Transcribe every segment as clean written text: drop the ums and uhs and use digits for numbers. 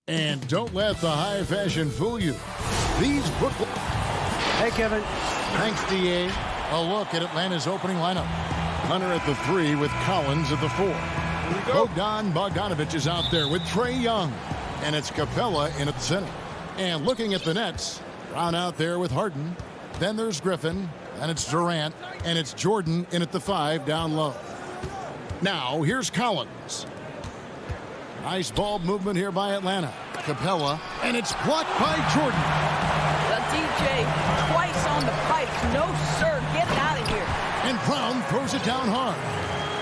And don't let the high fashion fool you. These Brooklyn... Hey, Kevin. Thanks, D.A. A look at Atlanta's opening lineup. Hunter at the 3 with Collins at the 4. Bogdan Bogdanovic is out there with Trae Young. And it's Capella in at the center. And looking at the Nets, Brown out there with Harden. Then there's Griffin. And it's Durant. And it's Jordan in at the 5 down low. Now, here's Collins. Nice ball movement here by Atlanta. Capella. And it's blocked by Jordan. The DJ twice on the pipes. No, sir. Get out of here. And Brown throws it down hard.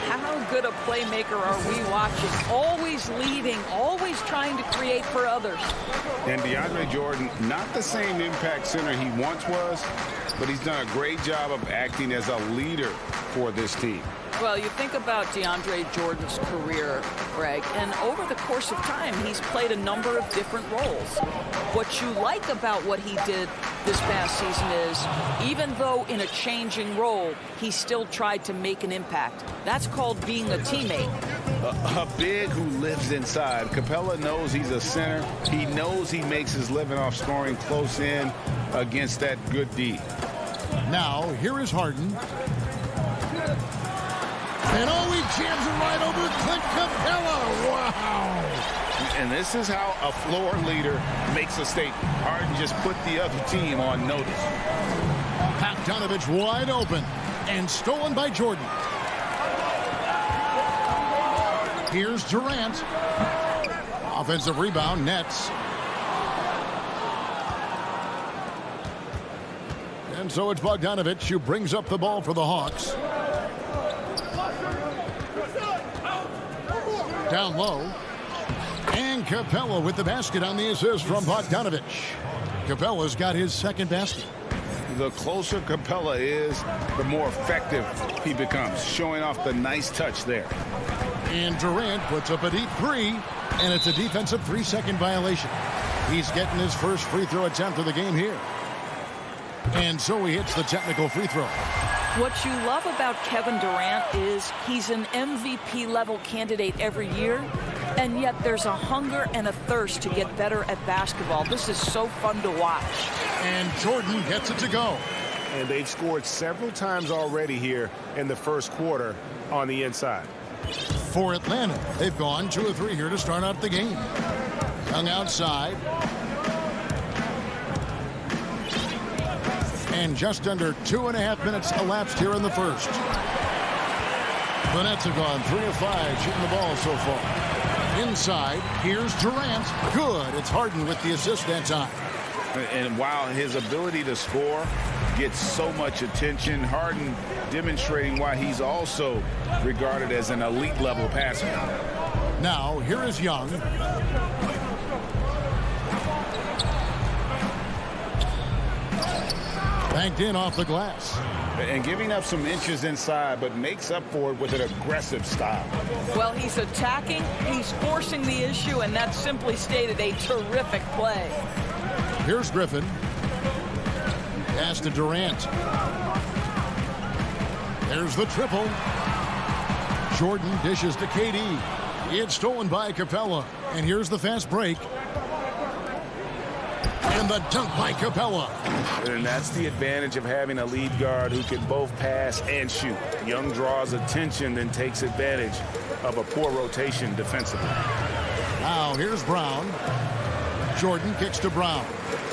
How good a playmaker are we watching? Always leading, always trying to create for others. And DeAndre Jordan, not the same impact center he once was, but he's done a great job of acting as a leader for this team. Well, you think about DeAndre Jordan's career, Greg, and over the course of time, he's played a number of different roles. What you like about what he did this past season is, even though in a changing role, he still tried to make an impact. That's called being a teammate. A big who lives inside. Capella knows he's a center. He knows he makes his living off scoring close in against that good D. Now, here is Harden. And oh, he jams it right over Clint Capella. Wow. And this is how a floor leader makes a statement. Harden just put the other team on notice. Bogdanovic wide open. And stolen by Jordan. Here's Durant. Offensive rebound, Nets. And so it's Bogdanovic who brings up the ball for the Hawks. Down low. And Capella with the basket on the assist from Bogdanovic. Capella's got his second basket. The closer Capella is, the more effective he becomes, showing off the nice touch there. And Durant puts up a deep 3, and it's a defensive 3-second violation. He's getting his first free throw attempt of the game here. And so he hits the technical free throw. What you love about Kevin Durant is he's an MVP level candidate every year, and yet there's a hunger and a thirst to get better at basketball. This is so fun to watch. And Jordan gets it to go. And they've scored several times already here in the first quarter on the inside. For Atlanta, they've gone 2 of 3 here to start out the game. Young outside. And just under 2.5 minutes elapsed here in the first. The Nets have gone 3 of 5 shooting the ball so far. Inside, here's Durant. Good. It's Harden with the assist that time. And while his ability to score gets so much attention, Harden demonstrating why he's also regarded as an elite level passer. Now, here is Young. Banked in off the glass. And giving up some inches inside, but makes up for it with an aggressive style. Well, he's attacking, he's forcing the issue, and that's simply stated a terrific play. Here's Griffin. Pass to Durant. There's the triple. Jordan dishes to KD. It's stolen by Capella. And here's the fast break. And the dunk by Capella. And that's the advantage of having a lead guard who can both pass and shoot. Young draws attention, then takes advantage of a poor rotation defensively. Now here's Brown. Jordan kicks to Brown.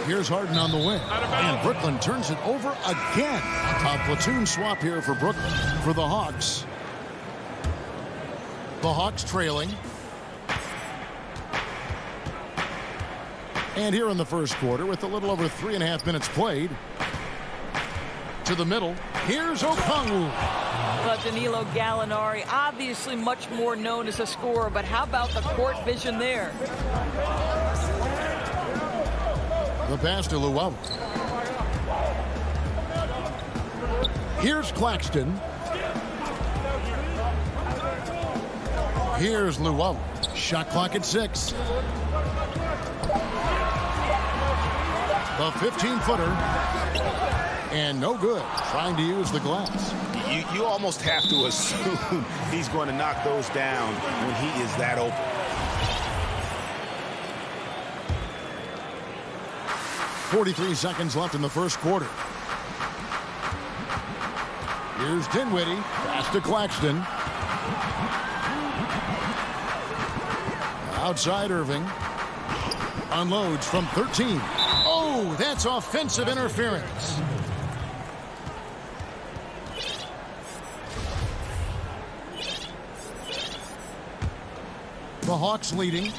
Here's Harden on the wing. And Brooklyn turns it over again. A platoon swap here for Brooklyn. For the Hawks. The Hawks trailing. And here in the first quarter, with a little over 3.5 minutes played, to the middle, here's Okongwu. Well, Danilo Gallinari, obviously much more known as a scorer, but how about the court vision there? The pass to Luau. Here's Claxton. Here's Luau. Shot clock at 6. The 15-footer. And no good. Trying to use the glass. You almost have to assume he's going to knock those down when he is that open. 43 seconds left in the first quarter. Here's Dinwiddie. Pass to Claxton. Outside Irving. Unloads from 13. Oh, that's offensive interference. The Hawks leading.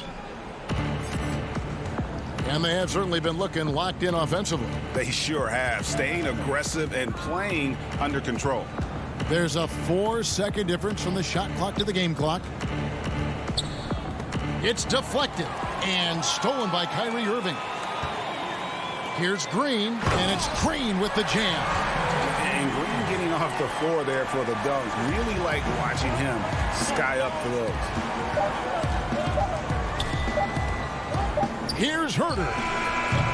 And they have certainly been looking locked in offensively. They sure have. Staying aggressive and playing under control. There's a 4-second difference from the shot clock to the game clock. It's deflected and stolen by Kyrie Irving. Here's Green, and it's Green with the jam. And Green getting off the floor there for the dunk. Really like watching him sky up for those. Here's Herder.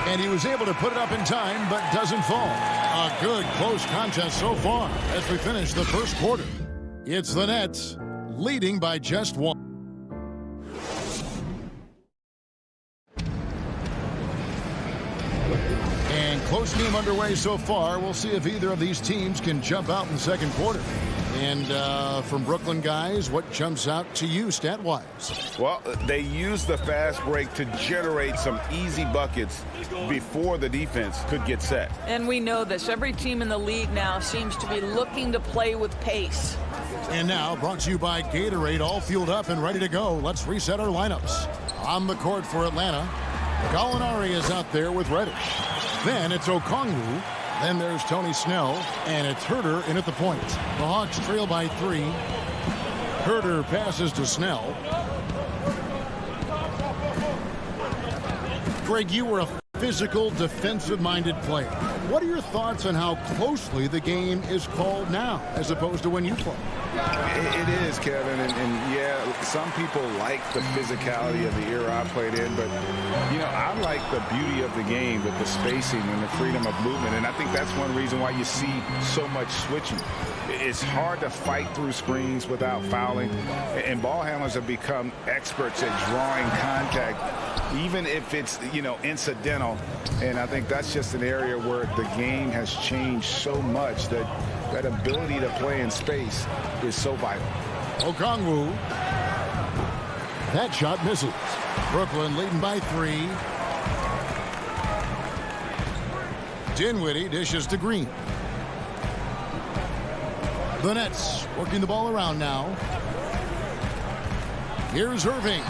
And he was able to put it up in time, but doesn't fall. A good close contest so far as we finish the first quarter. It's the Nets leading by just one. And close game underway so far. We'll see if either of these teams can jump out in the second quarter. And from Brooklyn guys, what jumps out to you stat-wise? Well, they used the fast break to generate some easy buckets before the defense could get set. And we know this. Every team in the league now seems to be looking to play with pace. And now, brought to you by Gatorade, all fueled up and ready to go. Let's reset our lineups. On the court for Atlanta, Gallinari is out there with Reddish. Then it's Okongwu. Then there's Tony Snell, and it's Herder in at the point. The Hawks trail by 3. Herder passes to Snell. Greg, you were a physical, defensive-minded player. What are your thoughts on how closely the game is called now, as opposed to when you played? It is, Kevin, and yeah, some people like the physicality of the era I played in, but, you know, I like the beauty of the game with the spacing and the freedom of movement, and I think that's one reason why you see so much switching. It's hard to fight through screens without fouling, and ball handlers have become experts at drawing contact, even if it's, you know, incidental, and I think that's just an area where the game has changed so much that that ability to play in space is so vital. Okongwu. That shot misses. Brooklyn leading by 3. Dinwiddie dishes to Green. The Nets working the ball around now. Here's Irving.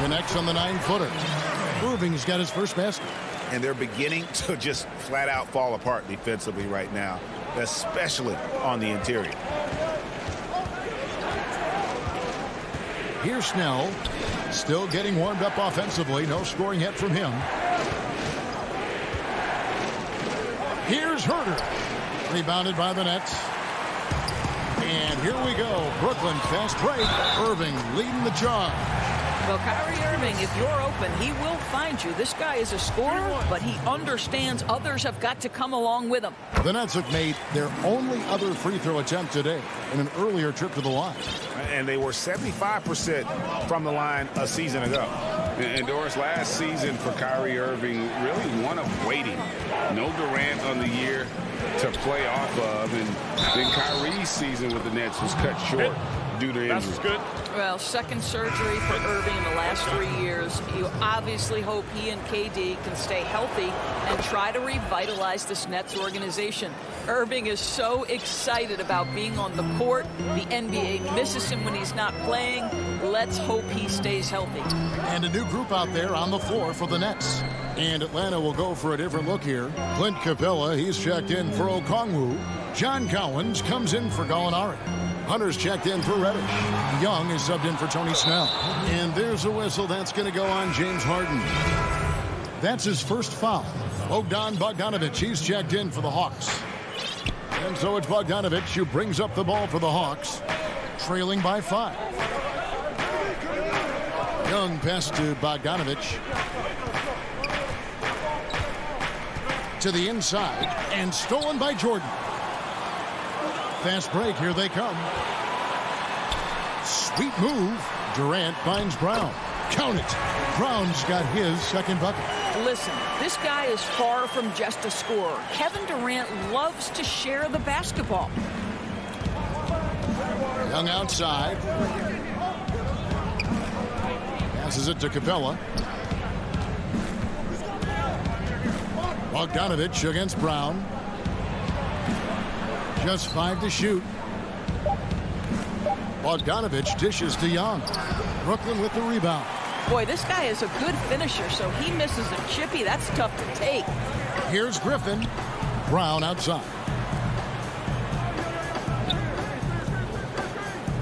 Connects on the 9-footer. Irving's got his first basket. And they're beginning to just flat out fall apart defensively right now, especially on the interior. Here's Snell, still getting warmed up offensively. No scoring yet from him. Here's Herder, rebounded by the Nets. And here we go. Brooklyn fast break. Irving leading the charge. Well, Kyrie Irving, if you're open, he will find you. This guy is a scorer, but he understands others have got to come along with him. The Nets have made their only other free throw attempt today in an earlier trip to the line. And they were 75% from the line a season ago. And Doris, last season for Kyrie Irving, really one of waiting. No Durant on the year to play off of. And then Kyrie's season with the Nets was cut short due to injury. Good. Well, second surgery for Irving in the last 3 years. You obviously hope he and KD can stay healthy and try to revitalize this Nets organization. Irving is so excited about being on the court. The NBA misses him when he's not playing. Let's hope he stays healthy. And a new group out there on the floor for the Nets. And Atlanta will go for a different look here. Clint Capella, he's checked in for Okongwu. John Collins comes in for Gallinari. Hunter's checked in for Reddish. Young is subbed in for Tony Snell. And there's a whistle that's going to go on James Harden. That's his first foul. Bogdanovich, he's checked in for the Hawks. And so it's Bogdanovich who brings up the ball for the Hawks, trailing by 5. Young pass to Bogdanovich. To the inside, and stolen by Jordan. Fast break, here they come. Sweet move. Durant finds Brown. Count it. Brown's got his second bucket. Listen, this guy is far from just a scorer. Kevin Durant loves to share the basketball. Young outside. Passes it to Capella. Bogdanovich against Brown. Just 5 to shoot. Bogdanovich dishes to Young. Brooklyn with the rebound. Boy, this guy is a good finisher, so he misses a chippy. That's tough to take. Here's Griffin. Brown outside.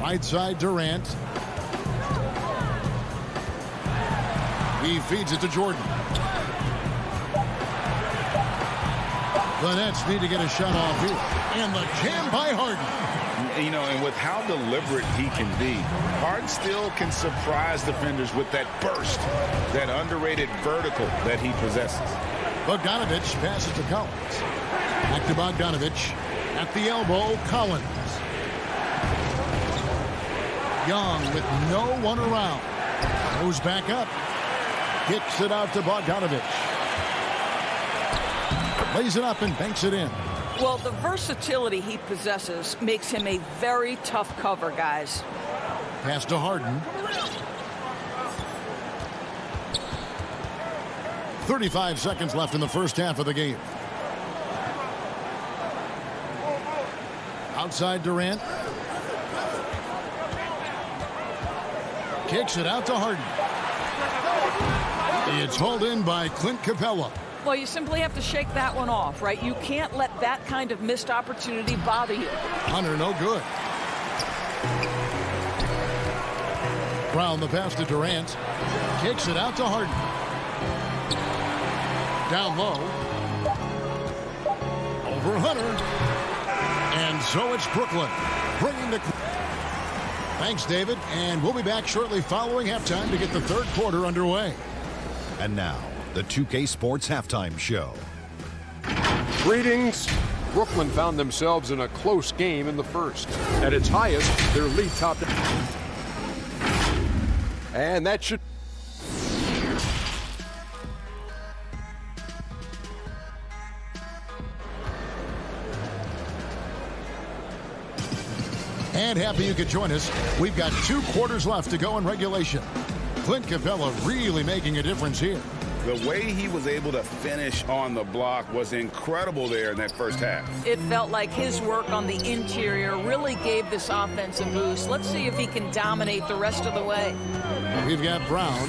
Right side Durant. He feeds it to Jordan. The Nets need to get a shot off here. And the jam by Harden. You know, and with how deliberate he can be, Harden still can surprise defenders with that burst, that underrated vertical that he possesses. Bogdanovich passes to Collins. Back to Bogdanovich. At the elbow, Collins. Young with no one around. Goes back up. Kicks it out to Bogdanovich. Lays it up and banks it in. Well, the versatility he possesses makes him a very tough cover, guys. Pass to Harden. 35 seconds left in the first half of the game. Outside Durant. Kicks it out to Harden. It's hauled in by Clint Capella. Well, you simply have to shake that one off, right? You can't let that kind of missed opportunity bother you. Hunter, no good. Brown, the pass to Durant. Kicks it out to Harden. Down low. Over Hunter. And so it's Brooklyn. Bringing the... Thanks, David. And we'll be back shortly following halftime to get the third quarter underway. And now, the 2K Sports Halftime Show. Greetings. Brooklyn found themselves in a close game in the first. At its highest, their lead topped. And that should... And happy you could join us. We've got 2 quarters left to go in regulation. Clint Capella really making a difference here. The way he was able to finish on the block was incredible there in that first half. It felt like his work on the interior really gave this offense a boost. Let's see if he can dominate the rest of the way. We've got Brown.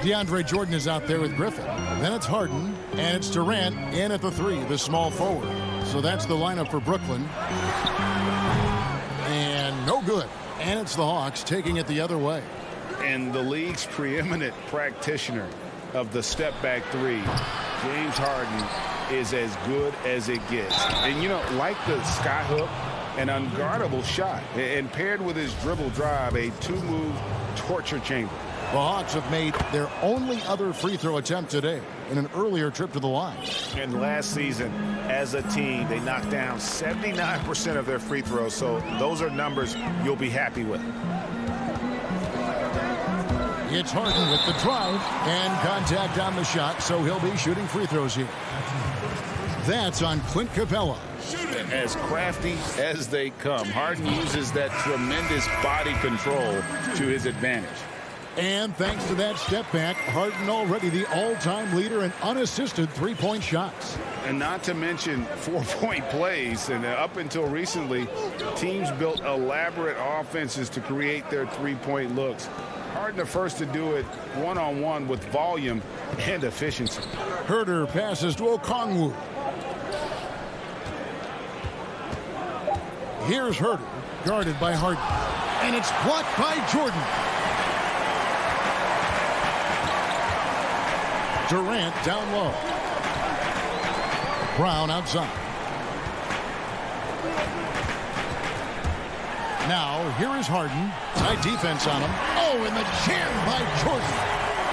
DeAndre Jordan is out there with Griffin. Then it's Harden, and it's Durant in at the 3, the small forward. So that's the lineup for Brooklyn. And no good. And it's the Hawks taking it the other way. And the league's preeminent practitioner of the step-back 3, James Harden, is as good as it gets. And, you know, like the skyhook, an unguardable shot, and paired with his dribble drive, a 2-move torture chamber. The Hawks have made their only other free throw attempt today in an earlier trip to the line. And last season, as a team, they knocked down 79% of their free throws, so those are numbers you'll be happy with. It's Harden with the drive and contact on the shot, so he'll be shooting free throws here. That's on Clint Capella. As crafty as they come, Harden uses that tremendous body control to his advantage. And thanks to that step back, Harden already the all-time leader in unassisted three-point shots. And not to mention 4-point plays. And up until recently, teams built elaborate offenses to create their three-point looks. Harden the first to do it one-on-one with volume and efficiency. Herter passes to Okongwu. Here's Herter, guarded by Harden. And it's blocked by Jordan. Durant down low. Brown outside. Now, here is Harden. Tight defense on him. Oh, and the jam by Jordan.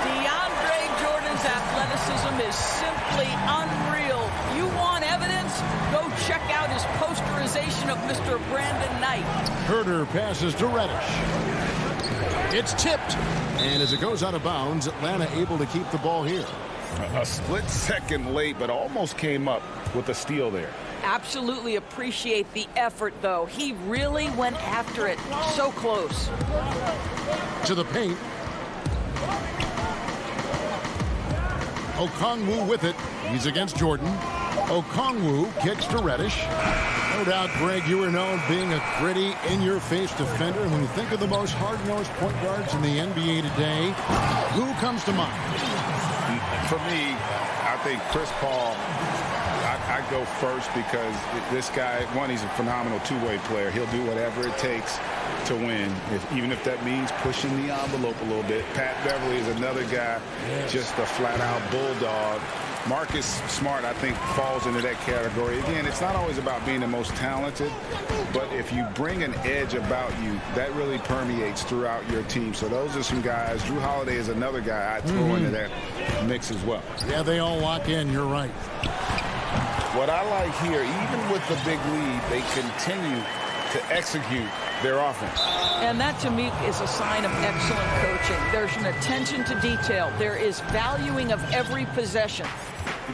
DeAndre Jordan's athleticism is simply unreal. You want evidence? Go check out his posterization of Mr. Brandon Knight. Herter passes to Reddish. It's tipped. And as it goes out of bounds, Atlanta able to keep the ball here. A split second late, but almost came up with a steal there. Absolutely appreciate the effort, though. He really went after it. So close. To the paint. Okongwu with it. He's against Jordan. Okongwu kicks to Reddish. No doubt, Greg, you are known being a gritty, in-your-face defender. And when you think of the most hard-nosed point guards in the NBA today, who comes to mind? For me, I think Chris Paul, I go first because this guy, one, he's a phenomenal two-way player. He'll do whatever it takes to win, even if that means pushing the envelope a little bit. Pat Beverly is another guy, just a flat-out bulldog. Marcus Smart, I think, falls into that category. Again, it's not always about being the most talented, but if you bring an edge about you, that really permeates throughout your team. So those are some guys. Drew Holiday is another guy I'd throw into that mix as well. Yeah, they all lock in. You're right. What I like here, even with the big lead, they continue to execute their offense. And that, to me, is a sign of excellent coaching. There's an attention to detail. There is valuing of every possession.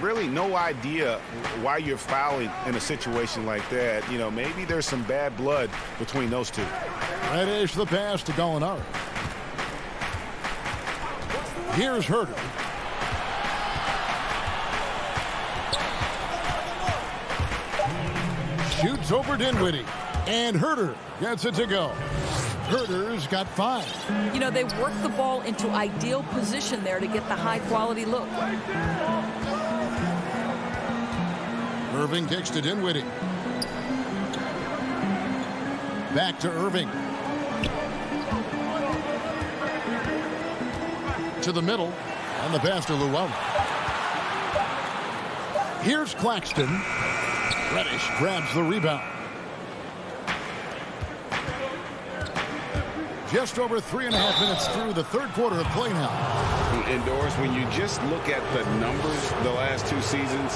Really no idea why you're fouling in a situation like that. You know, maybe there's some bad blood between those two. Reddish the pass to Gallinari. Here's Herter. Shoots over Dinwiddie. And Herter gets it to go. Herter's got 5. You know, they work the ball into ideal position there to get the high-quality look. Irving kicks to Dinwiddie. Back to Irving. To the middle. And the pass to Llewellyn. Here's Claxton. Reddish grabs the rebound. Just over 3.5 minutes through the third quarter of play now. Indoors, when you just look at the numbers the last 2 seasons,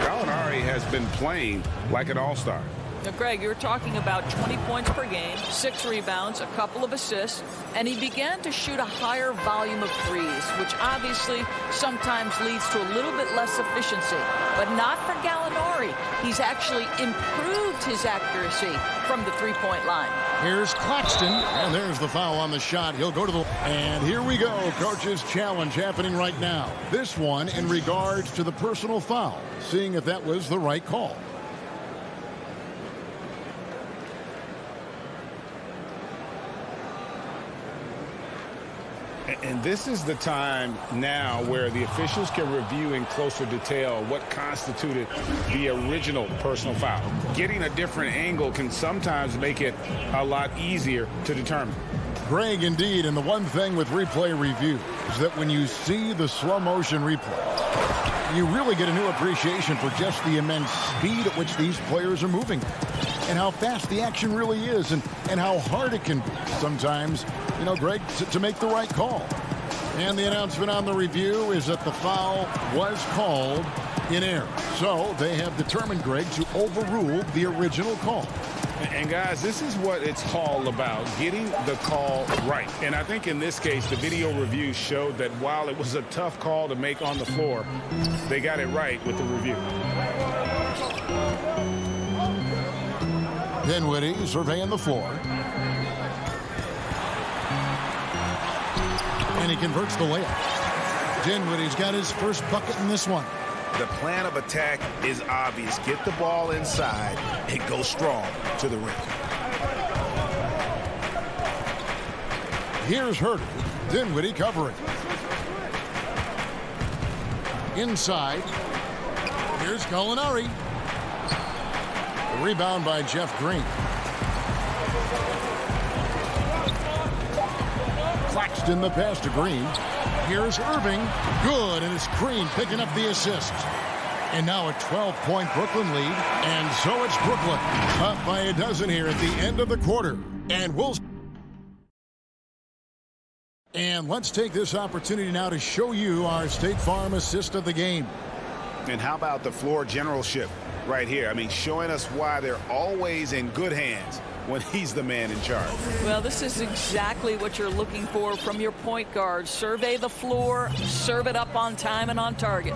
Gallinari has been playing like an all-star. Now, Greg, you were talking about 20 points per game, 6 rebounds, a couple of assists, and he began to shoot a higher volume of threes, which obviously sometimes leads to a little bit less efficiency. But not for Gallinari. He's actually improved his accuracy from the three-point line. Here's Claxton, and there's the foul on the shot. He'll go to the... And here we go. Coach's challenge happening right now. This one in regards to the personal foul, seeing if that was the right call. And this is the time now where the officials can review in closer detail what constituted the original personal foul. Getting a different angle can sometimes make it a lot easier to determine. Greg, indeed, and the one thing with replay review is that when you see the slow motion replay, you really get a new appreciation for just the immense speed at which these players are moving and how fast the action really is and how hard it can be sometimes, you know, Greg, to make the right call. And the announcement on the review is that the foul was called in error. So they have determined, Greg, to overrule the original call. And guys, this is what it's all about, getting the call right. And I think in this case, the video review showed that while it was a tough call to make on the floor, they got it right with the review. Dinwiddie surveying the floor. And he converts the layup. Dinwiddie's got his first bucket in this one. The plan of attack is obvious. Get the ball inside and go strong to the rim. Here's Herter. Dinwiddie covering. Inside. Here's Gallinari. The rebound by Jeff Green. Claxton the pass to Green. Here's Irving. Good, and it's Green picking up the assist. And now a 12-point Brooklyn lead. And so it's Brooklyn up by a dozen here at the end of the quarter. And let's take this opportunity now to show you our State Farm assist of the game. And how about the floor generalship right here? I mean, showing us why they're always in good hands when he's the man in charge. Well, this is exactly what you're looking for from your point guard. Survey the floor, serve it up on time and on target.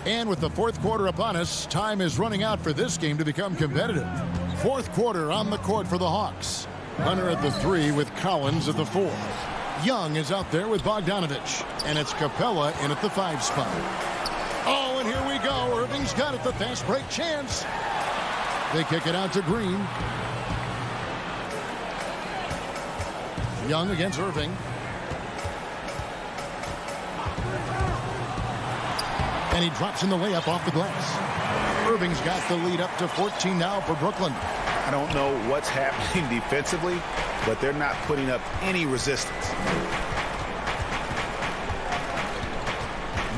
And with the fourth quarter upon us, time is running out for this game to become competitive. Fourth quarter on the court for the Hawks. Hunter at the 3 with Collins at the 4. Young is out there with Bogdanovich. And it's Capella in at the 5 spot. Oh, and here we go. Irving's got it, the fast break chance. They kick it out to Green. Young against Irving. And he drops in the layup off the glass. Irving's got the lead up to 14 now for Brooklyn. I don't know what's happening defensively, but they're not putting up any resistance.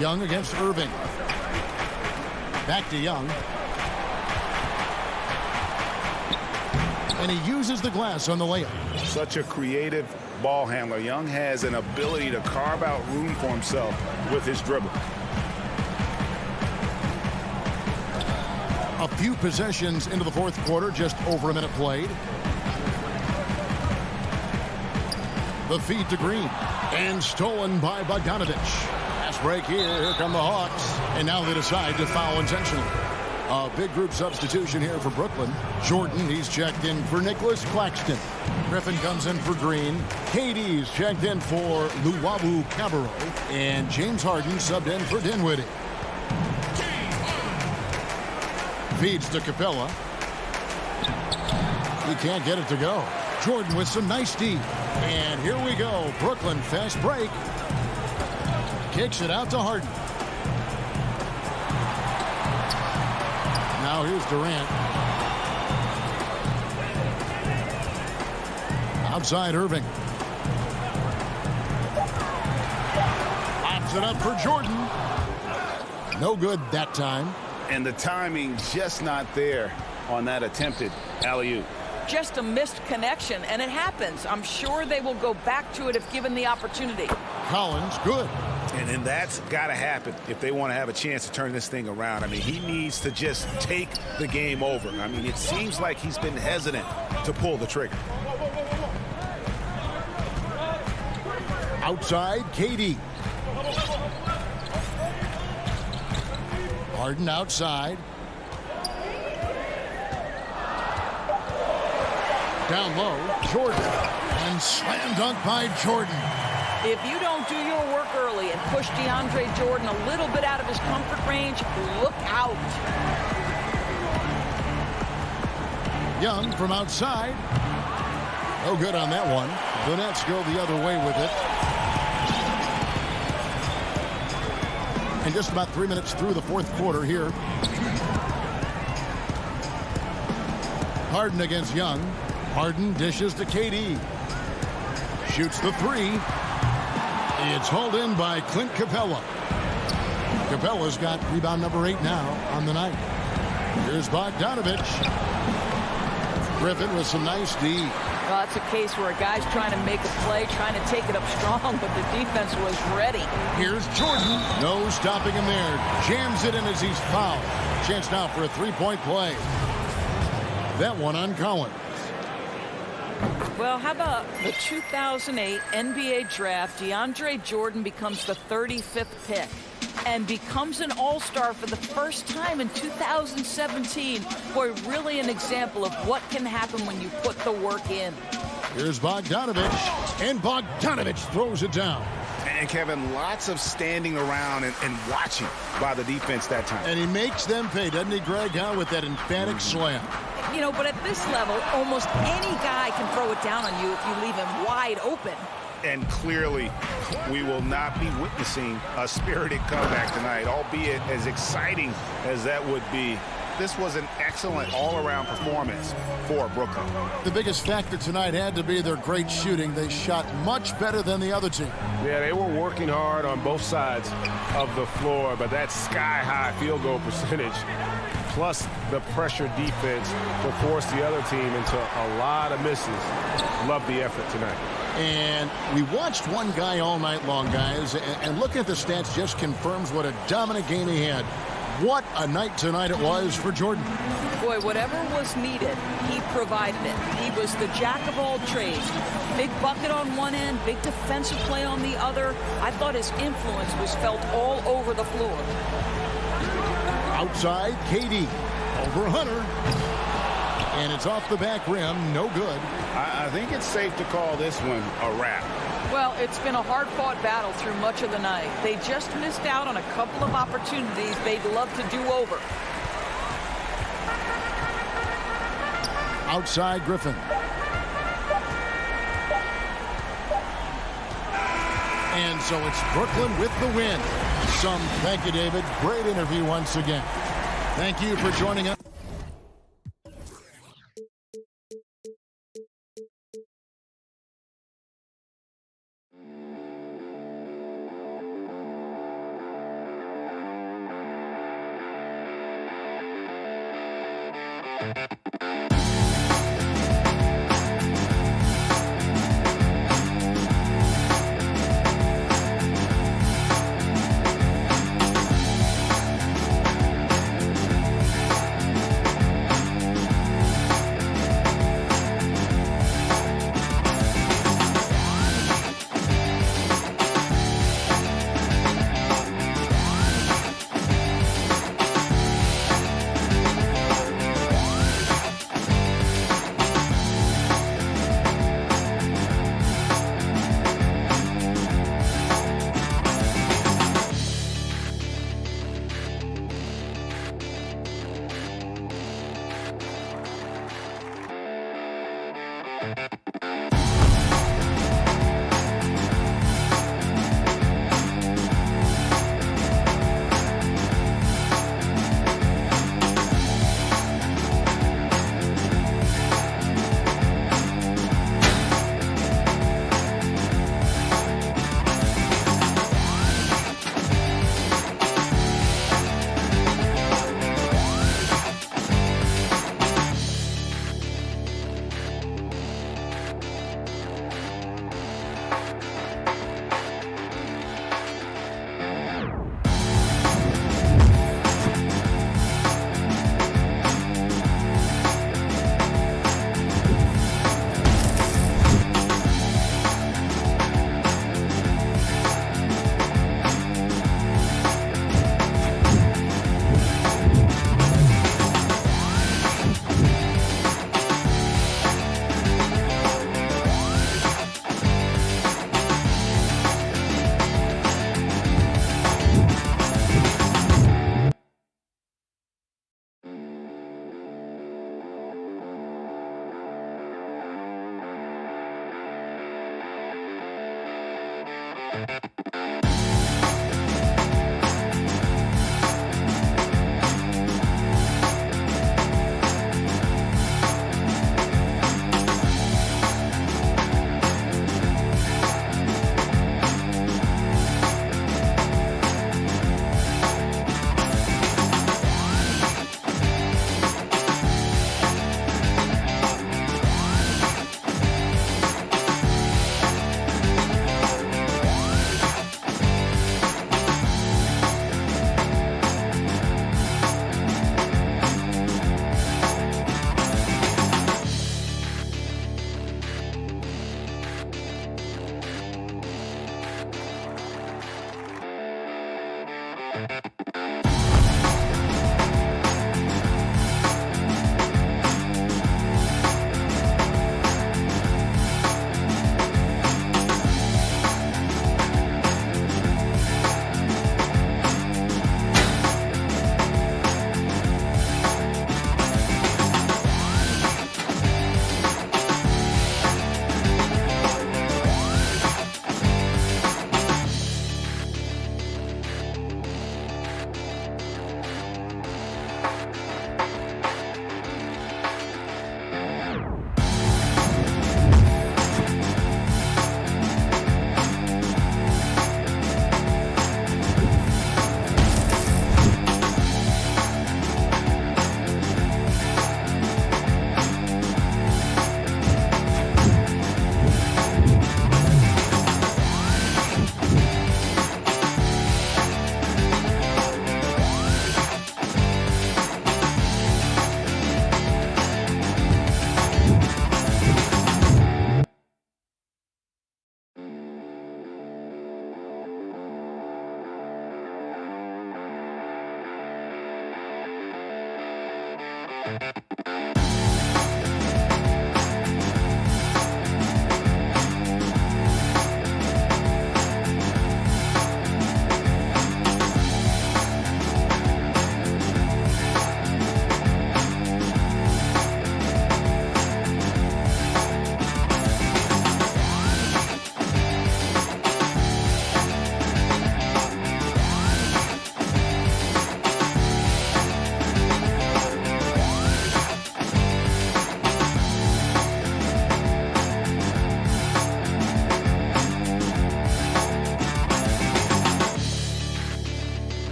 Young against Irving. Back to Young. And he uses the glass on the layup. Such a creative ball handler. Young has an ability to carve out room for himself with his dribble. A few possessions into the fourth quarter, just over a minute played. The feed to Green. And stolen by Bogdanovich. Fast break here. Here come the Hawks. And now they decide to foul intentionally. A big group substitution here for Brooklyn. Jordan, he's checked in for Nicholas Claxton. Griffin comes in for Green. KD's checked in for Luwawu Cabarro. And James Harden subbed in for Dinwiddie. Feeds to Capella. He can't get it to go. Jordan with some nice D. And here we go. Brooklyn fast break. Kicks it out to Harden. Now here's Durant. Outside Irving. Pops it up for Jordan. No good that time. And the timing just not there on that attempted alley-oop. Just a missed connection, and it happens. I'm sure they will go back to it if given the opportunity. Collins, good. And that's got to happen if they want to have a chance to turn this thing around. I mean, he needs to just take the game over. I mean, it seems like he's been hesitant to pull the trigger. Outside, KD. Harden outside. Down low, Jordan. And slam dunk by Jordan. If you don't do your work early and push DeAndre Jordan a little bit out of his comfort range, look out. Young from outside. No good on that one. The Nets go the other way with it. And just about 3 minutes through the fourth quarter here. Harden against Young. Harden dishes to KD. Shoots the 3. It's hauled in by Clint Capella. Capella's got rebound number 8 now on the night. Here's Bogdanovich. Griffin with some nice D. Well, that's a case where a guy's trying to make a play, trying to take it up strong, but the defense was ready. Here's Jordan. No stopping him there. Jams it in as he's fouled. Chance now for a three-point play. That one on Collins. Well, how about the 2008 NBA draft? DeAndre Jordan becomes the 35th pick and becomes an all-star for the first time in 2017. Boy, really an example of what can happen when you put the work in. Here's Bogdanovich, and Bogdanovich throws it down. And, Kevin, lots of standing around and watching by the defense that time. And he makes them pay, doesn't he, Greg, with that emphatic slam. You know, but at this level, almost any guy can throw it down on you if you leave him wide open. And clearly, we will not be witnessing a spirited comeback tonight, albeit as exciting as that would be. This was an excellent all-around performance for Brooklyn. The biggest factor tonight had to be their great shooting. They shot much better than the other team. Yeah, they were working hard on both sides of the floor, but that sky-high field goal percentage plus the pressure defense will force the other team into a lot of misses. Love the effort tonight. And we watched one guy all night long, guys, and looking at the stats just confirms what a dominant game he had. What a night tonight it was for Jordan. Boy, whatever was needed, he provided it. He was the jack of all trades. Big bucket on one end, big defensive play on the other. I thought his influence was felt all over the floor. Outside, KD. Over Hunter. And it's off the back rim. No good. I think it's safe to call this one a wrap. Well, it's been a hard-fought battle through much of the night. They just missed out on a couple of opportunities they'd love to do over. Outside, Griffin. And so it's Brooklyn with the win. Thank you, David. Great interview once again. Thank you for joining us.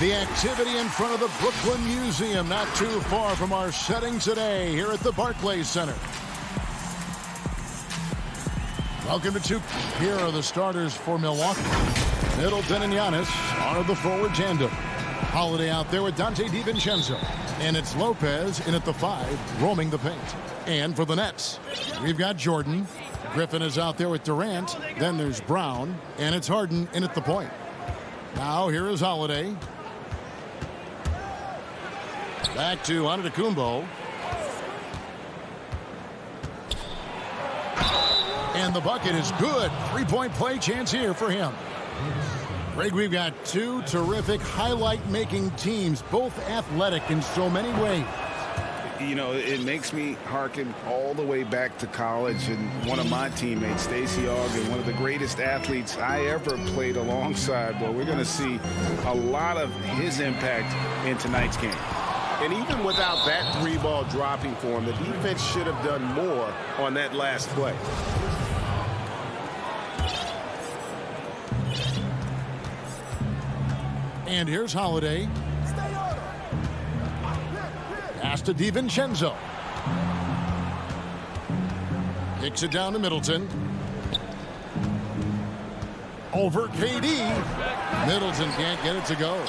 The activity in front of the Brooklyn Museum, not too far from our setting today here at the Barclays Center. Welcome to two. Here are the starters for Milwaukee. Middleton and Giannis are the forward tandem. Holiday out there with Dante DiVincenzo. And it's Lopez in at the 5, roaming the paint. And for the Nets, we've got Jordan. Griffin is out there with Durant. Then there's Brown. And it's Harden in at the point. Now here is Holiday. Back to Antetokounmpo. And the bucket is good. Three-point play chance here for him. Greg, we've got two terrific highlight-making teams, both athletic in so many ways. You know, it makes me hearken all the way back to college, and one of my teammates, Stacey Ogden, one of the greatest athletes I ever played alongside. Well, we're going to see a lot of his impact in tonight's game. And even without that 3-ball dropping for him, the defense should have done more on that last play. And here's Holiday. Pass to DiVincenzo. Kicks it down to Middleton. over KD. Middleton can't get it to go.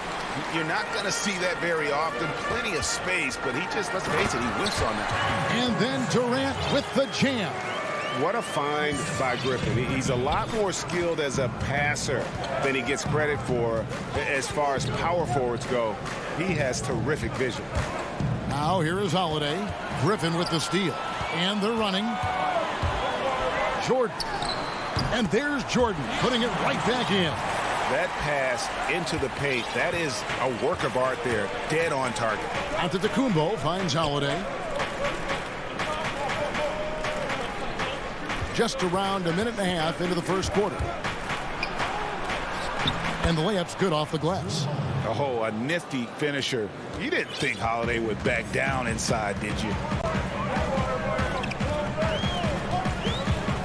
You're not going to see that very often. Plenty of space, but he just, let's face it, he whiffs on that. And then Durant with the jam. What a find by Griffin. He's a lot more skilled as a passer than he gets credit for as far as power forwards go. He has terrific vision. Now here is Holiday. Griffin with the steal. And they're running. Jordan. And there's Jordan putting it right back in. That pass into the paint, that is a work of art there. Dead on target. Antetokounmpo finds Holiday. Just around a minute and a half into the first quarter. And the layup's good off the glass. Oh, a nifty finisher. You didn't think Holiday would back down inside, did you?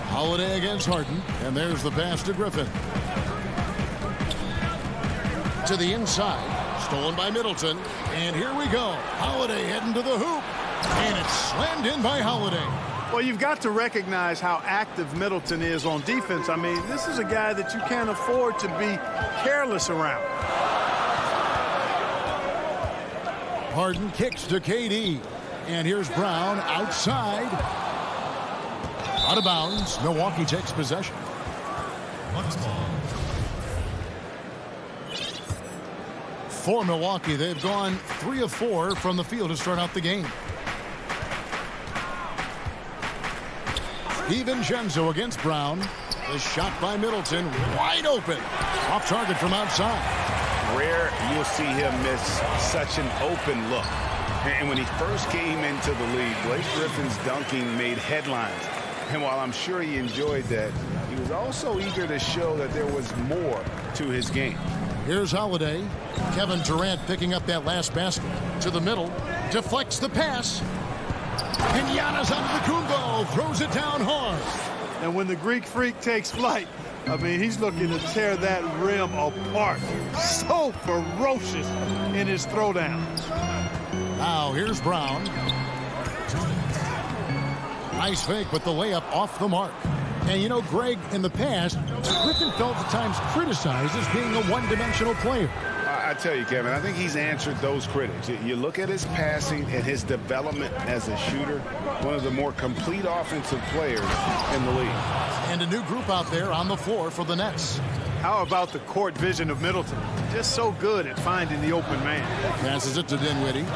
Holiday against Harden. And there's the pass to Griffin. To the inside. Stolen by Middleton. And here we go. Holiday heading to the hoop. And it's slammed in by Holiday. Well, you've got to recognize how active Middleton is on defense. I mean, this is a guy that you can't afford to be careless around. Harden kicks to KD. And here's Brown outside. Out of bounds. Milwaukee takes possession. For Milwaukee, they've gone 3 of 4 from the field to start out the game. DiVincenzo against Brown. The shot by Middleton, wide open. Off target from outside. Rare you'll see him miss such an open look. And when he first came into the league, Blake Griffin's dunking made headlines. And while I'm sure he enjoyed that, he was also eager to show that there was more to his game. Here's Holiday. Kevin Durant picking up that last basket. To the middle. Deflects the pass. And Giannis Antetokounmpo throws it down hard. And when the Greek Freak takes flight, I mean, he's looking to tear that rim apart. So ferocious in his throwdowns. Now here's Brown. Nice fake, but the layup off the mark. And you know, Greg, in the past, Griffin felt at times criticized as being a one-dimensional player. I tell you, Kevin, I think he's answered those critics. You look at his passing and his development as a shooter, one of the more complete offensive players in the league. And a new group out there on the floor for the Nets. How about the court vision of Middleton? Just so good at finding the open man. Passes it to Dinwiddie.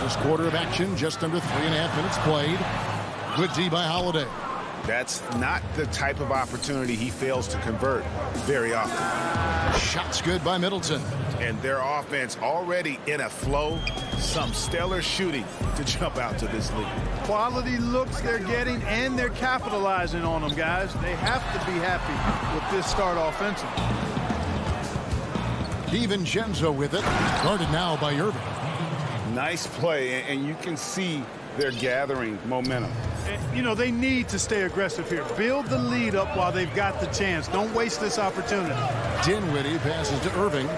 First quarter of action, just under 3.5 minutes played. Good D by Holiday. That's not the type of opportunity he fails to convert very often. Shots good by Middleton. And their offense already in a flow. Some stellar shooting to jump out to this league. Quality looks they're getting, and they're capitalizing on them, guys. They have to be happy with this start offensively. DiVincenzo with it. Guarded now by Irving. Nice play, and you can see they're gathering momentum. You know, they need to stay aggressive here. Build the lead up while they've got the chance. Don't waste this opportunity. Dinwiddie passes to Irving.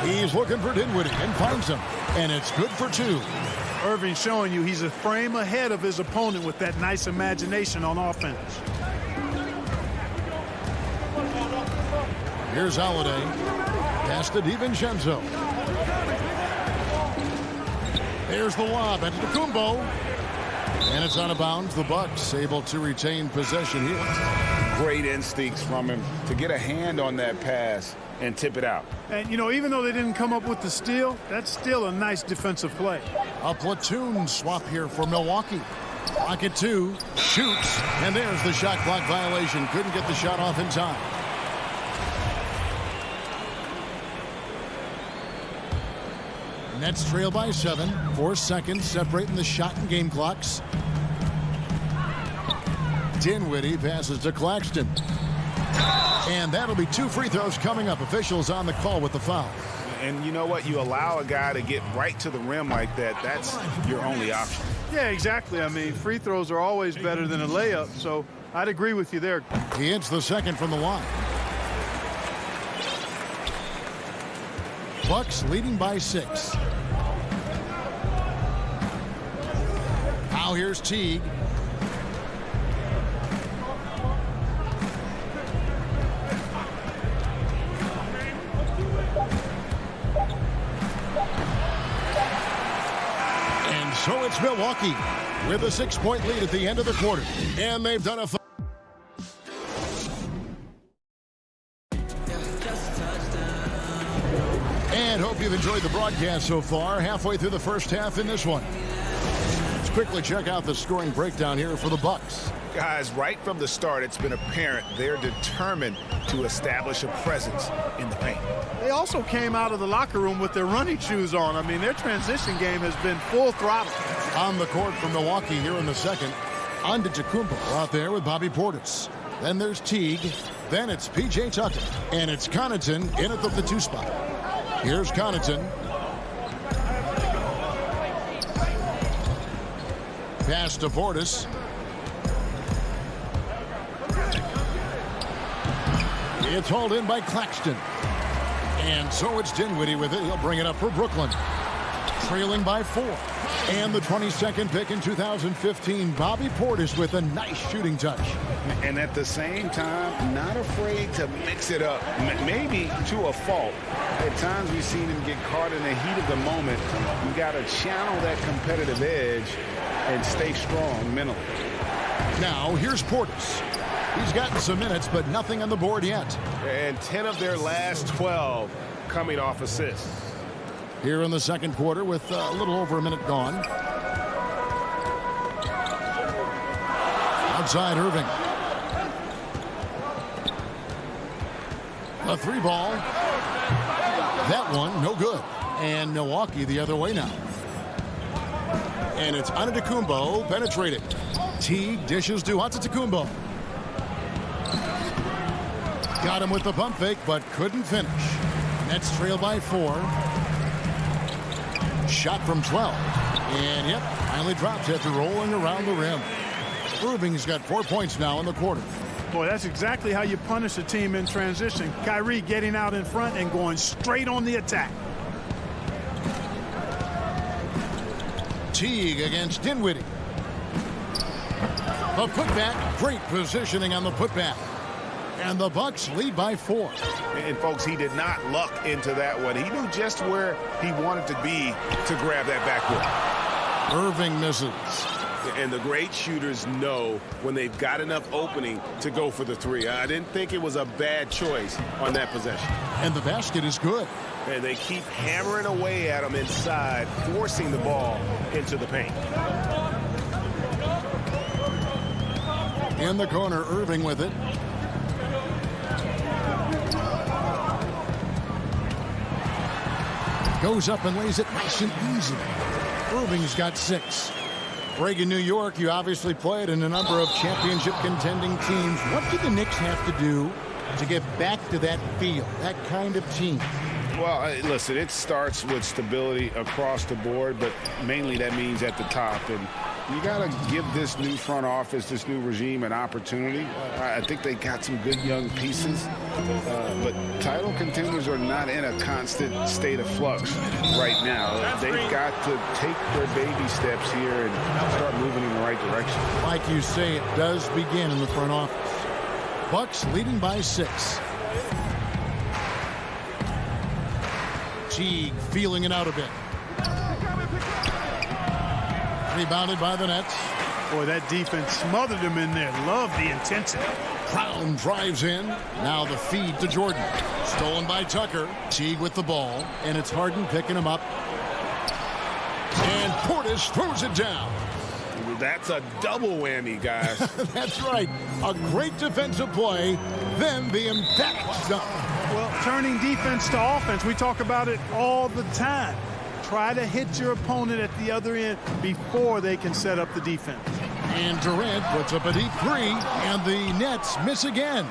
He's looking for Dinwiddie and finds him. And it's good for 2. Irving showing you he's a frame ahead of his opponent with that nice imagination on offense. Here's Holiday. Pass to DiVincenzo. There's the lob at Antetokounmpo. And it's out of bounds. The Bucks able to retain possession here. Great instincts from him to get a hand on that pass and tip it out. And, you know, even though they didn't come up with the steal, that's still a nice defensive play. A platoon swap here for Milwaukee. Pocket 2. Shoots. And there's the shot clock violation. Couldn't get the shot off in time. Nets trail by 7. 4 seconds separating the shot and game clocks. Dinwiddie passes to Claxton. And that'll be 2 free throws coming up. Officials on the call with the foul. And you know what? You allow a guy to get right to the rim like that. That's your only option. Yeah, exactly. I mean, free throws are always better than a layup, so I'd agree with you there. He hits the second from the line. Bucks leading by 6. Now here's Teague. So it's Milwaukee with a 6-point lead at the end of the quarter. And they've done a... And hope you've enjoyed the broadcast so far. Halfway through the first half in this one. Let's quickly check out the scoring breakdown here for the Bucks. Guys, right from the start, it's been apparent they're determined to establish a presence in the paint. They also came out of the locker room with their running shoes on. I mean, their transition game has been full throttle. On the court for Milwaukee here in the second, Antetokounmpo out there with Bobby Portis. Then there's Teague. Then it's P.J. Tucker. And it's Connaughton in at the 2 spot. Here's Connaughton. Pass to Portis. It's hauled in by Claxton. And so it's Dinwiddie with it. He'll bring it up for Brooklyn. Trailing by 4. And the 22nd pick in 2015, Bobby Portis with a nice shooting touch. And at the same time, not afraid to mix it up. Maybe to a fault. At times we've seen him get caught in the heat of the moment. You got to channel that competitive edge and stay strong mentally. Now, here's Portis. He's gotten some minutes, but nothing on the board yet. And 10 of their last 12 coming off assists. Here in the second quarter with a little over a minute gone. Outside Irving. A 3 ball. That one, no good. And Milwaukee the other way now. And it's Antetokounmpo penetrating. Teague dishes to Antetokounmpo. Got him with the pump fake, but couldn't finish. Nets trail by 4. Shot from 12. And, yep, finally drops after rolling around the rim. Irving's got 4 points now in the quarter. Boy, that's exactly how you punish a team in transition. Kyrie getting out in front and going straight on the attack. Teague against Dinwiddie. The putback, great positioning on the putback. And the Bucks lead by 4. And, folks, he did not luck into that one. He knew just where he wanted to be to grab that backboard. Irving misses. And the great shooters know when they've got enough opening to go for the 3. I didn't think it was a bad choice on that possession. And the basket is good. And they keep hammering away at him inside, forcing the ball into the paint. In the corner, Irving with it. Goes up and lays it nice and easy. Irving's got 6. Greg, in New York, you obviously played in a number of championship contending teams. What do the Knicks have to do to get back to that feel, that kind of team? Well, listen, it starts with stability across the board, but mainly that means at the top. And you got to give this new front office, this new regime, an opportunity. I think they got some good young pieces, but title contenders are not in a constant state of flux right now. They've got to take their baby steps here and start moving in the right direction. Like you say, it does begin in the front office. Bucks leading by 6. Teague feeling it out a bit. Rebounded by the Nets. Boy, that defense smothered him in there. Love the intensity. Brown drives in. Now the feed to Jordan. Stolen by Tucker. Teague with the ball. And it's Harden picking him up. And Portis throws it down. That's a double whammy, guys. That's right. A great defensive play. Then the emphatic stop. Well, turning defense to offense, we talk about it all the time. Try to hit your opponent at the other end before they can set up the defense. And Durant puts up a deep 3, and the Nets miss again.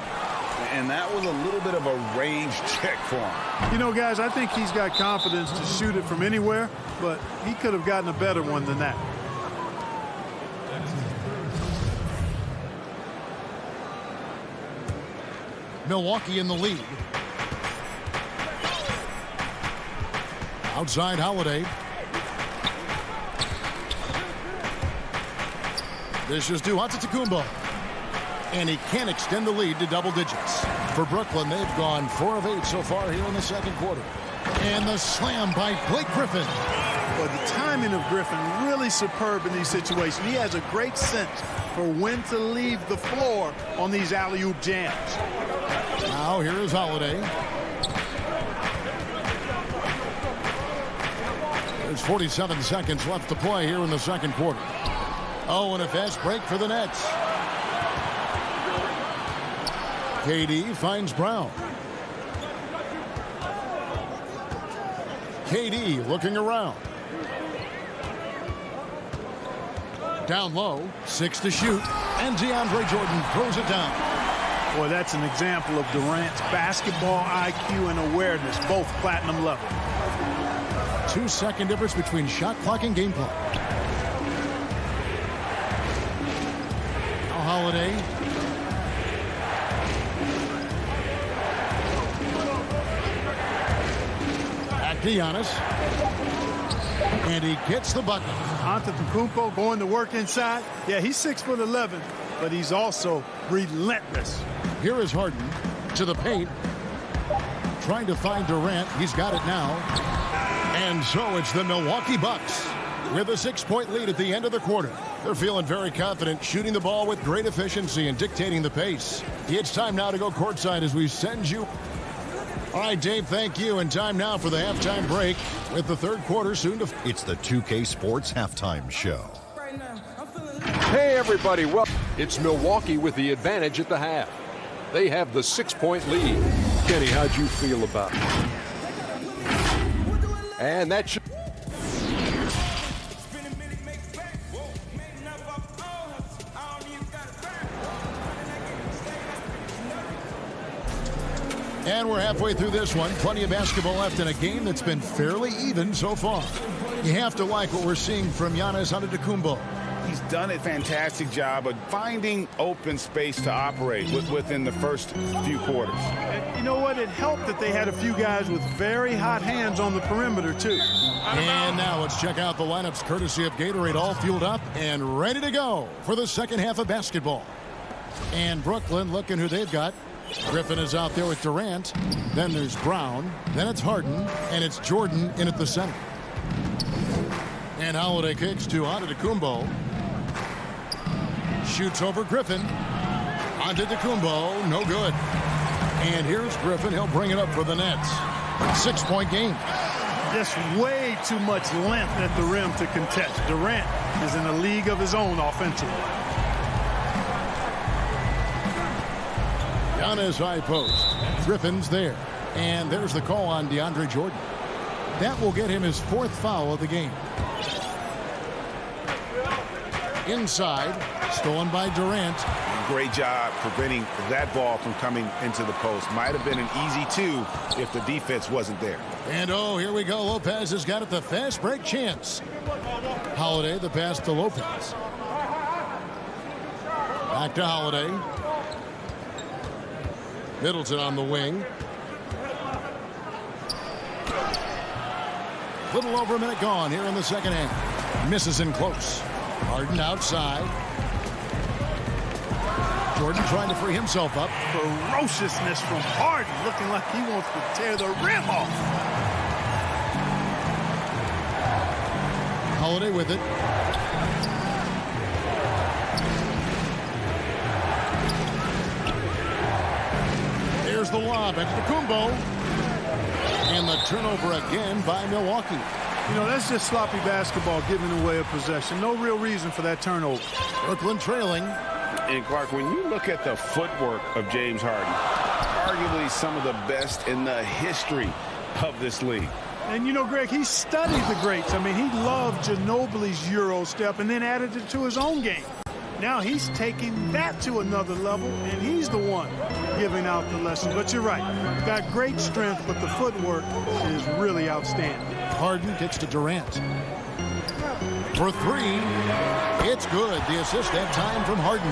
And that was a little bit of a range check for him. You know, guys, I think he's got confidence to shoot it from anywhere, but he could have gotten a better one than that. Milwaukee in the lead. Outside Holiday. This is to Antetokounmpo. And he can extend the lead to double digits. For Brooklyn, they've gone 4 of 8 so far here in the second quarter. And the slam by Blake Griffin. But the timing of Griffin really superb in these situations. He has a great sense for when to leave the floor on these alley-oop jams. Now here is Holiday. There's 47 seconds left to play here in the second quarter. Oh, and a fast break for the Nets. KD finds Brown. KD looking around. Down low, 6 to shoot, and DeAndre Jordan throws it down. Boy, that's an example of Durant's basketball IQ and awareness, both platinum level. 2-second difference between shot clock and game clock. Now Holiday. Back to Giannis. And he gets the bucket. Antetokounmpo going to work inside. Yeah, he's 6'11", but he's also relentless. Here is Harden to the paint. Trying to find Durant. He's got it now. And so it's the Milwaukee Bucks with a 6-point lead at the end of the quarter. They're feeling very confident, shooting the ball with great efficiency and dictating the pace. It's time now to go courtside as we send you. All right, Dave, thank you. And time now for the halftime break with the third quarter soon to... It's the 2K Sports Halftime Show. Hey, everybody. Well, it's Milwaukee with the advantage at the half. They have the 6-point lead. Kenny, how'd you feel about it? And that should... And we're halfway through this one. Plenty of basketball left in a game that's been fairly even so far. You have to like what we're seeing from Giannis Antetokounmpo. He's done a fantastic job of finding open space to operate within the first few quarters. And you know what? It helped that they had a few guys with very hot hands on the perimeter, too. And now let's check out the lineups courtesy of Gatorade, all fueled up and ready to go for the second half of basketball. And Brooklyn looking who they've got. Griffin is out there with Durant. Then there's Brown. Then it's Harden. And it's Jordan in at the center. And Holiday kicks to Antetokounmpo. Shoots over Griffin. Antetokounmpo, no good. And here's Griffin. He'll bring it up for the Nets. 6-point game. Just way too much length at the rim to contest. Durant is in a league of his own offensively. Giannis high post. Griffin's there. And there's the call on DeAndre Jordan. That will get him his 4th foul of the game. Inside. Stolen by Durant. Great job preventing that ball from coming into the post. Might have been an easy 2 if the defense wasn't there. And oh, here we go. Lopez has got it, the fast break chance. Holiday, the pass to Lopez. Back to Holiday. Middleton on the wing. Little over a minute gone here in the second half. Misses in close. Harden outside. Jordan trying to free himself up. Ferociousness from Harden, looking like he wants to tear the rim off. Holiday with it. There's the lob into Antetokounmpo. And the turnover again by Milwaukee. You know, that's just sloppy basketball, giving away a possession. No real reason for that turnover. Brooklyn trailing. And Clark, when you look at the footwork of James Harden, arguably some of the best in the history of this league. And you know, Greg, he studied the greats. I mean, he loved Ginobili's Euro step and then added it to his own game. Now he's taking that to another level, and he's the one giving out the lesson. But you're right. Got great strength, but the footwork is really outstanding. Harden kicks to Durant. For 3. It's good. The assist that time from Harden.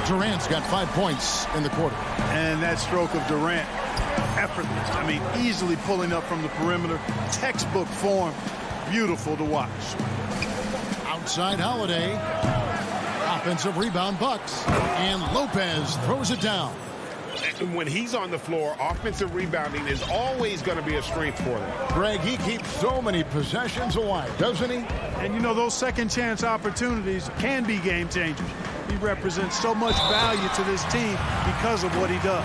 Durant's got 5 points in the quarter. And that stroke of Durant, effortless. I mean, easily pulling up from the perimeter. Textbook form. Beautiful to watch. Outside Holiday. Offensive rebound Bucks. And Lopez throws it down. when he's on the floor, offensive rebounding is always going to be a strength for them. Greg, he keeps so many possessions alive, doesn't he? And, you know, those second-chance opportunities can be game changers. He represents so much value to this team because of what he does.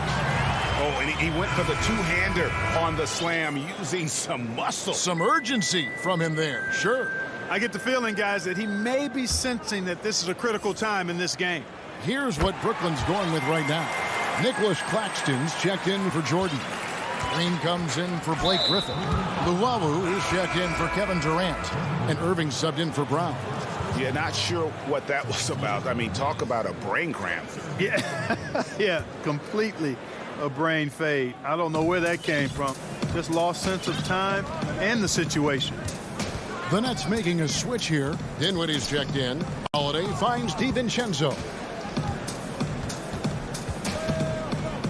Oh, and he went for the two-hander on the slam using some muscle. Some urgency from him there, sure. I get the feeling, guys, that he may be sensing that this is a critical time in this game. Here's what Brooklyn's going with right now. Nicholas Claxton's checked in for Jordan. Green comes in for Blake Griffin. Luwawu is checked in for Kevin Durant. And Irving subbed in for Brown. Yeah, not sure what that was about. I mean, talk about a brain cramp. Yeah, completely a brain fade. I don't know where that came from. Just lost sense of time and the situation. The Nets making a switch here. Dinwiddie's checked in. Holiday finds DiVincenzo.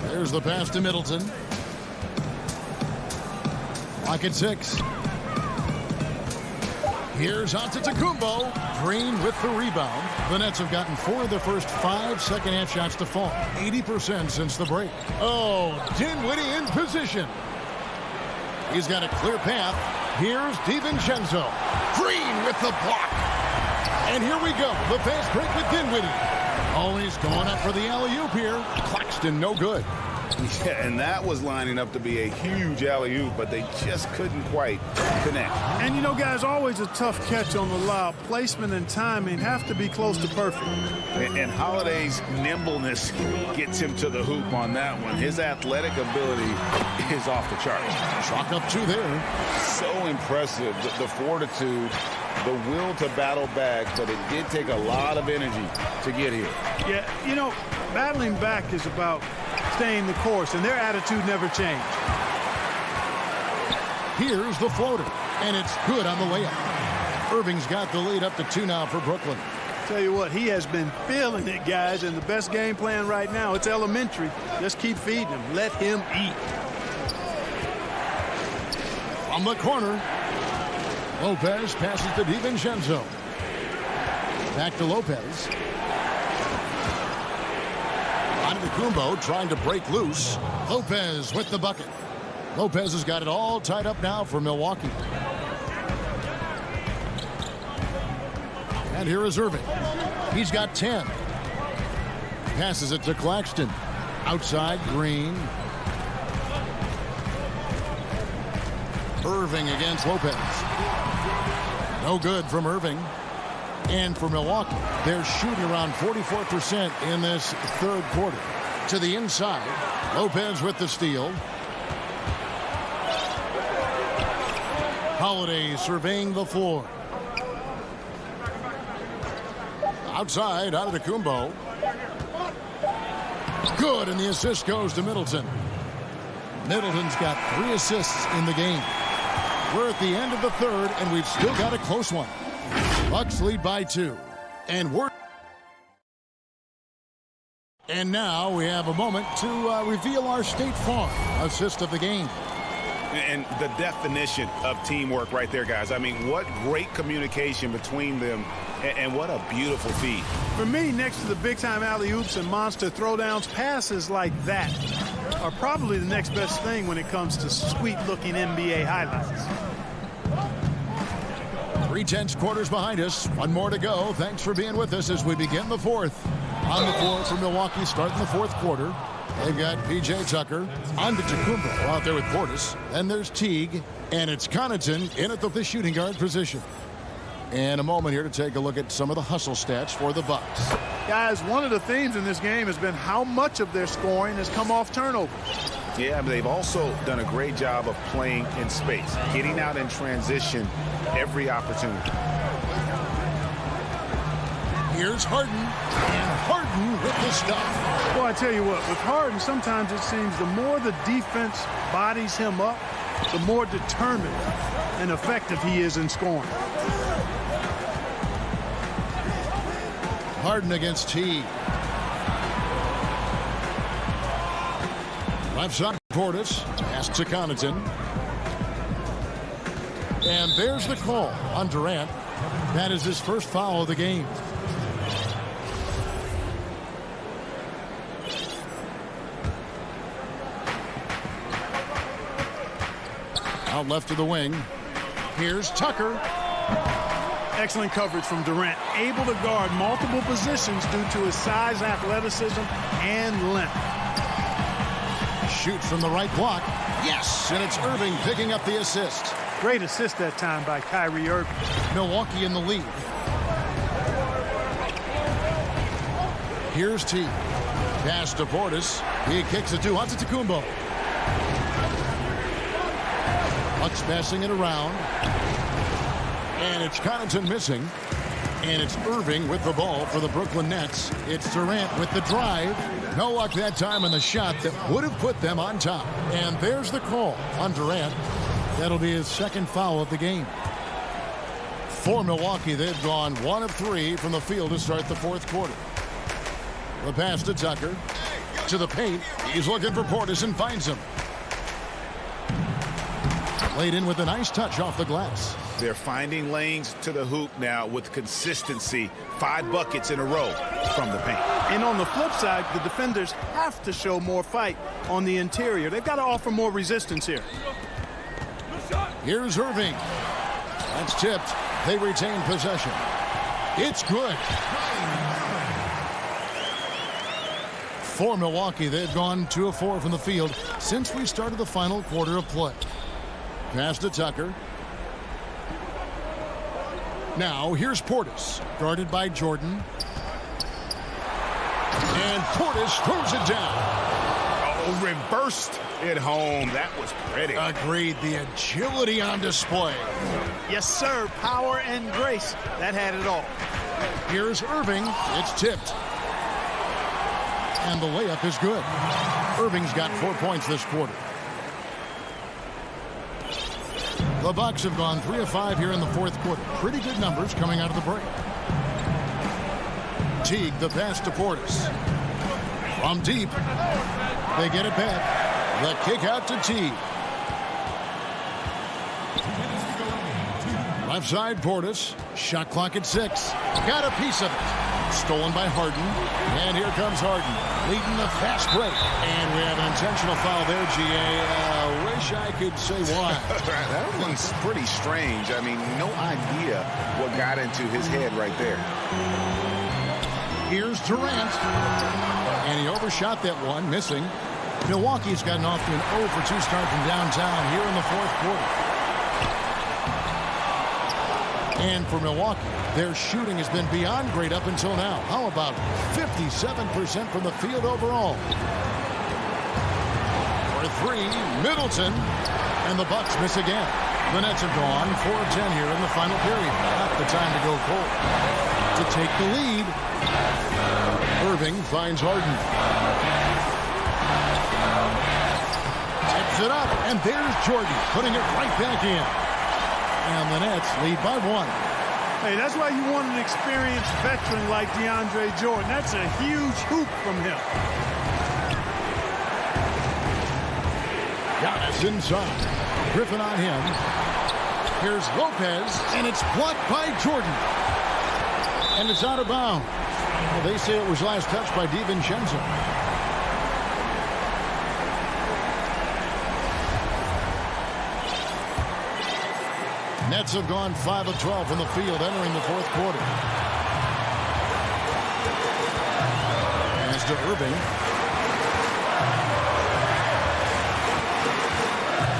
There's the pass to Middleton. Lock at 6. Here's Antetokounmpo. Green with the rebound. The Nets have gotten 4 of their first 5 second-half shots to fall. 80% since the break. Oh, Dinwiddie in position. He's got a clear path. Here's DiVincenzo. Green with the block. And here we go. The fast break with Dinwiddie. Oh, he's going up for the alley-oop here. Claxton, no good. Yeah, and that was lining up to be a huge alley-oop, but they just couldn't quite connect. And, you know, guys, always a tough catch on the lob. Placement and timing have to be close to perfect. And Holiday's nimbleness gets him to the hoop on that one. His athletic ability is off the charts. Chalk up 2 there. So impressive, the fortitude, the will to battle back, but it did take a lot of energy to get here. Yeah, you know, battling back is about staying the course, and their attitude never changed. Here's the floater, and it's good on the layup. Irving's got the lead up to 2 now for Brooklyn. Tell you what, he has been feeling it, guys, and the best game plan right now, it's elementary. Just keep feeding him. Let him eat. From the corner, Lopez passes to DiVincenzo. Back to Lopez. Antetokounmpo trying to break loose. Lopez with the bucket. Lopez has got it all tied up now for Milwaukee. And here is Irving. He's got 10. Passes it to Claxton. Outside, Green. Irving against Lopez. No good from Irving. And for Milwaukee, they're shooting around 44% in this third quarter. To the inside, Lopez with the steal. Holiday surveying the floor. Outside, Antetokounmpo. Good, and the assist goes to Middleton. Middleton's got 3 assists in the game. We're at the end of the third, and we've still got a close one. Bucks lead by 2. And now we have a moment to reveal our State Farm assist of the game. And the definition of teamwork right there, guys. I mean, what great communication between them, and what a beautiful feed. For me, next to the big-time alley-oops and monster throwdowns, passes like that are probably the next best thing when it comes to sweet-looking NBA highlights. 3/10 quarters behind us. 1 more to go. Thanks for being with us as we begin the fourth. On the floor for Milwaukee starting the fourth quarter. They've got P.J. Tucker, Antetokounmpo out there with Portis. Then there's Teague, and it's Connaughton in at the shooting guard position. And a moment here to take a look at some of the hustle stats for the Bucks. Guys, one of the themes in this game has been how much of their scoring has come off turnovers. Yeah, but they've also done a great job of playing in space, getting out in transition every opportunity. Here's Harden, and Harden with the stuff. Well, I tell you what, with Harden, sometimes it seems the more the defense bodies him up, the more determined and effective he is in scoring. Harden against Teague. Left side, Portis. Pass to Connaughton. And there's the call on Durant. That is his first foul of the game. Out left to the wing. Here's Tucker. Excellent coverage from Durant. Able to guard multiple positions due to his size, athleticism, and length. Shoots from the right block. Yes, and it's Irving picking up the assist. Great assist that time by Kyrie Irving. Milwaukee in the lead. Here's T. Pass to Portis. He kicks it to Antetokounmpo. Bucks passing it around. And it's Connaughton missing. And it's Irving with the ball for the Brooklyn Nets. It's Durant with the drive. No luck that time on the shot that would have put them on top. And there's the call on Durant. That'll be his second foul of the game. For Milwaukee, they've gone 1 of 3 from the field to start the fourth quarter. The pass to Tucker. To the paint. He's looking for Portis and finds him. Laid in with a nice touch off the glass. They're finding lanes to the hoop now with consistency. 5 buckets in a row from the paint. And on the flip side, the defenders have to show more fight on the interior. They've got to offer more resistance here. Here's Irving. That's tipped. They retain possession. It's good. For Milwaukee, they've gone 2 of 4 from the field since we started the final quarter of play. Pass to Tucker. Now, here's Portis, guarded by Jordan. And Portis throws it down. Oh, reversed it home. That was pretty. Agreed. The agility on display. Yes, sir. Power and grace. That had it all. Here's Irving. It's tipped. And the layup is good. Irving's got 4 points this quarter. The Bucks have gone 3 of 5 here in the fourth quarter. Pretty good numbers coming out of the break. Teague, the pass to Portis. From deep. They get it back. The kick out to Teague. Left side, Portis. Shot clock at 6. Got a piece of it. Stolen by Harden. And here comes Harden, leading the fast break. And we have an intentional foul there, G.A. Wish I could say why. That was pretty strange. I mean, no idea what got into his head right there. Here's Durant. And he overshot that one, missing. Milwaukee's gotten off to an 0 for 2 start from downtown here in the fourth quarter. And for Milwaukee, their shooting has been beyond great up until now. How about 57% from the field overall? For 3, Middleton. And the Bucks miss again. The Nets have gone 4 of 10 here in the final period. Not the time to go cold. To take the lead, Irving finds Harden. Tips it up, and there's Jordan putting it right back in. And the Nets lead by 1. Hey, that's why you want an experienced veteran like DeAndre Jordan. That's a huge hoop from him. Giannis inside. Griffin on him. Here's Lopez, and it's blocked by Jordan. And it's out of bounds. Well, they say it was last touched by DiVincenzo. Nets have gone 5 of 12 from the field entering the fourth quarter. Pass to Irving.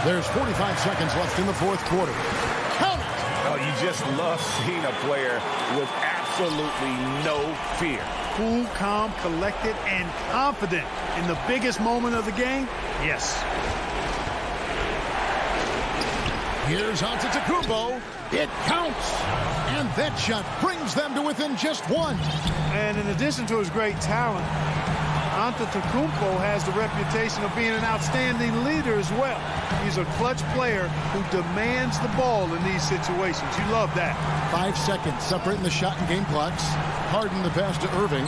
There's 45 seconds left in the fourth quarter. Count it! Oh, you just love seeing a player with absolutely no fear. Cool, calm, collected, and confident in the biggest moment of the game. Yes. Here's Antetokounmpo. It counts. And that shot brings them to within just 1. And in addition to his great talent, Antetokounmpo has the reputation of being an outstanding leader as well. He's a clutch player who demands the ball in these situations. You love that. 5 seconds separating the shot and game clocks. Harden the pass to Irving.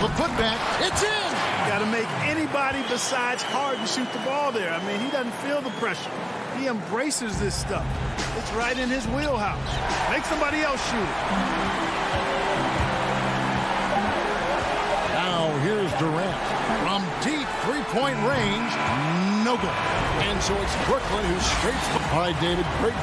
The putback. It's in. Got to make anybody besides Harden shoot the ball there. I mean, he doesn't feel the pressure. He embraces this stuff. It's right in his wheelhouse. Make somebody else shoot it. Now here's Durant from deep 3-point range. no good. And so it's Brooklyn who scrapes. All right, David, great.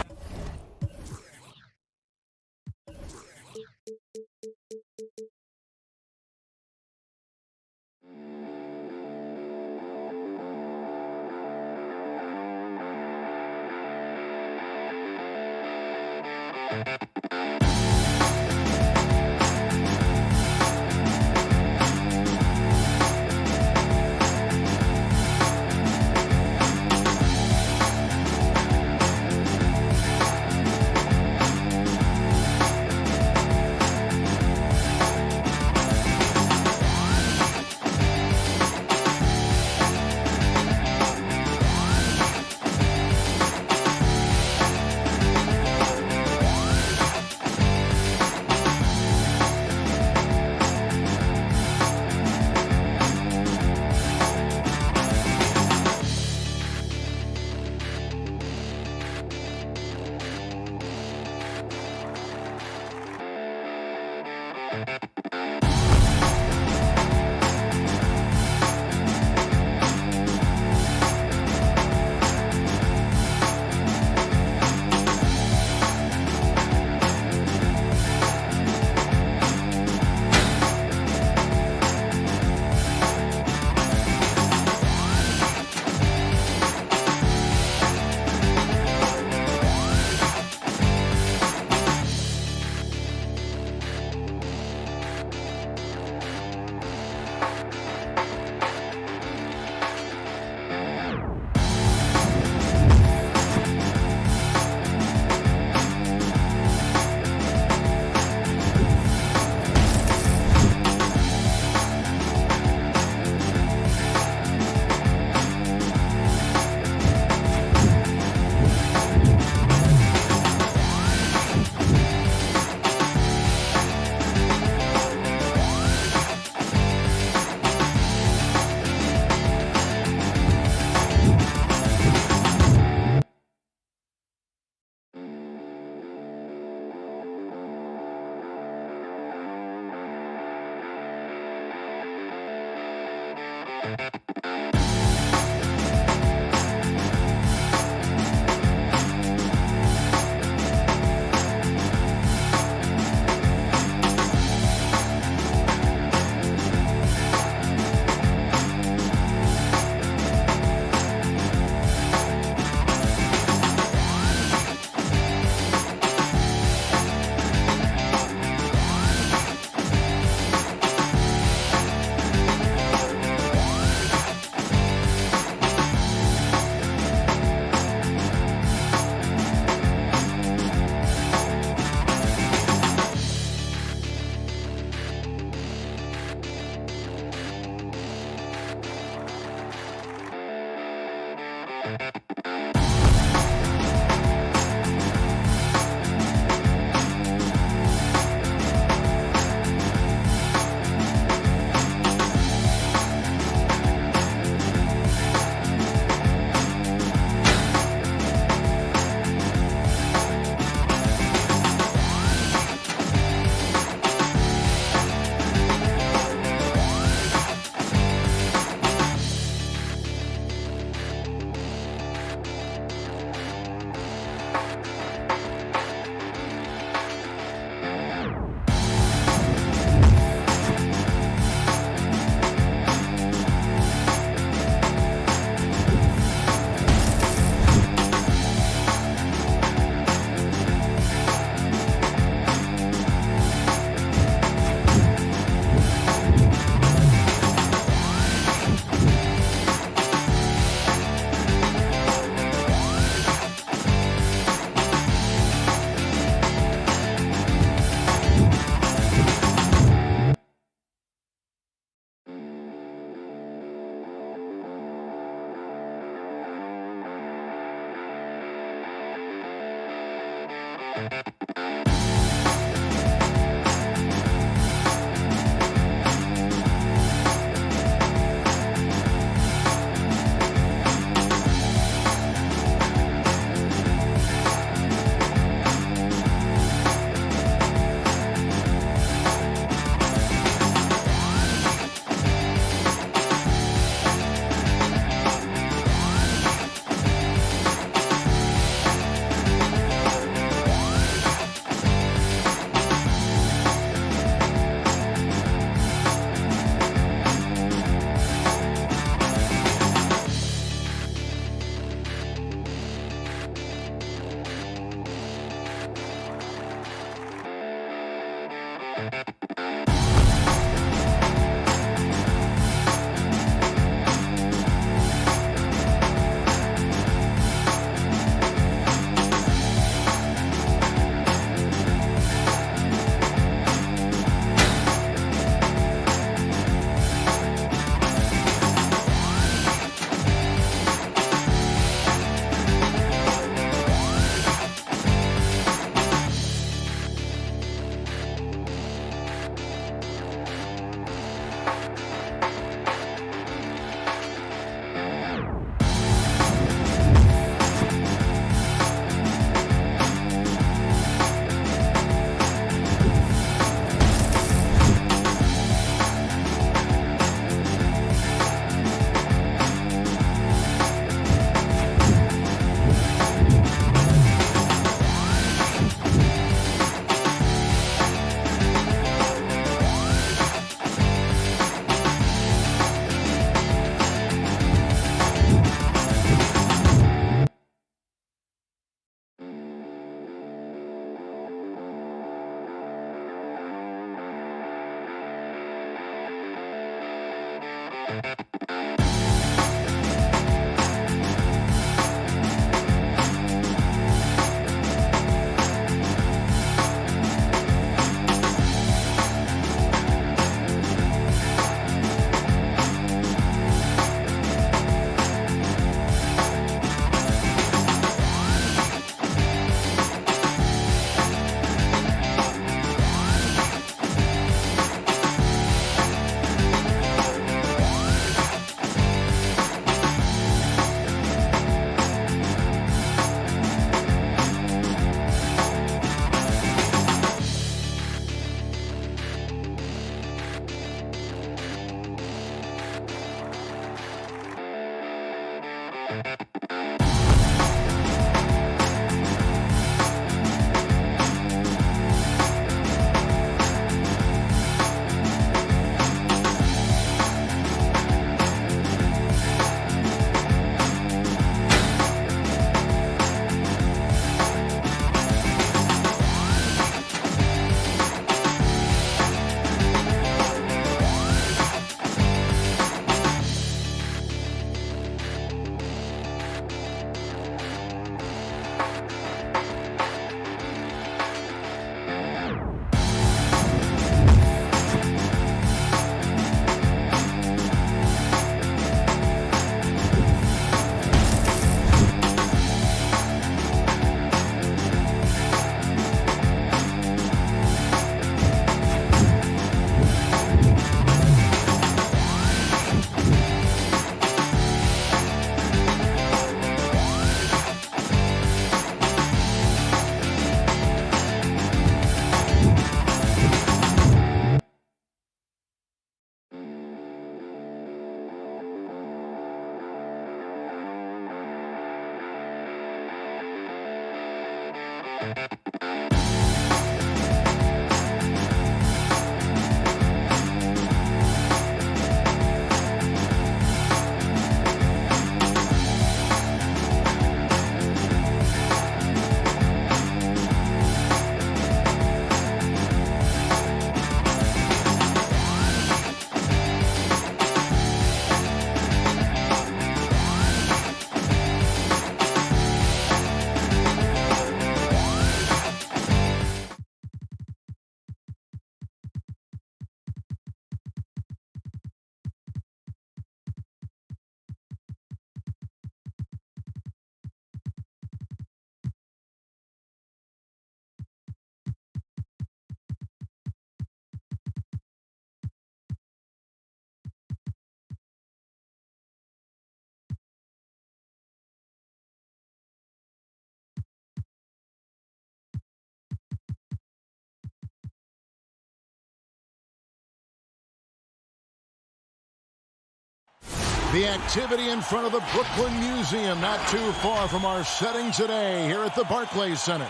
The activity in front of the Brooklyn Museum, not too far from our setting today here at the Barclays Center.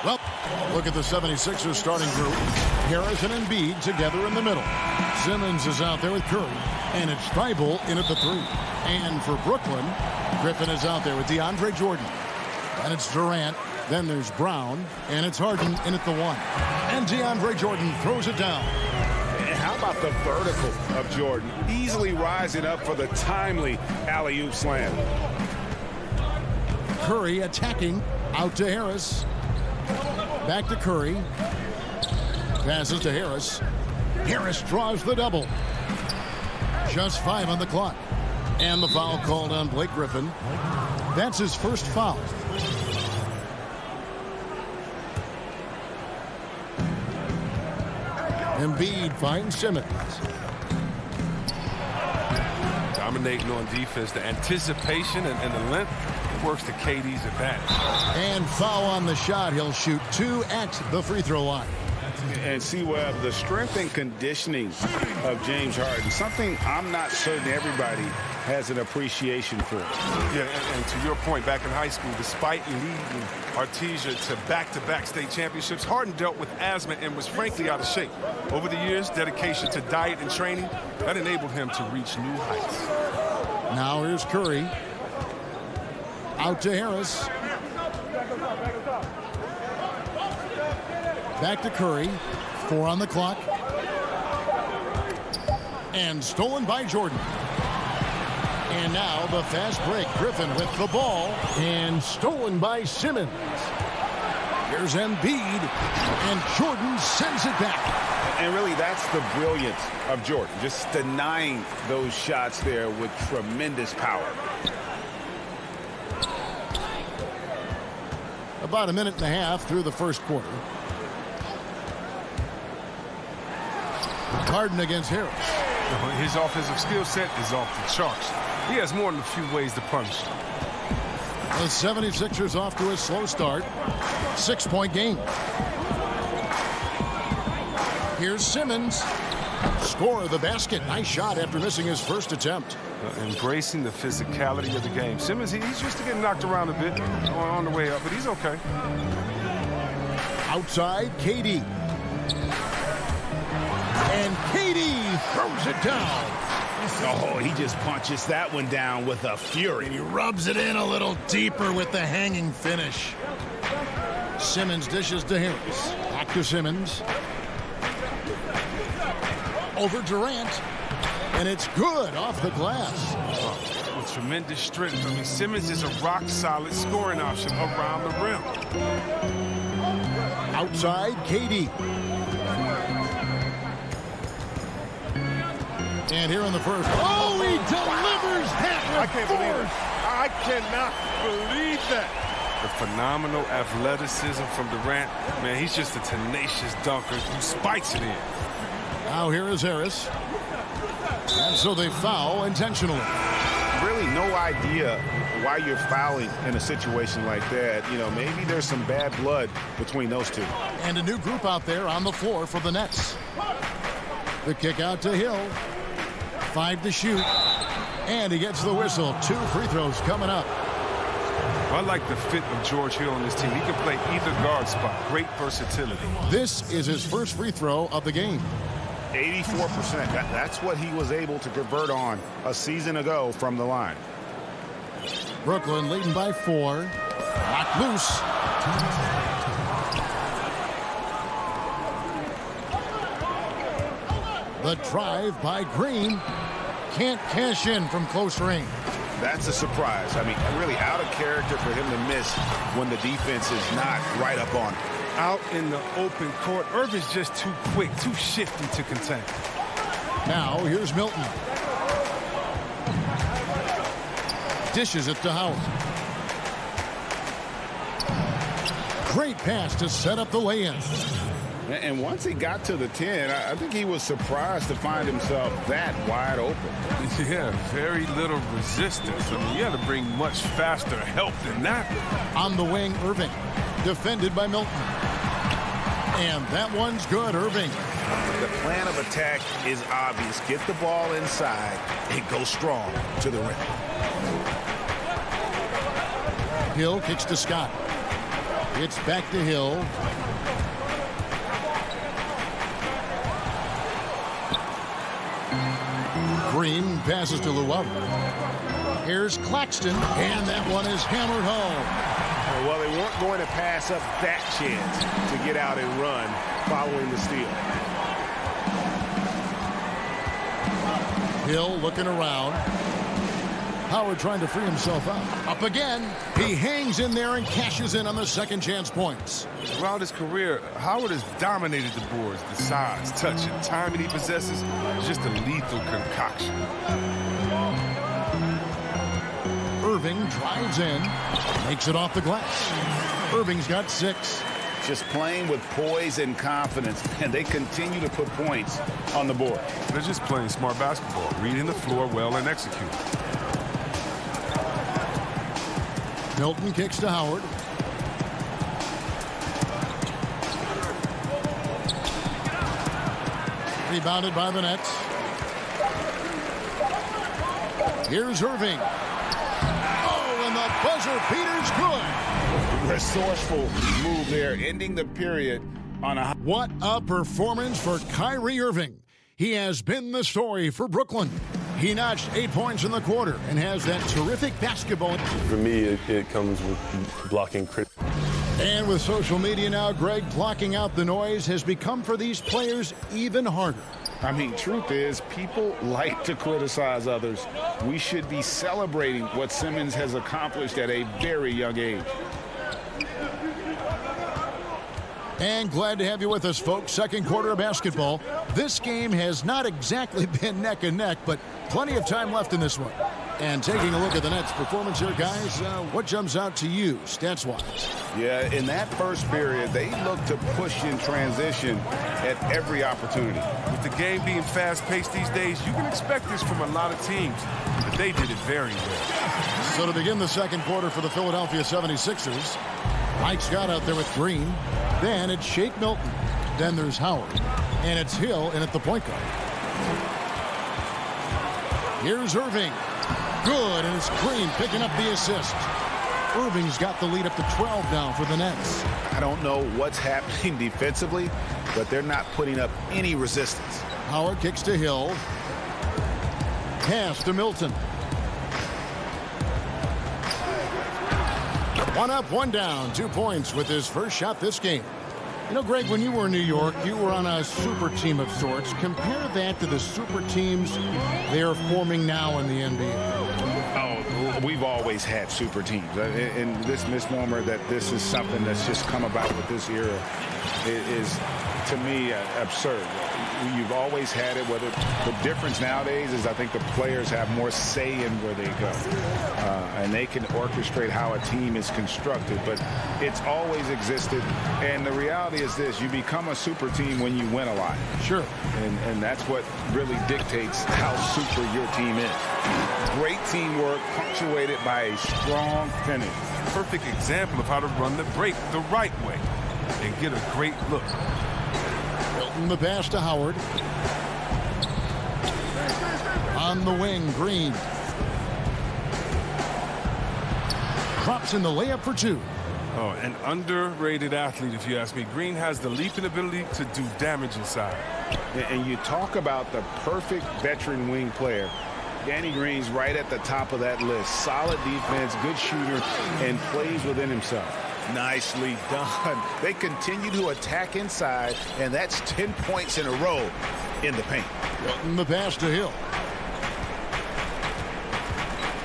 Well, look at the 76ers starting group. Harrison and Embiid together in the middle. Simmons is out there with Curry. And it's Thibault in at the 3. And for Brooklyn, Griffin is out there with DeAndre Jordan. And it's Durant Then there's Brown, and it's Harden in at the 1. And DeAndre Jordan throws it down. And how about the vertical of Jordan? Easily rising up for the timely alley-oop slam. Curry attacking, out to Harris. Back to Curry. Passes to Harris. Harris draws the double. Just 5 on the clock. And the foul called on Blake Griffin. That's his first foul. Embiid finds Simmons. Dominating on defense, the anticipation and the length works to KD's advantage. And foul on the shot. He'll shoot 2 at the free throw line. And see, Webb, the strength and conditioning of James Harden, something I'm not certain everybody has an appreciation for. Yeah, and to your point, back in high school, despite leading Artesia to back-to-back state championships, Harden dealt with asthma and was frankly out of shape. Over the years, dedication to diet and training, that enabled him to reach new heights. Now here's Curry. Out to Harris. Back to Curry. 4 on the clock. And stolen by Jordan. And now the fast break. Griffin with the ball. And stolen by Simmons. Here's Embiid. And Jordan sends it back. And really, that's the brilliance of Jordan. Just denying those shots there with tremendous power. About a minute and a half through the first quarter. Harden against Harris. His offensive skill set is off the charts. He has more than a few ways to punish. The 76ers off to a slow start. 6-point game. Here's Simmons. Score the basket. Nice shot after missing his first attempt. Embracing the physicality of the game. Simmons, he's used to getting knocked around a bit on the way up, but he's okay. Outside, KD. And KD throws it down. Oh, he just punches that one down with a fury. And he rubs it in a little deeper with the hanging finish. Simmons dishes to Harris. Back to Simmons. Over Durant. And it's good off the glass. With tremendous strength. I mean, Simmons is a rock-solid scoring option around the rim. Outside, KD. And here in the first. Oh, he delivers that. I can't believe it. I cannot believe that. The phenomenal athleticism from Durant. Man, he's just a tenacious dunker who spikes it in. Now here is Harris. And so they foul intentionally. Really no idea why you're fouling in a situation like that. You know, maybe there's some bad blood between those two. And a new group out there on the floor for the Nets. The kick out to Hill. 5 to shoot. And he gets the whistle. 2 free throws coming up. I like the fit of George Hill on this team. He can play either guard spot. Great versatility. This is his first free throw of the game. 84%. That's what he was able to convert on a season ago from the line. Brooklyn leading by 4. Knocked loose. The drive by Green. Can't cash in from close range. That's a surprise. I mean, really out of character for him to miss when the defense is not right up on him. Out in the open court, Irvin's just too quick, too shifty to contain. Now here's Milton. Dishes it to Howard. Great pass to set up the lay-in. And once he got to the 10, I think he was surprised to find himself that wide open. Yeah, very little resistance. I mean, you had to bring much faster help than that. On the wing, Irving. Defended by Milton. And that one's good, Irving. The plan of attack is obvious. Get the ball inside and go strong to the rim. Hill kicks to Scott. It's back to Hill. Green passes to Llewellyn. Here's Claxton, and that one is hammered home. Well, they weren't going to pass up that chance to get out and run following the steal. Hill looking around. Howard trying to free himself up. Up again. He hangs in there and cashes in on the second chance points. Throughout his career, Howard has dominated the boards. The size, touch, and timing he possesses is just a lethal concoction. Irving drives in, makes it off the glass. Irving's got 6. Just playing with poise and confidence, and they continue to put points on the board. They're just playing smart basketball, reading the floor well and executing. Milton kicks to Howard. Rebounded by the Nets. Here's Irving. Oh, and the buzzer beater's good. Resourceful move there, ending the period on a... What a performance for Kyrie Irving. He has been the story for Brooklyn. He notched 8 points in the quarter and has that terrific basketball. For me, it comes with blocking critics. And with social media now, Greg, blocking out the noise has become for these players even harder. I mean, truth is, people like to criticize others. We should be celebrating what Simmons has accomplished at a very young age. And glad to have you with us, folks. Second quarter of basketball. This game has not exactly been neck and neck, but plenty of time left in this one. And taking a look at the Nets' performance here, guys, what jumps out to you, stats-wise? Yeah, in that first period, they looked to push in transition at every opportunity. With the game being fast-paced these days, you can expect this from a lot of teams, but they did it very well. So to begin the second quarter for the Philadelphia 76ers, Mike Scott out there with Green. Then it's Shake Milton. Then there's Howard. And it's Hill in at the point guard. Here's Irving. Good, and it's Green picking up the assist. Irving's got the lead up to 12 now for the Nets. I don't know what's happening defensively, but they're not putting up any resistance. Howard kicks to Hill. Pass to Milton. One up, one down. 2 points with his first shot this game. You know, Greg, when you were in New York, you were on a super team of sorts. Compare that to the super teams they are forming now in the NBA. Oh, we've always had super teams. And this misnomer that this is something that's just come about with this era is, to me, absurd. You've always had it. Whether the difference nowadays is I think the players have more say in where they go. And they can orchestrate how a team is constructed. But it's always existed. And the reality is this. You become a super team when you win a lot. Sure. And that's what really dictates how super your team is. Great teamwork punctuated by a strong finish. Perfect example of how to run the break the right way and get a great look. Milton the pass to Howard. On the wing, Green. Drops in the layup for 2. Oh, an underrated athlete, if you ask me. Green has the leaping ability to do damage inside. And you talk about the perfect veteran wing player. Danny Green's right at the top of that list. Solid defense, good shooter, and plays within himself. Nicely done. They continue to attack inside, and that's 10 points in a row in the paint. Milton the pass to Hill.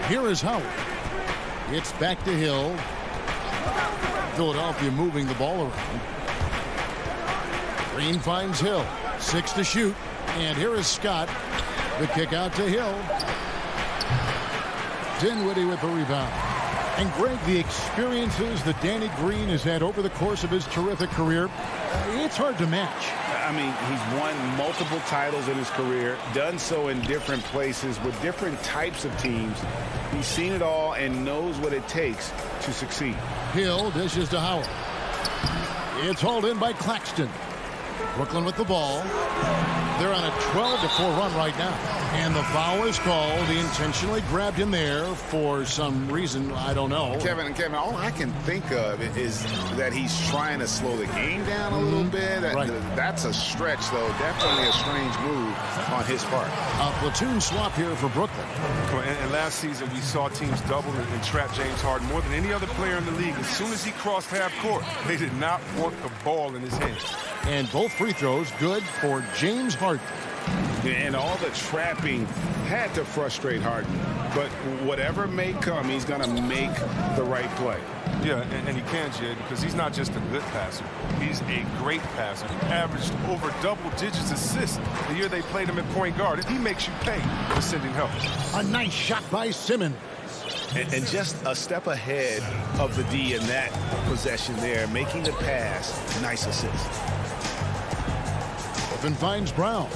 Here is Howard. It's back to Hill. Philadelphia moving the ball around. Green finds Hill. 6 to shoot. And here is Scott. The kick out to Hill. Dinwiddie with the rebound. And Greg, the experiences that Danny Green has had over the course of his terrific career, it's hard to match. I mean, he's won multiple titles in his career, done so in different places with different types of teams. He's seen it all and knows what it takes to succeed. Hill dishes to Howard. It's hauled in by Claxton. Brooklyn with the ball. They're on a 12-4 run right now. And the foul is called. He intentionally grabbed him there for some reason. I don't know. Kevin, all I can think of is that he's trying to slow the game down a little bit. Right. That's a stretch, though. Definitely a strange move on his part. A platoon swap here for Brooklyn. And last season, we saw teams double and trap James Harden more than any other player in the league. As soon as he crossed half court, they did not want the ball in his hands. And both free throws good for James Harden. And all the trapping had to frustrate Harden. But whatever may come, he's going to make the right play. Yeah, and he can, Jay, because he's not just a good passer. He's a great passer. He averaged over double digits assists the year they played him at point guard. He makes you pay for sending help. A nice shot by Simmons. And just a step ahead of the D in that possession there, making the pass. Nice assist. Griffin finds Brown.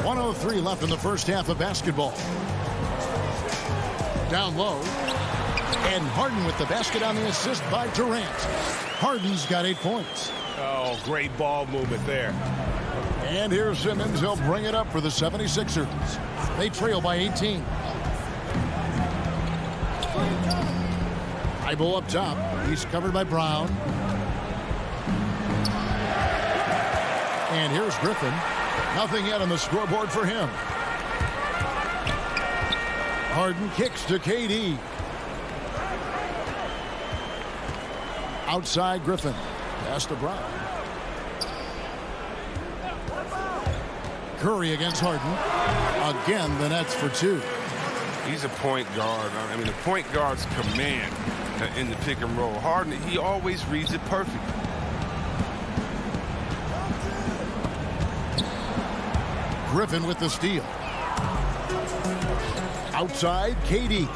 1:03 left in the first half of basketball. Down low. And Harden with the basket on the assist by Durant. Harden's got 8 points. Oh, great ball movement there. And here's Simmons. He'll bring it up for the 76ers. They trail by 18. High ball up top. He's covered by Brown. And here's Griffin. Nothing yet on the scoreboard for him. Harden kicks to KD. Outside Griffin. Pass to Brown. Curry against Harden. Again, the Nets for 2. He's a point guard. I mean, the point guard's command in the pick and roll. Harden, he always reads it perfectly. Griffin with the steal. Outside, KD.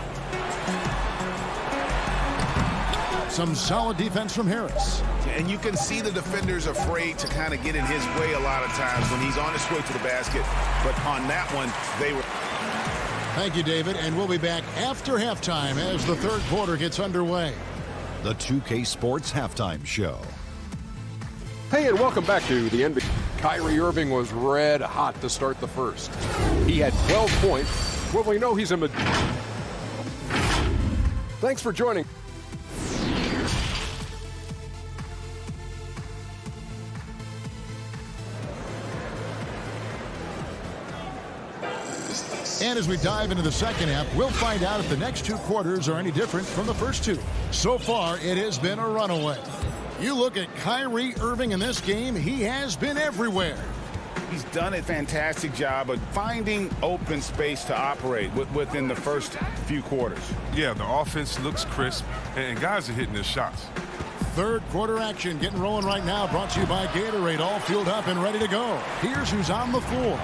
Some solid defense from Harris. And you can see the defenders afraid to kind of get in his way a lot of times when he's on his way to the basket. But on that one, they were... Thank you, David. And we'll be back after halftime as the third quarter gets underway. The 2K Sports Halftime Show. Hey, and welcome back to the NBA. Kyrie Irving was red hot to start the first. He had 12 points. Well, we know he's a... Thanks for joining. And as we dive into the second half, we'll find out if the next 2 quarters are any different from the first 2. So far, it has been a runaway. You look at Kyrie Irving in this game, he has been everywhere. He's done a fantastic job of finding open space to operate within the first few quarters. Yeah, the offense looks crisp, and guys are hitting their shots. Third quarter action getting rolling right now, brought to you by Gatorade, all fueled up and ready to go. Here's who's on the floor.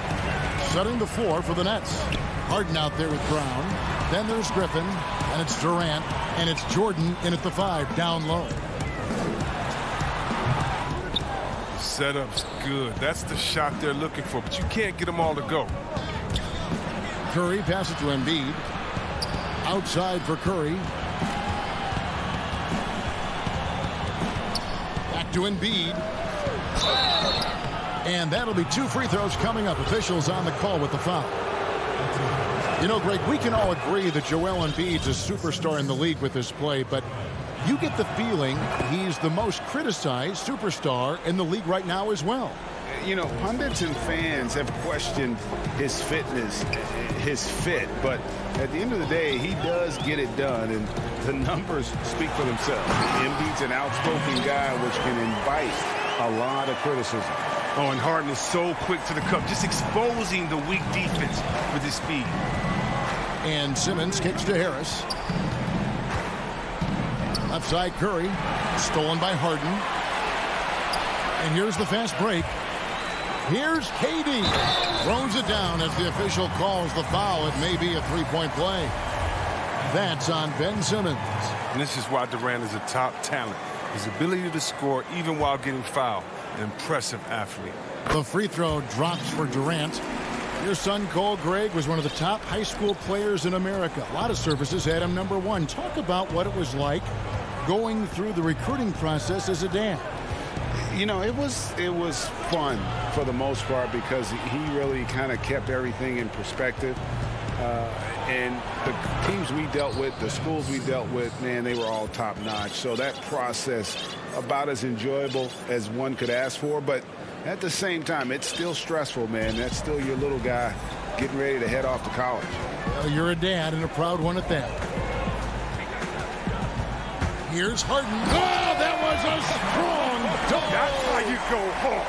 Setting the floor for the Nets. Harden out there with Brown. Then there's Griffin, and it's Durant, and it's Jordan in at the 5, down low. Setup's good. That's the shot they're looking for, but you can't get them all to go. Curry passes to Embiid. Outside for Curry. Back to Embiid. And that'll be 2 free throws coming up. Officials on the call with the foul. You know, Greg, we can all agree that Joel Embiid's a superstar in the league with his play, but you get the feeling he's the most criticized superstar in the league right now as well. You know, pundits and fans have questioned his fitness, his fit, but at the end of the day, he does get it done, and the numbers speak for themselves. Embiid's an outspoken guy, which can invite a lot of criticism. Oh, and Harden is so quick to the cup, just exposing the weak defense with his speed. And Simmons kicks to Harris. Left side Curry, stolen by Harden. And here's the fast break. Here's KD. Throws it down as the official calls the foul. It may be a 3-point play. That's on Ben Simmons. And this is why Durant is a top talent. His ability to score even while getting fouled. An impressive athlete. The free throw drops for Durant. Your son, Cole Gregg, was one of the top high school players in America. A lot of services had him number 1. Talk about what it was like going through the recruiting process as a dad? You know, it was fun for the most part because he really kind of kept everything in perspective. And the teams we dealt with, the schools we dealt with, man, they were all top-notch. So that process, about as enjoyable as one could ask for. But at the same time, it's still stressful, man. That's still your little guy getting ready to head off to college. Well, you're a dad and a proud one at that. Here's Harden. Oh, that was a strong dunk. That's how you go hard.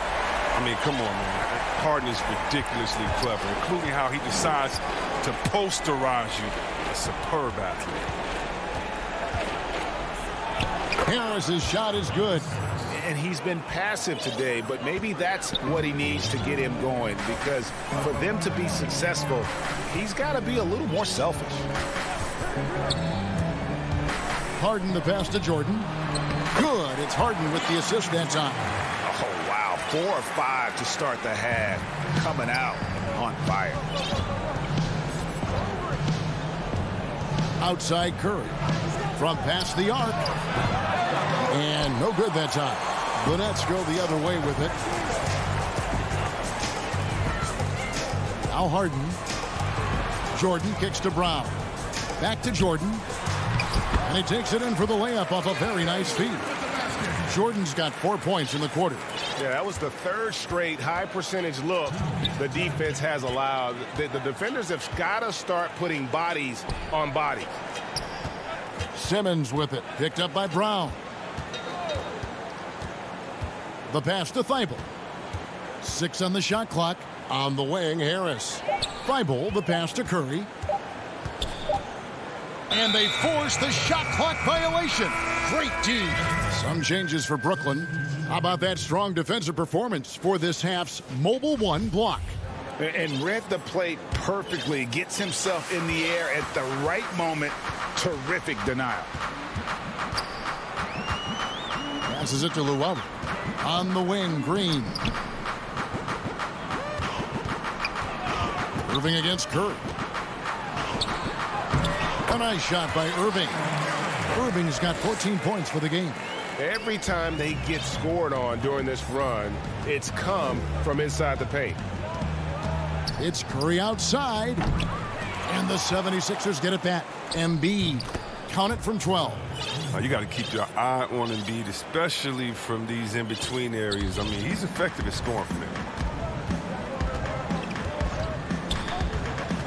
I mean, come on, man. Harden is ridiculously clever, including how he decides to posterize you. A superb athlete. Harris's shot is good. And he's been passive today, but maybe that's what he needs to get him going, because for them to be successful, he's got to be a little more selfish. Harden the pass to Jordan. Good. It's Harden with the assist that time. Oh, wow. 4 or 5 to start the half. Coming out on fire. Outside Curry. From past the arc. And no good that time. The Nets go the other way with it. Now Harden. Jordan kicks to Brown. Back to Jordan. And he takes it in for the layup off a very nice feed. Jordan's got 4 points in the quarter. Yeah, that was the third straight high-percentage look the defense has allowed. The defenders have got to start putting bodies on bodies. Simmons with it. Picked up by Brown. The pass to Thibault. 6 on the shot clock. On the wing, Harris. Thibault, the pass to Curry. And they force the shot clock violation. Great D. Some changes for Brooklyn. How about that strong defensive performance for this half's Mobile 1 block? And read the play perfectly. Gets himself in the air at the right moment. Terrific denial. Passes it to Llewellyn. On the wing, Green. Irving against Curry. A nice shot by Irving. Irving's got 14 points for the game. Every time they get scored on during this run, it's come from inside the paint. It's Curry outside. And the 76ers get it back. Embiid. Count it from 12. You got to keep your eye on Embiid, especially from these in-between areas. I mean, he's effective at scoring from there.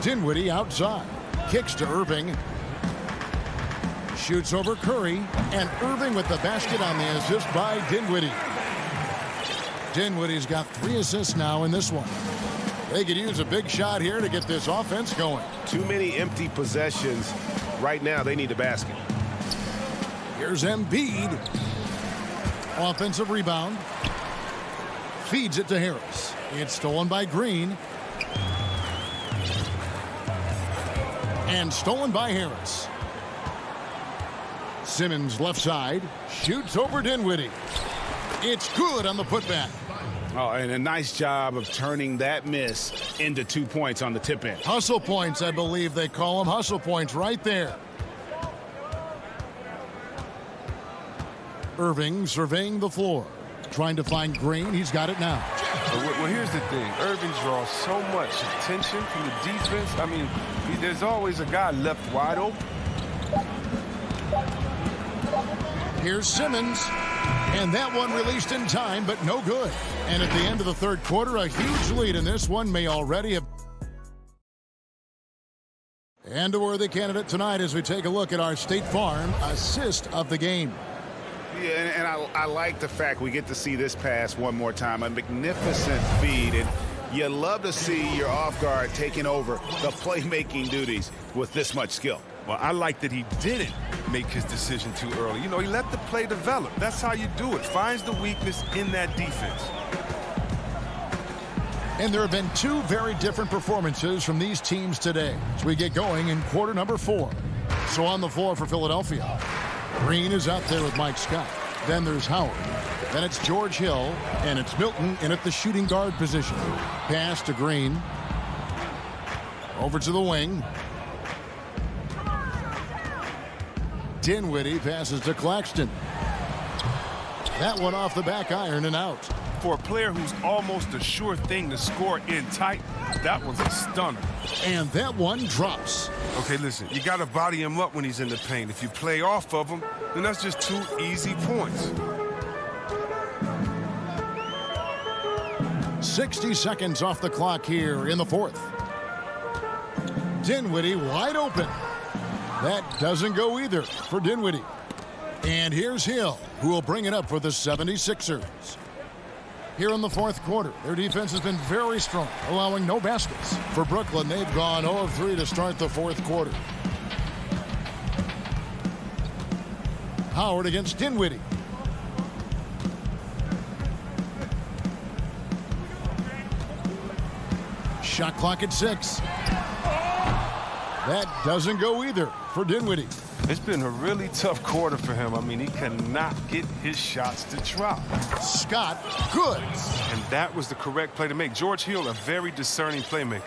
Dinwiddie outside. Kicks to Irving. Shoots over Curry. And Irving with the basket on the assist by Dinwiddie. Dinwiddie's got 3 assists now in this one. They could use a big shot here to get this offense going. Too many empty possessions. Right now, they need a basket. Here's Embiid. Offensive rebound. Feeds it to Harris. It's stolen by Green. And stolen by Harris. Simmons left side. Shoots over Dinwiddie. It's good on the putback. Oh, and a nice job of turning that miss into 2 points on the tip in. Hustle points, I believe they call them. Hustle points right there. Irving surveying the floor. Trying to find Green. He's got it now. Well, here's the thing. Irving draws so much attention from the defense. I mean, there's always a guy left wide open. Here's Simmons. And that one released in time, but no good. And at the end of the third quarter, a huge lead in this one may already have. And a worthy candidate tonight as we take a look at our State Farm assist of the game. Yeah, and I like the fact we get to see this pass one more time. A magnificent feed. And you love to see your off guard taking over the playmaking duties with this much skill. Well, I like that he didn't make his decision too early. You know, he let the play develop. That's how you do it. Finds the weakness in that defense. And there have been 2 very different performances from these teams today as we get going in quarter number 4. So on the floor for Philadelphia, Green is out there with Mike Scott. Then there's Howard. Then it's George Hill. And it's Milton in at the shooting guard position. Pass to Green. Over to the wing. Dinwiddie passes to Claxton. That one off the back iron and out. For a player who's almost a sure thing to score in tight, that one's a stunner. And that one drops. Okay, listen, you got to body him up when he's in the paint. If you play off of him, then that's just 2 easy points. 60 seconds off the clock here in the fourth. Dinwiddie wide open. That doesn't go either for Dinwiddie. And here's Hill, who will bring it up for the 76ers. Here in the fourth quarter, their defense has been very strong, allowing no baskets. For Brooklyn, they've gone 0 of 3 to start the fourth quarter. Howard against Dinwiddie. Shot clock at 6. That doesn't go either for Dinwiddie. It's been a really tough quarter for him. I mean, he cannot get his shots to drop. Scott, good. And that was the correct play to make. George Hill, a very discerning playmaker.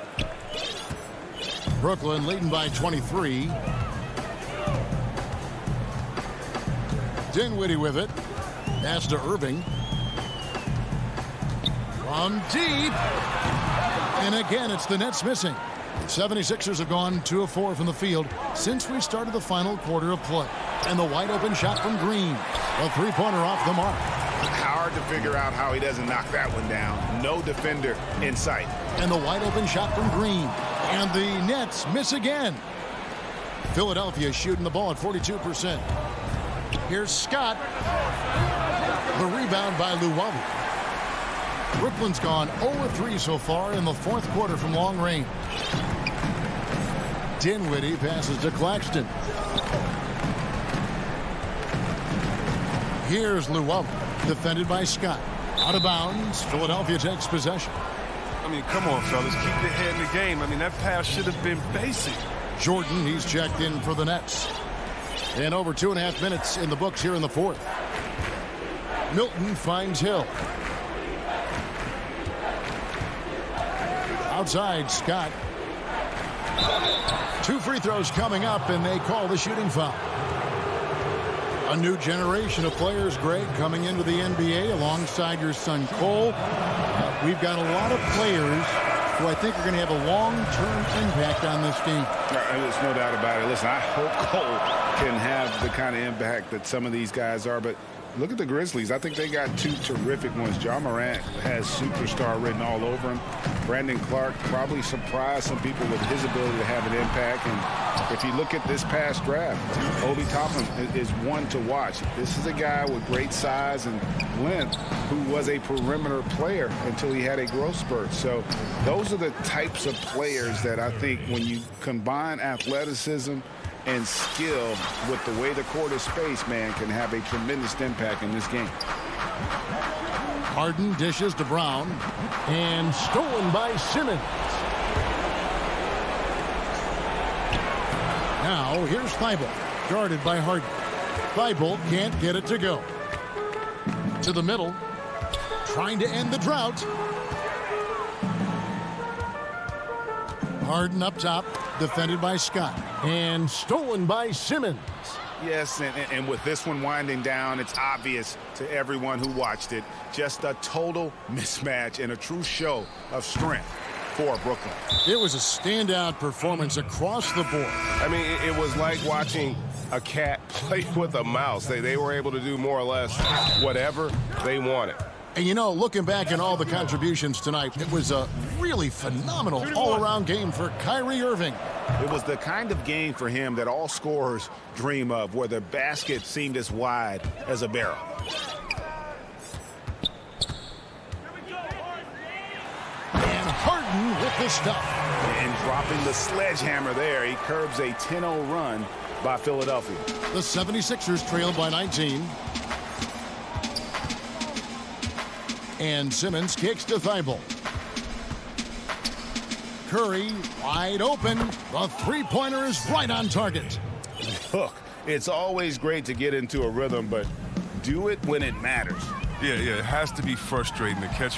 Brooklyn leading by 23. Dinwiddie with it. Pass to Irving. From deep. And again, it's the Nets missing. The 76ers have gone 2 of 4 from the field since we started the final quarter of play. And the wide open shot from Green. A three-pointer off the mark. Hard to figure out how he doesn't knock that one down. No defender in sight. And the wide open shot from Green. And the Nets miss again. Philadelphia shooting the ball at 42%. Here's Scott. The rebound by Luwawu. Brooklyn's gone 0-3 so far in the fourth quarter from long range. Dinwiddie passes to Claxton. Here's Luwawu, defended by Scott. Out of bounds, Philadelphia takes possession. I mean, come on, fellas, keep your head in the game. I mean, that pass should have been basic. Jordan, he's checked in for the Nets. And over 2.5 minutes in the books here in the fourth. Milton finds Hill. Outside, Scott. 2 free throws coming up, and they call the shooting foul. A new generation of players, Greg, coming into the NBA alongside your son Cole. We've got a lot of players who I think are going to have a long-term impact on this game. There's no doubt about it. Listen, I hope Cole can have the kind of impact that some of these guys are, but look at the Grizzlies. I think they got 2 terrific ones. John Morant has superstar written all over him. Brandon Clark probably surprised some people with his ability to have an impact. And if you look at this past draft, Obi Toppin is one to watch. This is a guy with great size and length who was a perimeter player until he had a growth spurt. So those are the types of players that I think when you combine athleticism and skill with the way the court is spaced, man, can have a tremendous impact in this game. Harden dishes to Brown, and stolen by Simmons. Now here's Thibault, guarded by Harden. Thibault can't get it to go. To the middle, trying to end the drought. Harden up top, defended by Scott, and stolen by Simmons. Yes, and with this one winding down, it's obvious to everyone who watched it. Just a total mismatch and a true show of strength for Brooklyn. It was a standout performance across the board. I mean, it was like watching a cat play with a mouse. They were able to do more or less whatever they wanted. And, you know, looking back at all the contributions tonight, it was a really phenomenal all-around game for Kyrie Irving. It was the kind of game for him that all scorers dream of, where the basket seemed as wide as a barrel. And Harden with the stuff. And dropping the sledgehammer there, he curbs a 10-0 run by Philadelphia. The 76ers trailed by 19. And Simmons kicks to Thibault. Curry wide open. The three-pointer is right on target. Look, it's always great to get into a rhythm, but do it when it matters. Yeah, it has to be frustrating to catch.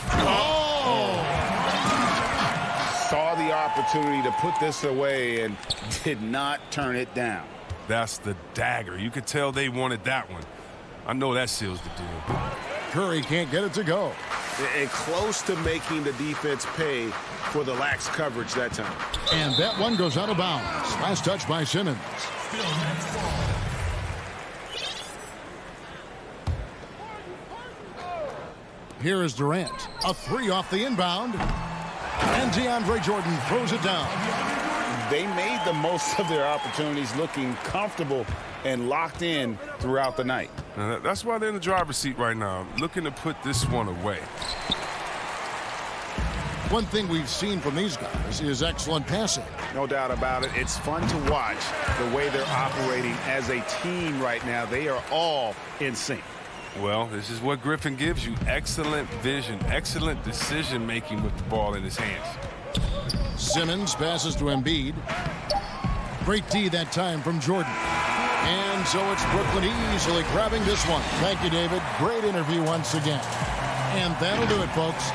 Saw the opportunity to put this away and did not turn it down. That's the dagger. You could tell they wanted that one. I know that seals the deal. Curry can't get it to go. And close to making the defense pay for the lax coverage that time. And that one goes out of bounds. Last touch by Simmons. Here is Durant. A three off the inbound. And DeAndre Jordan throws it down. They made the most of their opportunities, looking comfortable and locked in throughout the night. That's why they're in the driver's seat right now, looking to put this one away. One thing we've seen from these guys is excellent passing. No doubt about it. It's fun to watch the way they're operating as a team right now. They are all in sync. Well, this is what Griffin gives you. Excellent vision, excellent decision-making with the ball in his hands. Simmons passes to Embiid. Great D that time from Jordan. And so it's Brooklyn easily grabbing this one. Thank you, David. Great interview once again. And that'll do it, folks.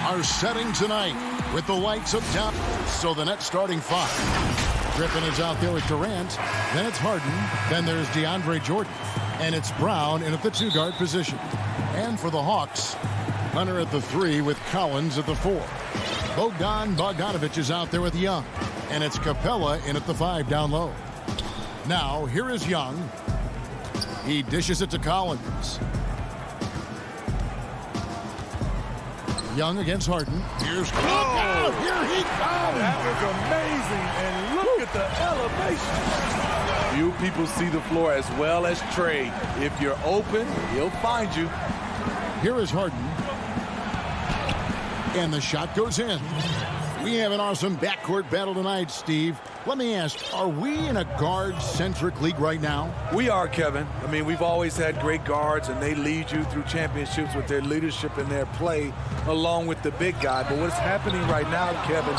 are setting tonight with the lights of down. So the Nets starting 5. Griffin is out there with Durant. Then it's Harden. Then there's DeAndre Jordan. And it's Brown in at the 2-guard position. And for the Hawks, Hunter at the 3 with Collins at the 4. Bogdanovich is out there with Young. And it's Capella in at the 5 down low. Now, here is Young. He dishes it to Collins. Young against Harden. Here's Collins. Oh, here he comes. That was amazing. And look at the elevation. Few people see the floor as well as Trey. If you're open, he'll find you. Here is Harden. And the shot goes in. We have an awesome backcourt battle tonight, Steve. Let me ask, are we in a guard-centric league right now? We are, Kevin. I mean, we've always had great guards, and they lead you through championships with their leadership and their play, along with the big guy. But what's happening right now, Kevin,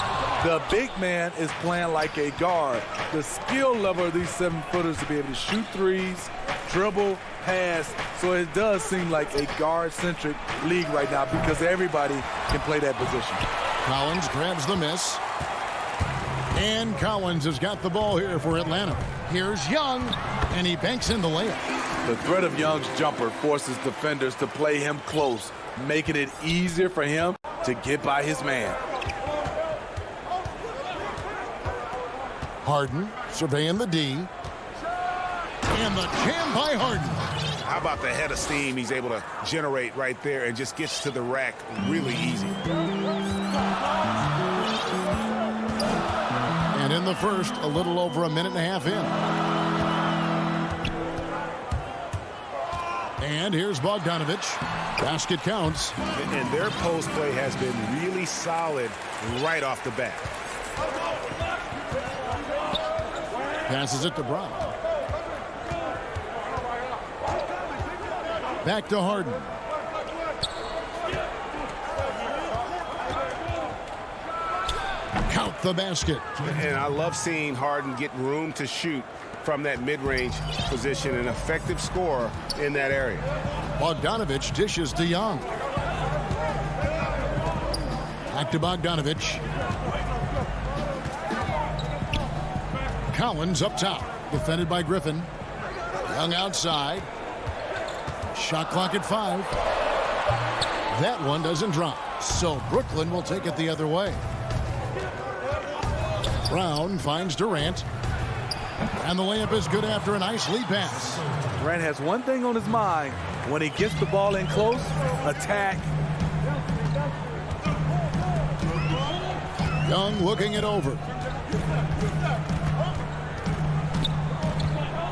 the big man is playing like a guard. The skill level of these 7-footers to be able to shoot threes, dribble, pass. So it does seem like a guard-centric league right now because everybody can play that position. Collins grabs the miss. And Collins has got the ball here for Atlanta. Here's Young, and he banks in the layup. The threat of Young's jumper forces defenders to play him close, making it easier for him to get by his man. Harden surveying the D. And the jam by Harden. How about the head of steam he's able to generate right there and just gets to the rack really easy. And in the first, a little over a minute and a half in. And here's Bogdanovich. Basket counts. And their post play has been really solid right off the bat. Passes it to Brown. Back to Harden. Count the basket. And I love seeing Harden get room to shoot from that mid-range position, an effective scorer in that area. Bogdanovich dishes to Young. Back to Bogdanovich. Collins up top, defended by Griffin. Young outside. Shot clock at 5. That one doesn't drop. So Brooklyn will take it the other way. Brown finds Durant. And the layup is good after a nice lead pass. Durant has one thing on his mind. When he gets the ball in close, attack. Young looking it over.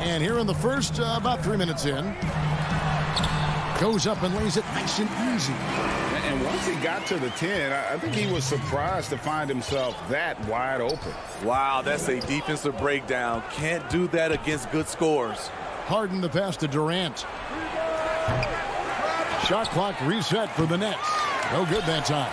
And here in the first, about 3 minutes in, goes up and lays it nice and easy. And once he got to the 10, I think he was surprised to find himself that wide open. Wow, that's a defensive breakdown. Can't do that against good scores. Harden the pass to Durant. Shot clock reset for the Nets. No good that time.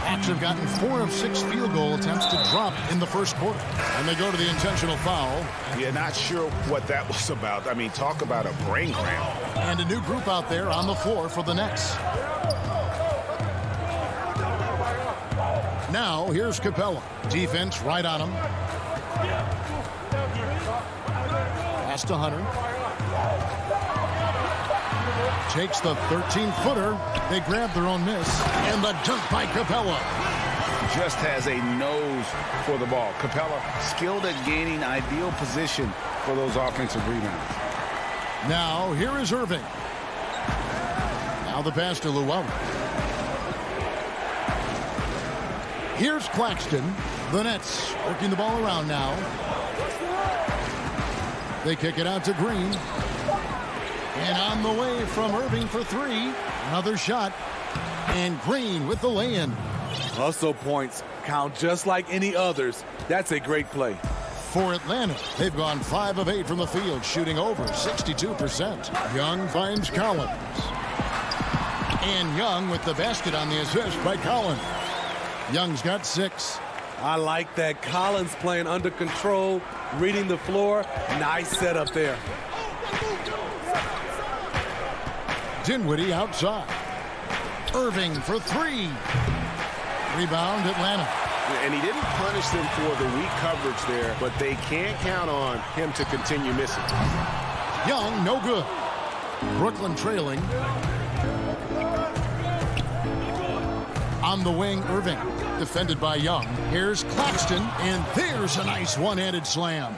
Hawks have gotten 4 of 6 field goal attempts to drop in the first quarter. And they go to the intentional foul. Yeah, not sure what that was about. I mean, talk about a brain cramp. And a new group out there on the floor for the Nets. Now, here's Capella. Defense right on him. Pass to Hunter. Takes the 13-footer. They grab their own miss. And the dunk by Capella. Just has a nose for the ball. Capella skilled at gaining ideal position for those offensive rebounds. Now, here is Irving. Now the pass to Llewellyn. Here's Claxton. The Nets working the ball around now. They kick it out to Green. And on the way from Irving for 3. Another shot. And Green with the lay-in. Hustle points count just like any others. That's a great play. For Atlanta, they've gone 5 of 8 from the field, shooting over 62%. Young finds Collins. And Young with the basket on the assist by Collins. Young's got 6. I like that. Collins playing under control, reading the floor. Nice setup there. Dinwiddie outside. Irving for three. Rebound, Atlanta. And he didn't punish them for the weak coverage there, but they can't count on him to continue missing. Young, no good. Brooklyn trailing. On the wing, Irving. Defended by Young. Here's Claxton, and there's a nice one-handed slam.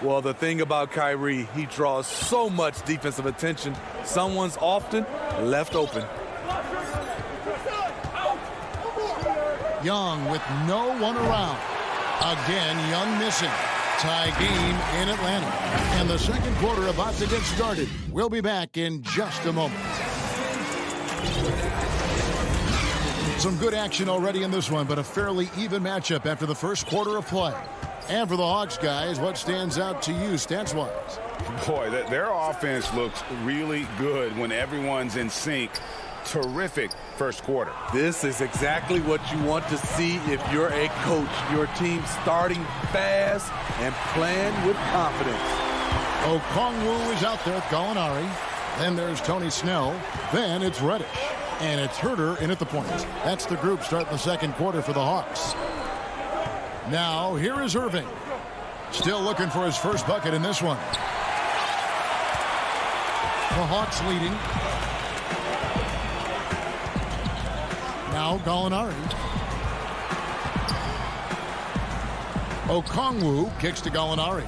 Well, the thing about Kyrie, he draws so much defensive attention. Someone's often left open. Young with no one around. Again, Young missing. Tie game in Atlanta. And the second quarter about to get started. We'll be back in just a moment. Some good action already in this one, but a fairly even matchup after the first quarter of play. And for the Hawks guys, what stands out to you stats-wise? Boy, their offense looks really good when everyone's in sync. Terrific first quarter. This is exactly what you want to see if you're a coach. Your team starting fast and playing with confidence. Okongwu is out there with Gallinari. Then there's Tony Snell. Then it's Reddish. And it's Herter in at the point. That's the group starting the second quarter for the Hawks. Now, here is Irving. Still looking for his first bucket in this one. The Hawks leading. Now Gallinari. Okongwu kicks to Gallinari.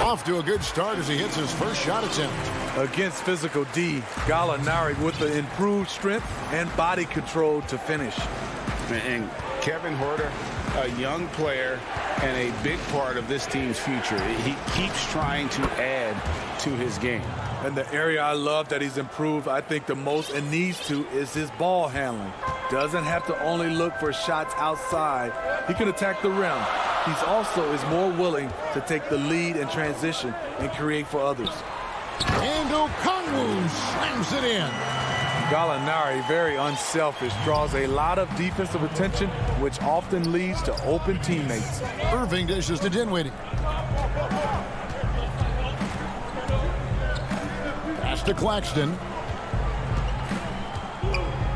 Off to a good start as he hits his first shot attempt. Against physical D, Gallinari with the improved strength and body control to finish. And Kevin Herter, a young player and a big part of this team's future. He keeps trying to add to his game. And the area I love that he's improved, I think the most and needs to, is his ball handling. Doesn't have to only look for shots outside. He can attack the rim. He's also is more willing to take the lead in transition and create for others. And Okongwu slams it in. Gallinari, very unselfish, draws a lot of defensive attention, which often leads to open teammates. Irving dishes to Dinwiddie. Pass to Claxton.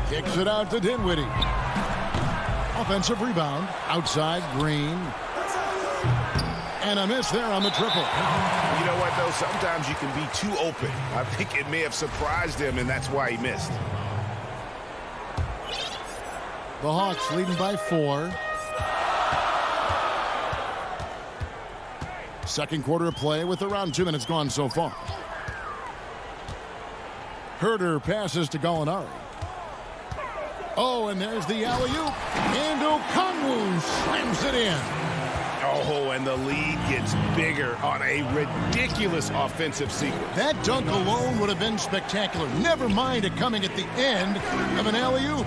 Kicks it out to Dinwiddie. Offensive rebound. Outside, Green. And a miss there on the triple. You know what, though? Sometimes you can be too open. I think it may have surprised him, and that's why he missed. The Hawks leading by 4. Second quarter of play with around 2 minutes gone so far. Herter passes to Gallinari. Oh, and there's the alley-oop. And Okongwu slams it in. Oh, and the lead gets bigger on a ridiculous offensive sequence. That dunk alone would have been spectacular. Never mind it coming at the end of an alley-oop.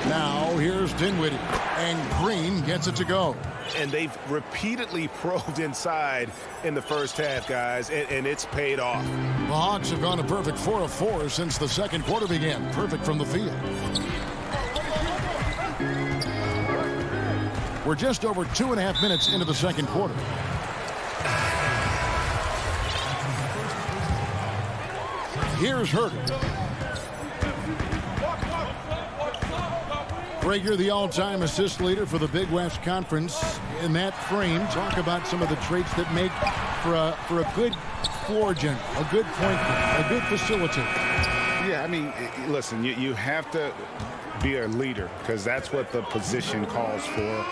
Now here's Dinwiddie, and Green gets it to go. And they've repeatedly probed inside in the first half, guys, and it's paid off. The Hawks have gone a perfect 4 of 4 since the second quarter began. Perfect from the field. We're just over 2.5 minutes into the second quarter. Here's Herter. Prager, the all-time assist leader for the Big West Conference. In that frame, talk about some of the traits that make for a good floor general, a good point guard, a good facilitator. Yeah, I mean, listen, you have to be a leader because that's what the position calls for.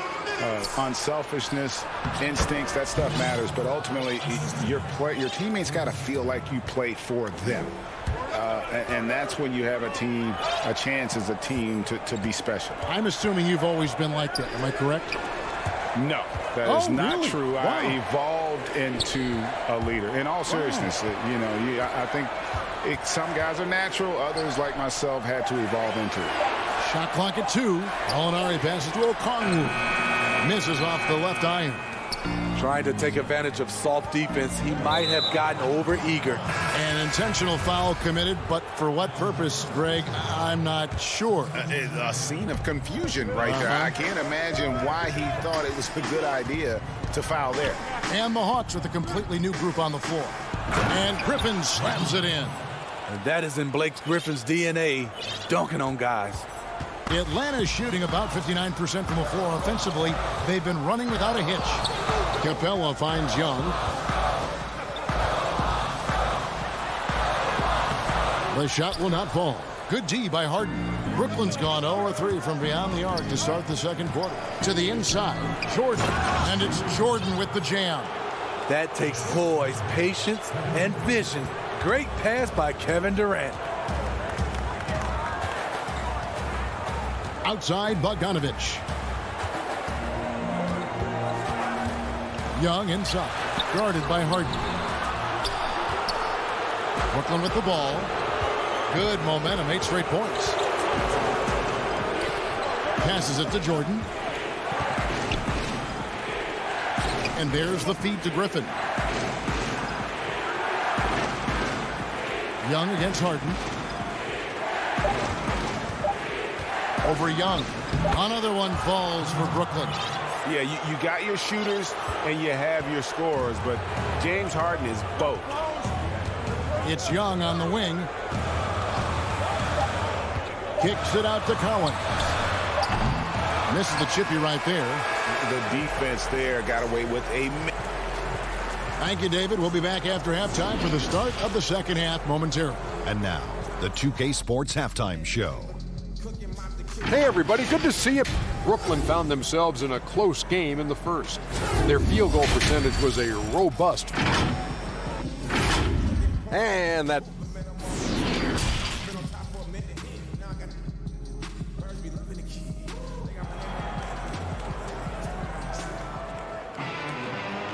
Unselfishness, instincts, that stuff matters. But ultimately, your teammates got to feel like you played for them. And that's when you have a chance as a team to be special. I'm assuming you've always been like that. Am I correct? No, that is not really? true. Wow. I evolved into a leader. In all seriousness, I think some guys are natural. Others, like myself, had to evolve into it. Shot clock at 2. Gallinari passes to Okongwu. Misses off the left iron. Trying to take advantage of soft defense. He might have gotten over-eager. An intentional foul committed, but for what purpose, Greg, I'm not sure. A scene of confusion right there. I can't imagine why he thought it was a good idea to foul there. And the Hawks with a completely new group on the floor. And Griffin slams it in. And that is in Blake Griffin's DNA, dunking on guys. Atlanta's shooting about 59% from the floor offensively. They've been running without a hitch. Capella finds Young. The shot will not fall. Good D by Harden. Brooklyn's gone 0-3 from beyond the arc to start the second quarter. To the inside, Jordan. And it's Jordan with the jam. That takes poise, patience, and vision. Great pass by Kevin Durant. Outside, Bogdanovich. Young inside. Guarded by Harden. Brooklyn with the ball. Good momentum, 8 straight points. Passes it to Jordan. And there's the feed to Griffin. Young against Harden. Over Young. Another one falls for Brooklyn. Yeah, you got your shooters and you have your scorers, but James Harden is both. It's Young on the wing. Kicks it out to Collins. Misses the chippy right there. The defense there got away with a... Thank you, David. We'll be back after halftime for the start of the second half momentarily. And now, the 2K Sports Halftime Show. Hey, everybody. Good to see you. Brooklyn found themselves in a close game in the first. Their field goal percentage was a robust. And that...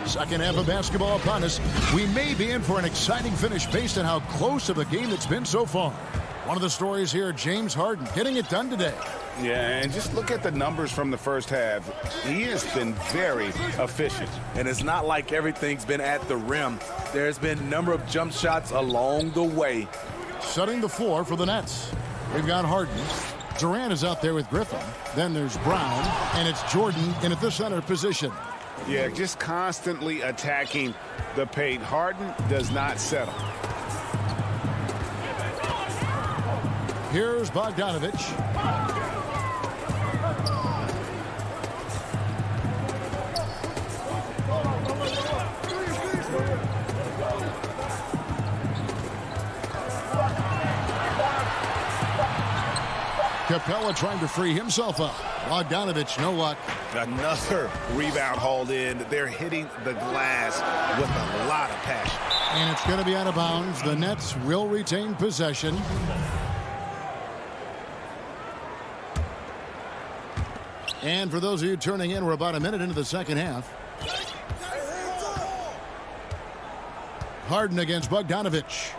Second half of basketball upon us. We may be in for an exciting finish based on how close of a game it's been so far. One of the stories here, James Harden getting it done today. Yeah, and just look at the numbers from the first half. He has been very efficient. And it's not like everything's been at the rim. There's been a number of jump shots along the way. Setting the floor for the Nets. We've got Harden. Durant is out there with Griffin. Then there's Brown, and it's Jordan in at the center position. Yeah, just constantly attacking the paint. Harden does not settle. Here's Bogdanovich. Capella trying to free himself up. Bogdanovich, no luck. Another rebound hauled in. They're hitting the glass with a lot of passion. And it's going to be out of bounds. The Nets will retain possession. And for those of you turning in, we're about a minute into the second half. Harden against Bogdanovich.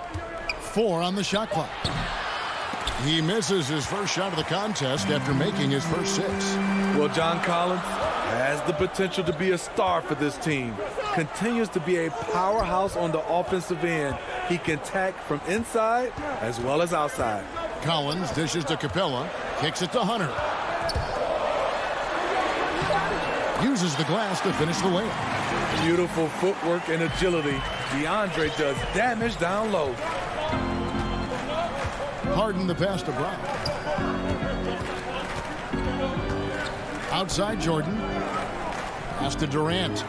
4 on the shot clock. He misses his first shot of the contest after making his first 6. Well, John Collins has the potential to be a star for this team. Continues to be a powerhouse on the offensive end. He can attack from inside as well as outside. Collins dishes to Capella. Kicks it to Hunter. Uses the glass to finish the layup. Beautiful footwork and agility. DeAndre does damage down low. Harden the pass to Brown. Outside Jordan. Pass to Durant.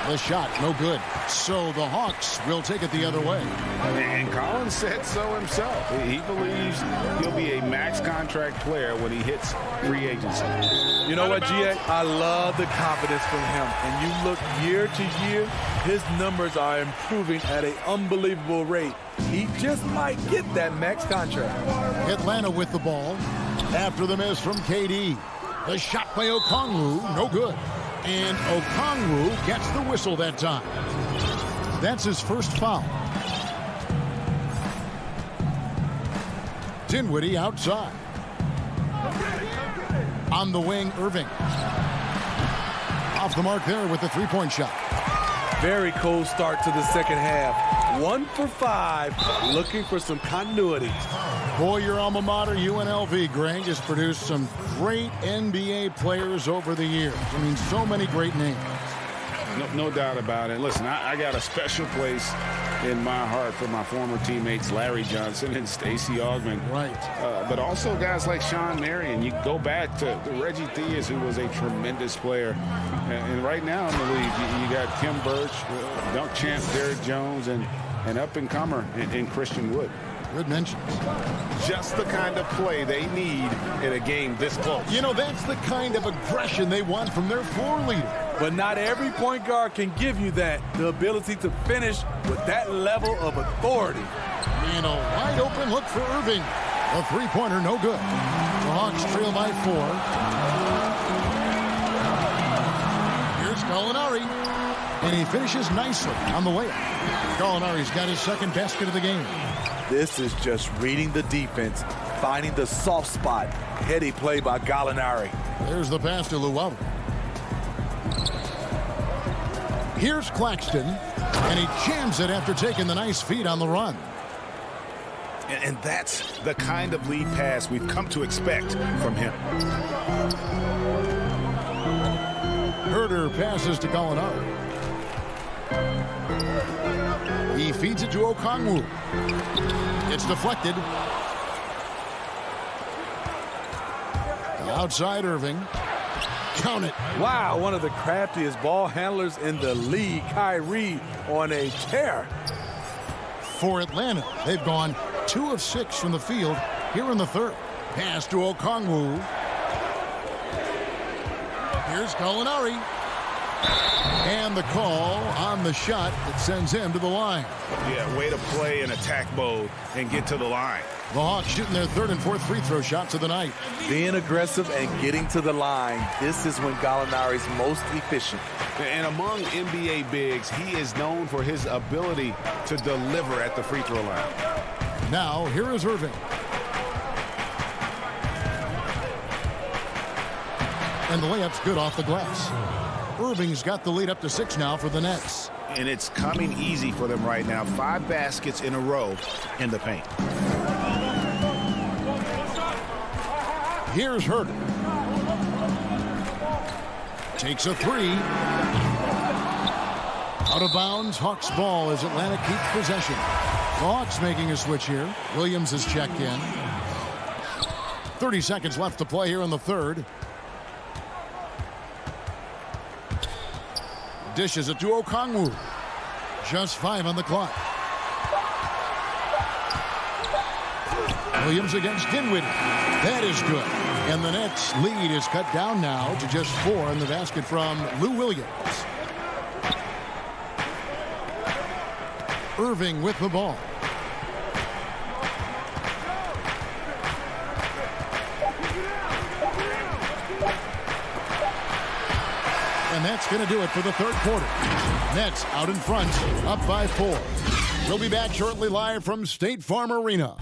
The shot, no good. So the Hawks will take it the other way. And Collins said so himself. He believes he'll be a max contract player when he hits free agency. You know what, GA? I love the confidence from him. And you look year to year, his numbers are improving at an unbelievable rate. He just might get that max contract. Atlanta with the ball. After the miss from KD. The shot by Okongwu, no good. And Okongwu gets the whistle that time. That's his first foul. Dinwiddie outside. On the wing, Irving. Off the mark there with the three-point shot. Very cold start to the second half. 1 for 5, looking for some continuity. Boy, your alma mater, UNLV, Greg, has produced some great NBA players over the years. I mean, so many great names. No doubt about it. Listen, I got a special place in my heart for my former teammates Larry Johnson and Stacey Augmon. Right. But also guys like Sean Marion. You go back to Reggie Theus, who was a tremendous player. And right now in the league, you got Kim Birch, dunk champ Derrick Jones, and an up-and-comer in Christian Wood. Good mention. Just the kind of play they need in a game this close. You know, that's the kind of aggression they want from their floor leader. But not every point guard can give you that, the ability to finish with that level of authority. And a wide open look for Irving. A three-pointer, no good. The Hawks trail by 4. Here's Gallinari. And he finishes nicely on the layup. Gallinari's got his second basket of the game. This is just reading the defense, finding the soft spot. Heady play by Gallinari. There's the pass to Luau. Here's Claxton, and he jams it after taking the nice feed on the run. And that's the kind of lead pass we've come to expect from him. Herder passes to Gallinari. He feeds it to Okongwu. It's deflected. Outside Irving. Count it. Wow, one of the craftiest ball handlers in the league. Kyrie on a tear. For Atlanta, they've gone 2 of 6 from the field here in the third. Pass to Okongwu. Here's Gallinari. And the call on the shot that sends him to the line. Yeah, way to play in attack mode and get to the line. The Hawks shooting their third and fourth free throw shots of the night. Being aggressive and getting to the line. This is when Gallinari's most efficient. And among NBA bigs, he is known for his ability to deliver at the free throw line. Now, here is Irving. And the layup's good off the glass. Irving's got the lead up to 6 now for the Nets. And it's coming easy for them right now. 5 baskets in a row in the paint. Here's Herder. Takes a 3. Out of bounds, Hawks ball as Atlanta keeps possession. The Hawks making a switch here. Williams has checked in. 30 seconds left to play here in the third. Dishes it to Okongwu. Just 5 on the clock. Williams against Dinwiddie. That is good. And the Nets' lead is cut down now to just 4 in the basket from Lou Williams. Irving with the ball. And that's going to do it for the third quarter. Nets out in front, up by 4. We'll be back shortly live from State Farm Arena.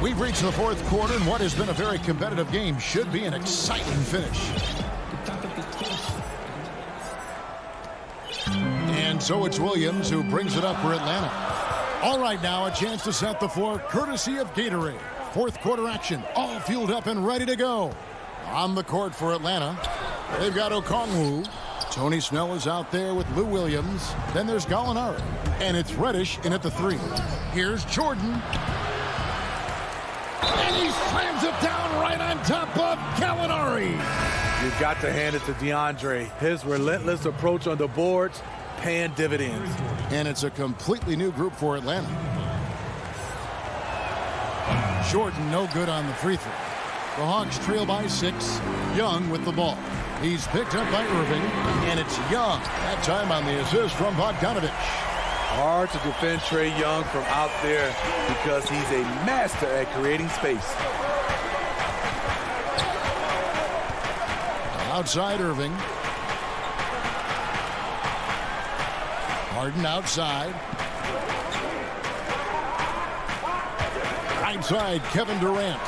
We've reached the fourth quarter, and what has been a very competitive game should be an exciting finish. And so it's Williams who brings it up for Atlanta. All right, now a chance to set the floor courtesy of Gatorade. Fourth quarter action, all fueled up and ready to go. On the court for Atlanta, they've got Okongwu. Tony Snell is out there with Lou Williams. Then there's Gallinari. And it's Reddish in at the 3. Here's Jordan. And he slams it down right on top of Gallinari. You've got to hand it to DeAndre. His relentless approach on the boards, paying dividends. And it's a completely new group for Atlanta. Jordan no good on the free throw. The Hawks trail by 6. Young with the ball. He's picked up by Irving, and it's Young. That time on the assist from Bogdanovich. Hard to defend Trae Young from out there because he's a master at creating space. Outside Irving. Harden outside. Right side, Kevin Durant.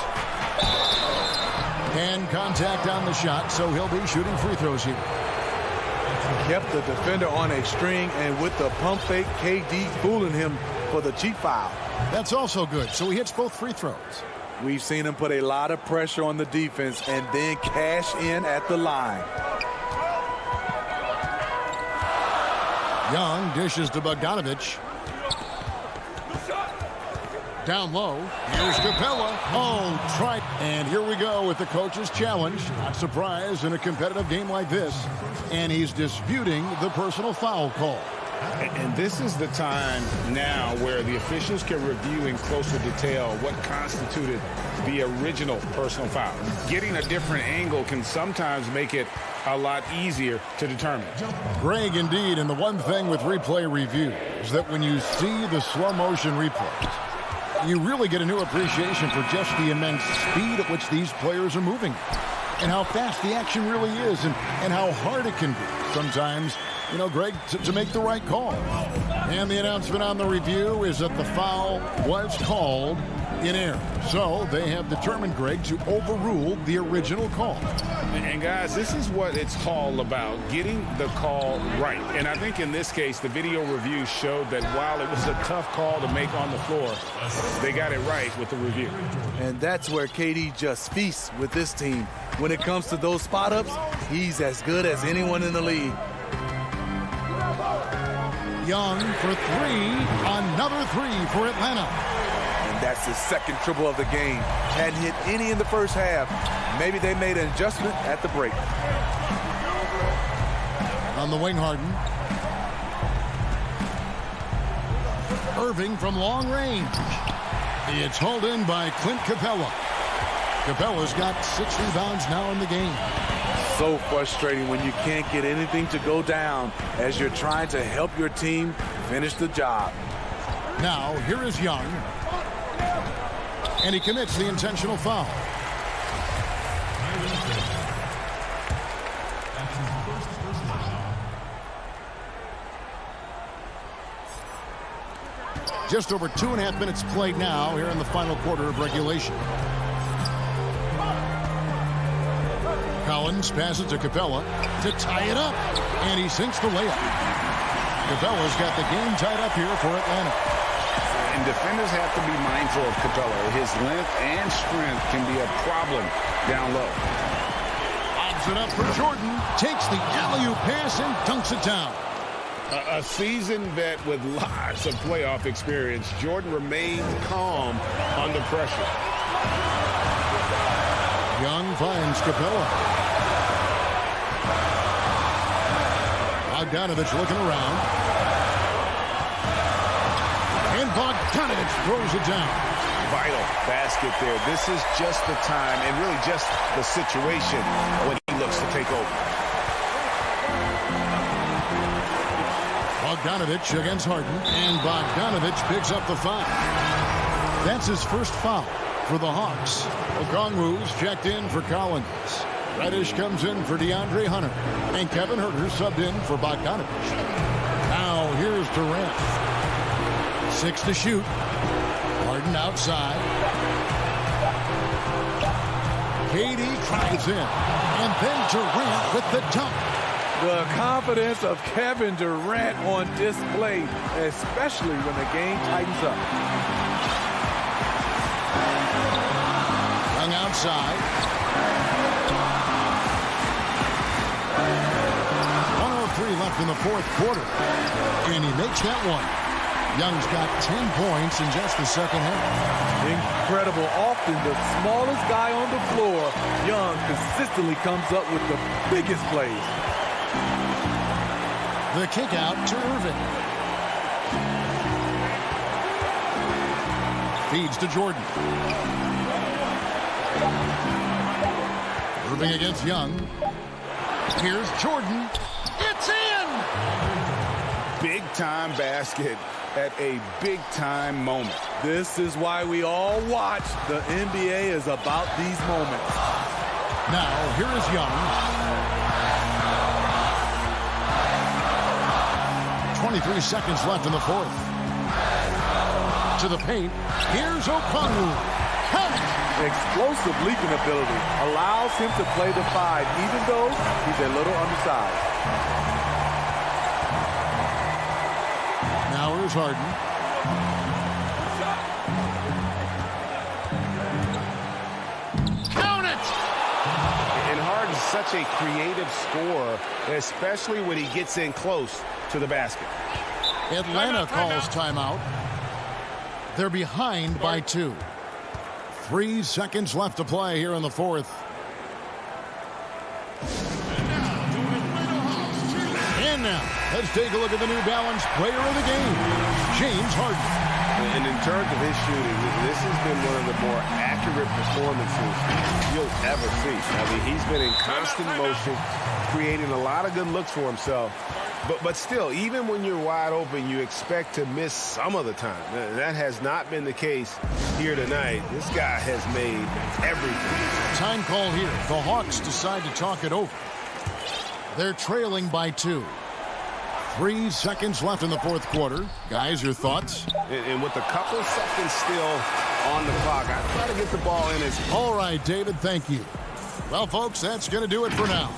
And contact on the shot, so he'll be shooting free throws here. Kept the defender on a string, and with the pump fake, KD fooling him for the cheap foul. That's also good, so he hits both free throws. We've seen him put a lot of pressure on the defense and then cash in at the line. Young dishes to Bogdanovich. Down low. Here's Capella. Oh, try. And here we go with the coach's challenge. Not surprised in a competitive game like this. And he's disputing the personal foul call. And this is the time now where the officials can review in closer detail what constituted the original personal foul. Getting a different angle can sometimes make it a lot easier to determine. Greg, indeed, and the one thing with replay review is that when you see the slow motion replays, you really get a new appreciation for just the immense speed at which these players are moving and how fast the action really is and how hard it can be sometimes, you know, Greg, to make the right call. And the announcement on the review is that the foul was called in error. So they have determined, Greg, to overrule the original call. And guys, this is what it's all about, getting the call right. And I think in this case, the video review showed that while it was a tough call to make on the floor, they got it right with the review. And that's where KD just feasts with this team. When it comes to those spot-ups, he's as good as anyone in the league. Young for three. Another three for Atlanta. And that's his second triple of the game. Hadn't hit any in the first half. Maybe they made an adjustment at the break. On the wing, Harden. Irving from long range. It's hauled in by Clint Capella. Capella's got 6 rebounds now in the game. So frustrating when you can't get anything to go down as you're trying to help your team finish the job. Now, here is Young. And he commits the intentional foul. Just over 2.5 minutes played now here in the final quarter of regulation. Collins passes to Capella to tie it up, and he sinks the layup. Capella's got the game tied up here for Atlanta. And defenders have to be mindful of Capella. His length and strength can be a problem down low. Lobs it up for Jordan, takes the alley-oop pass and dunks it down. A seasoned vet with lots of playoff experience, Jordan remained calm under pressure. Young finds Capella. Bogdanovich looking around. And Bogdanovich throws it down. Vital basket there. This is just the time and really just the situation when he looks to take over. Bogdanovich against Harden. And Bogdanovich picks up the foul. That's his first foul for the Hawks. Okongwu's checked in for Collins. Reddish comes in for DeAndre Hunter. And Kevin Huerter subbed in for Bogdanovich. Now here's Durant. 6 to shoot. Harden outside. KD drives in. And then Durant with the dunk. The confidence of Kevin Durant on display, especially when the game tightens up. Young outside. 1:03 left in the fourth quarter. And he makes that one. Young's got 10 points in just the second half. Incredible. Often the smallest guy on the floor, Young consistently comes up with the biggest plays. The kick out to Irving. Feeds to Jordan. Irving against Young. Here's Jordan. It's in! Big-time basket at a big-time moment. This is why we all watch. The NBA is about these moments. Now, here is Young. 23 seconds left in the fourth. To the paint. Here's Okongwu. Count it! Explosive leaping ability allows him to play the 5, even though he's a little undersized. Now here's Harden. Count it! And Harden's such a creative scorer, especially when he gets in close to the basket. Atlanta calls timeout. They're behind by 2. 3 seconds left to play here in the fourth. And now, let's take a look at the New Balance player of the game, James Harden. And in terms of his shooting, this has been one of the more accurate performances you'll ever see. I mean, he's been in constant motion, creating a lot of good looks for himself. But still, even when you're wide open, you expect to miss some of the time. That has not been the case here tonight. This guy has made everything. Time call here. The Hawks decide to talk it over. They're trailing by 2. 3 seconds left in the fourth quarter. Guys, your thoughts? And with a couple seconds still on the clock, I try to get the ball in as... All right, David, thank you. Well, folks, that's going to do it for now.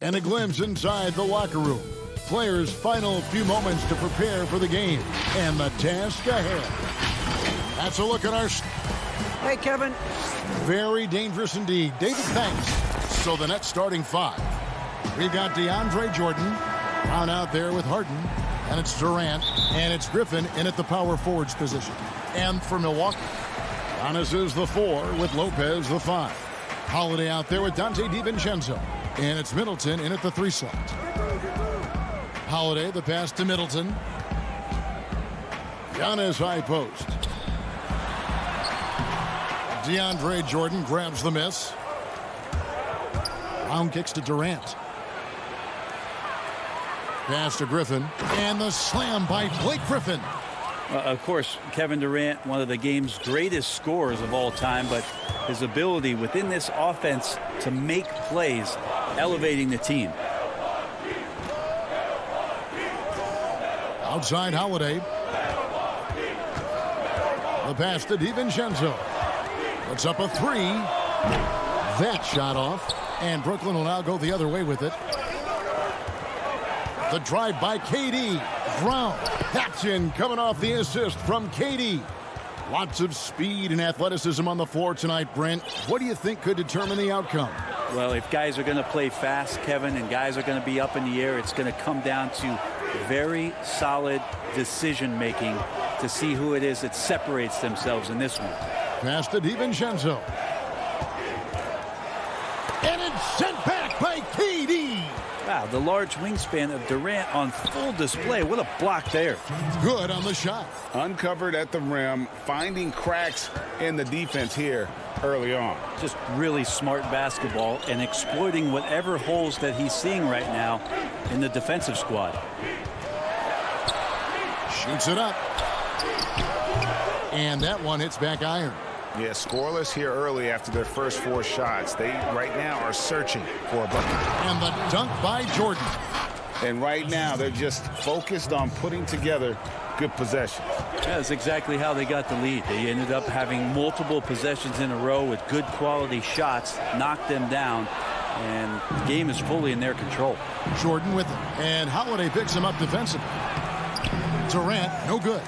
And a glimpse inside the locker room. Players' final few moments to prepare for the game. And the task ahead. That's a look at our... Hey, Kevin. Very dangerous indeed. David, thanks. So the Nets starting 5. We've got DeAndre Jordan on out there with Harden. And it's Durant. And it's Griffin in at the power forwards position. And for Milwaukee, Giannis is the 4 with Lopez the 5. Holiday out there with Dante DiVincenzo. And it's Middleton in at the 3 slot. Holiday, the pass to Middleton. Giannis high post. DeAndre Jordan grabs the miss. Round kicks to Durant. Pass to Griffin. And the slam by Blake Griffin. Of course, Kevin Durant, one of the game's greatest scorers of all time, but his ability within this offense to make plays, elevating the team. Outside Holiday. The pass to DiVincenzo. Puts up a 3. That shot off. And Brooklyn will now go the other way with it. The drive by KD. Brown. That's in, coming off the assist from KD. Lots of speed and athleticism on the floor tonight, Brent. What do you think could determine the outcome? Well, if guys are going to play fast, Kevin, and guys are going to be up in the air, it's going to come down to very solid decision-making to see who it is that separates themselves in this one. Pass to DiVincenzo. And it's sent back by KD. Wow, the large wingspan of Durant on full display. What a block there. Good on the shot. Uncovered at the rim, finding cracks in the defense here early on. Just really smart basketball and exploiting whatever holes that he's seeing right now in the defensive squad. Shoots it up. And that one hits back iron. Yeah, scoreless here early after their first 4 shots. They right now are searching for a bucket. And the dunk by Jordan. And right now they're just focused on putting together good possessions. That's exactly how they got the lead. They ended up having multiple possessions in a row with good quality shots, knocked them down, and the game is fully in their control. Jordan with it. And Holiday picks him up defensively. Durant, no good.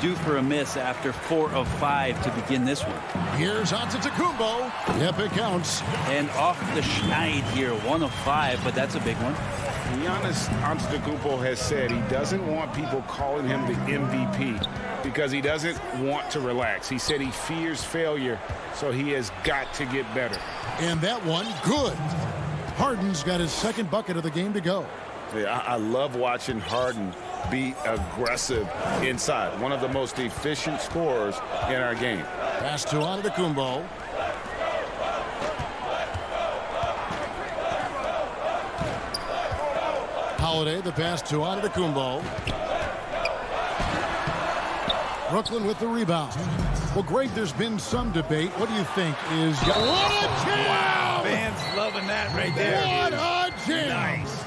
Due for a miss after 4 of 5 to begin this one. Here's Antetokounmpo. Yep, it counts. And off the schneid here, 1 of 5, but that's a big one. Giannis Antetokounmpo has said he doesn't want people calling him the MVP because he doesn't want to relax. He said he fears failure, so he has got to get better. And that one, good. Harden's got his 2nd bucket of the game to go. Yeah, I love watching Harden be aggressive inside. One of the most efficient scorers in our game. Pass to Antetokounmpo. Holiday, the pass to Antetokounmpo. Brooklyn with the rebound. Well, Greg, there's been some debate. What do you think is... What a jam! Wow, fans loving that right there. What a jam! Nice.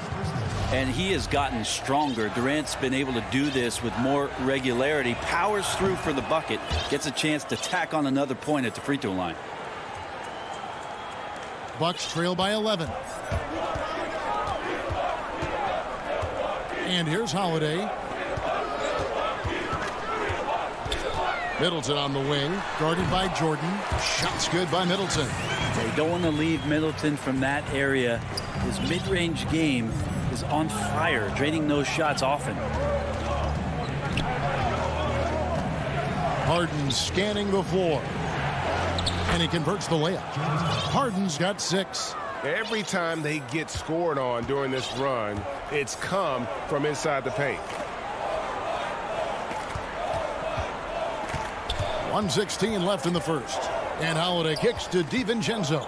And he has gotten stronger. Durant's been able to do this with more regularity. Powers through for the bucket. Gets a chance to tack on another point at the free throw line. Bucks trail by 11. And here's Holiday. Middleton on the wing. Guarded by Jordan. Shots good by Middleton. They don't want to leave Middleton from that area. His mid-range game is on fire, draining those shots often. Harden scanning the floor. And he converts the layup. Harden's got 6. Every time they get scored on during this run, it's come from inside the paint. 1:16 left in the first. And Holiday kicks to DiVincenzo.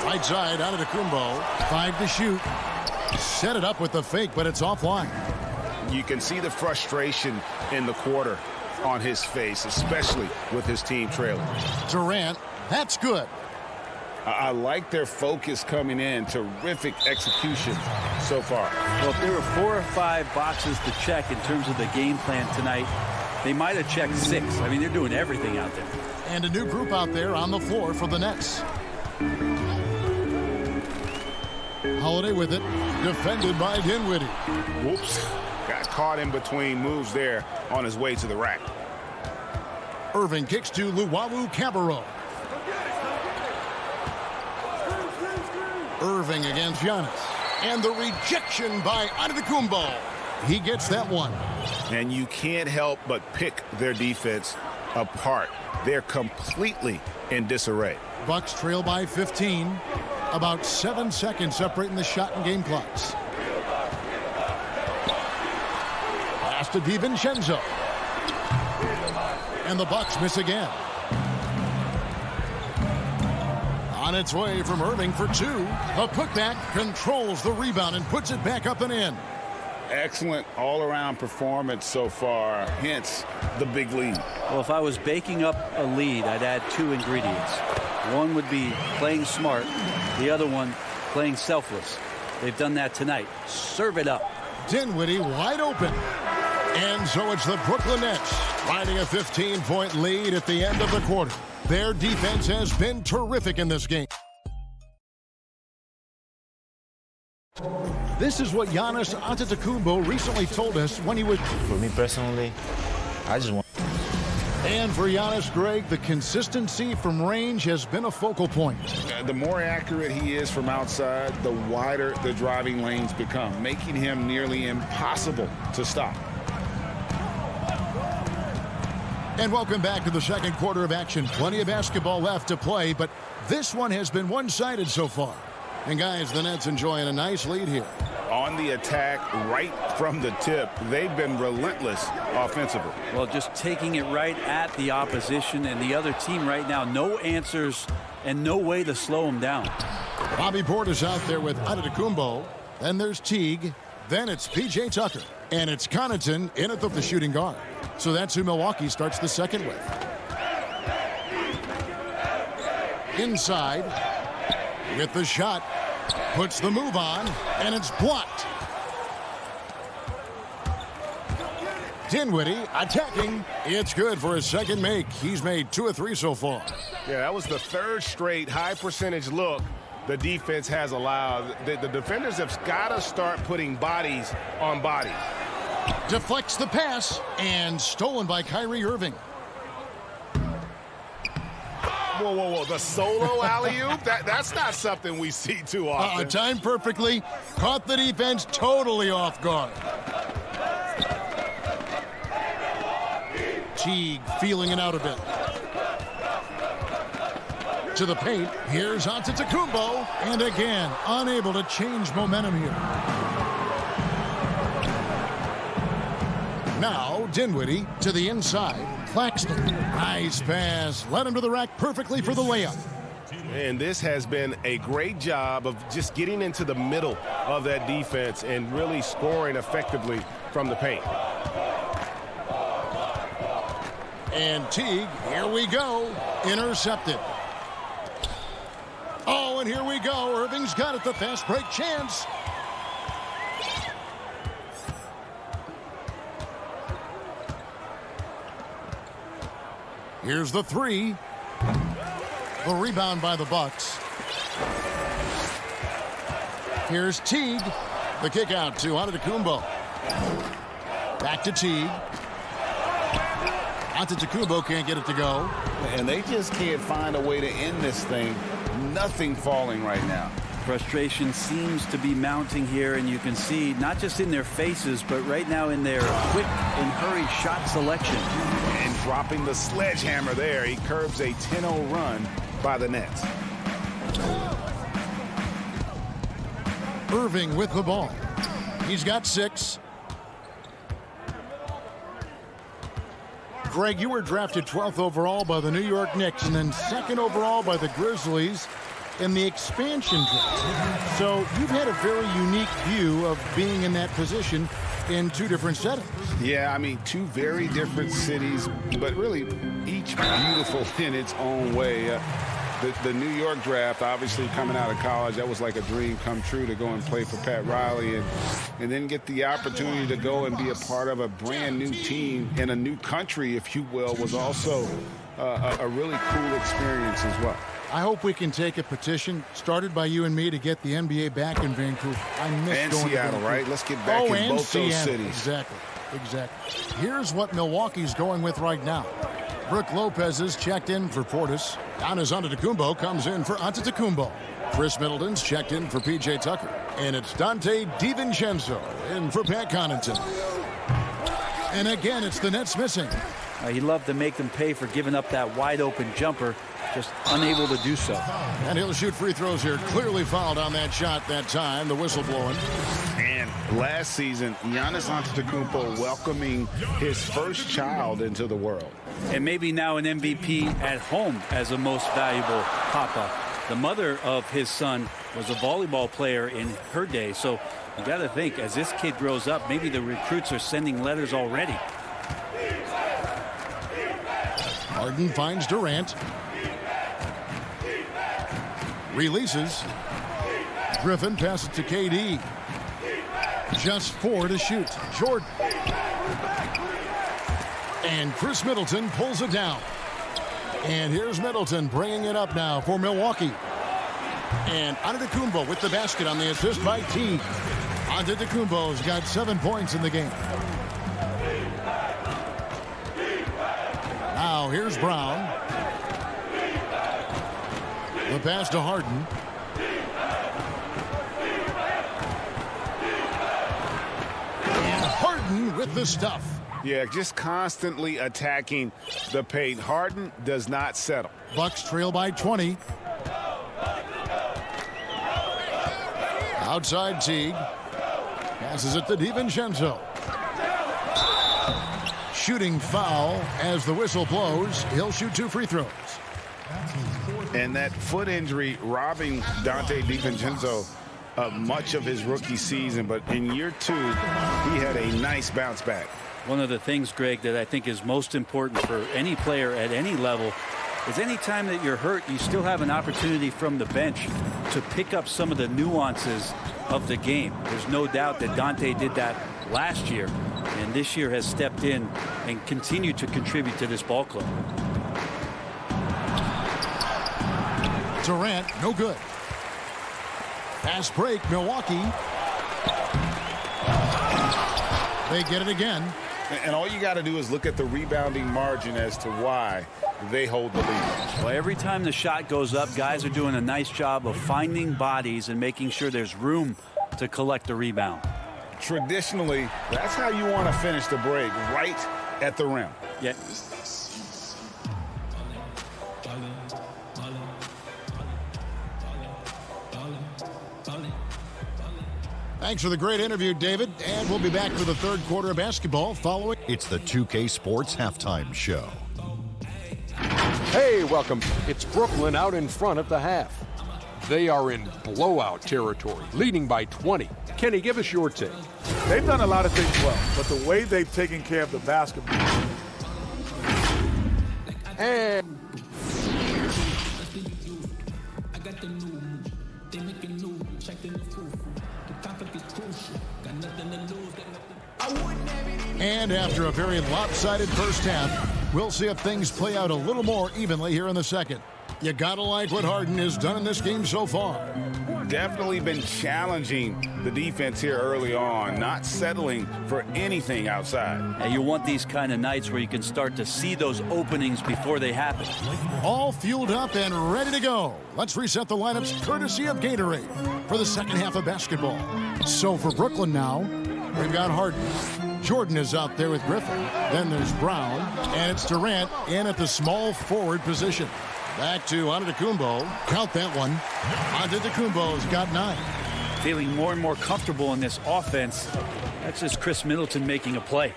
Right side, Antetokounmpo. 5 to shoot. Set it up with the fake, but it's offline. You can see the frustration in the quarter on his face, especially with his team trailing. Durant, that's good. I like their focus coming in. Terrific execution so far. Well, if there were 4 or 5 boxes to check in terms of the game plan tonight, they might have checked 6. I mean, they're doing everything out there. And a new group out there on the floor for the Nets. Holiday with it. Defended by Dinwiddie. Whoops. Got caught in between moves there on his way to the rack. Irving kicks to Luwawu-Cabarrot. Irving against Giannis. And the rejection by Antetokounmpo. He gets that one. And you can't help but pick their defense apart. They're completely in disarray. Bucks trail by 15. About 7 seconds separating the shot and game clocks. Pass to DiVincenzo. And the Bucks miss again. On its way from Irving for two. A putback controls the rebound and puts it back up and in. Excellent all-around performance so far, hence the big lead. Well, if I was baking up a lead, I'd add 2 ingredients. One would be playing smart. The other one, playing selfless. They've done that tonight. Serve it up. Dinwiddie wide open. And so it's the Brooklyn Nets riding a 15-point lead at the end of the quarter. Their defense has been terrific in this game. This is what Giannis Antetokounmpo recently told us when he was... For me personally, I just want... And for Giannis, Greg, the consistency from range has been a focal point. The more accurate he is from outside, the wider the driving lanes become, making him nearly impossible to stop. And welcome back to the second quarter of action. Plenty of basketball left to play, but this one has been one-sided so far. And guys, the Nets enjoying a nice lead here. On the attack right from the tip, they've been relentless offensively. Well, just taking it right at the opposition and the other team right now. No answers and no way to slow them down. Bobby Portis out there with Antetokounmpo. Then there's Teague. Then it's P.J. Tucker. And it's Connaughton in at the shooting guard. So that's who Milwaukee starts the second with. Inside with the shot. Puts the move on, and it's blocked. Dinwiddie attacking. It's good for his second make. He's made 2 of 3 so far. Yeah, that was the third straight high percentage look the defense has allowed. The defenders have got to start putting bodies on bodies. Deflects the pass, and stolen by Kyrie Irving. Whoa, whoa, whoa. The solo alley-oop? That's not something we see too often. Timed perfectly. Caught the defense totally off guard. Teague feeling it out a bit. To the paint. Here's Antetokounmpo. And again, unable to change momentum here. Now, Dinwiddie to the inside. Claxton. Nice pass. Led him to the rack perfectly for the layup. And this has been a great job of just getting into the middle of that defense and really scoring effectively from the paint. And Teague, here we go. Intercepted. Oh, and here we go. Irving's got it. The fast break chance. Here's the three. The rebound by the Bucks. Here's Teague. The kick out to Antetokounmpo. Back to Teague. Antetokounmpo can't get it to go. And they just can't find a way to end this thing. Nothing falling right now. Frustration seems to be mounting here, and you can see not just in their faces, but right now in their quick and hurried shot selection. And dropping the sledgehammer there, he curbs a 10-0 run by the Nets. Irving with the ball. He's got 6. Greg, you were drafted 12th overall by the New York Knicks and then 2nd overall by the Grizzlies in the expansion draft. So you've had a very unique view of being in that position in 2 different settings. Yeah, I mean, 2 very different cities, but really each beautiful in its own way. The New York draft, obviously coming out of college, that was like a dream come true to go and play for Pat Riley and then get the opportunity to go and be a part of a brand new team in a new country, if you will, was also a really cool experience as well. I hope we can take a petition started by you and me to get the NBA back in Vancouver. I miss and going Seattle, to right? Let's get back in both those cities. Exactly. Here's what Milwaukee's going with right now. Brook Lopez is checked in for Portis. Giannis Antetokounmpo comes in for Antetokounmpo. Chris Middleton's checked in for P.J. Tucker. And it's Dante DiVincenzo in for Pat Connaughton. And again, it's the Nets missing. He loved to make them pay for giving up that wide-open jumper, just unable to do so. And he'll shoot free throws here. Clearly fouled on that shot that time. The whistle blowing. And last season, Giannis Antetokounmpo welcoming his first child into the world. And maybe now an MVP at home as a most valuable papa. The mother of his son was a volleyball player in her day. So you got to think, as this kid grows up, maybe the recruits are sending letters already. Harden finds Durant. Releases. Griffin passes to KD. Just 4 to shoot. Jordan. And Chris Middleton pulls it down. And here's Middleton bringing it up now for Milwaukee. And Antetokounmpo with the basket on the assist by Teague. Antetokounmpo's got 7 points in the game. Now here's Brown. The pass to Harden. And Harden with the stuff. Yeah, just constantly attacking the paint. Harden does not settle. Bucks trail by 20. Outside Teague. Passes it to DiVincenzo. Shooting foul as the whistle blows. He'll shoot 2 free throws. And that foot injury robbing Dante DiVincenzo of much of his rookie season. But in year 2, he had a nice bounce back. One of the things, Greg, that I think is most important for any player at any level is any time that you're hurt, you still have an opportunity from the bench to pick up some of the nuances of the game. There's no doubt that Dante did that last year, and this year has stepped in and continued to contribute to this ball club. Durant, no good. Fast break, Milwaukee. They get it again. And all you got to do is look at the rebounding margin as to why they hold the lead. Well, every time the shot goes up, guys are doing a nice job of finding bodies and making sure there's room to collect the rebound. Traditionally, that's how you want to finish the break, right at the rim. Yeah. Thanks for the great interview, David. And we'll be back for the third quarter of basketball following. It's the 2K Sports Halftime Show. Hey, welcome. It's Brooklyn out in front at the half. They are in blowout territory, leading by 20. Kenny, give us your take. They've done a lot of things well, but the way they've taken care of the basketball. And And after a very lopsided first half, we'll see if things play out a little more evenly here in the second. You gotta like what Harden has done in this game so far. Definitely been challenging the defense here early on, not settling for anything outside. And you want these kind of nights where you can start to see those openings before they happen. All fueled up and ready to go. Let's reset the lineups courtesy of Gatorade for the second half of basketball. So for Brooklyn now, we've got Harden. Jordan is out there with Griffin. Then there's Brown, and it's Durant in at the small forward position. Back to Antetokounmpo. Count that one. Antetokounmpo's got 9. Feeling more and more comfortable in this offense. That's just Chris Middleton making a play.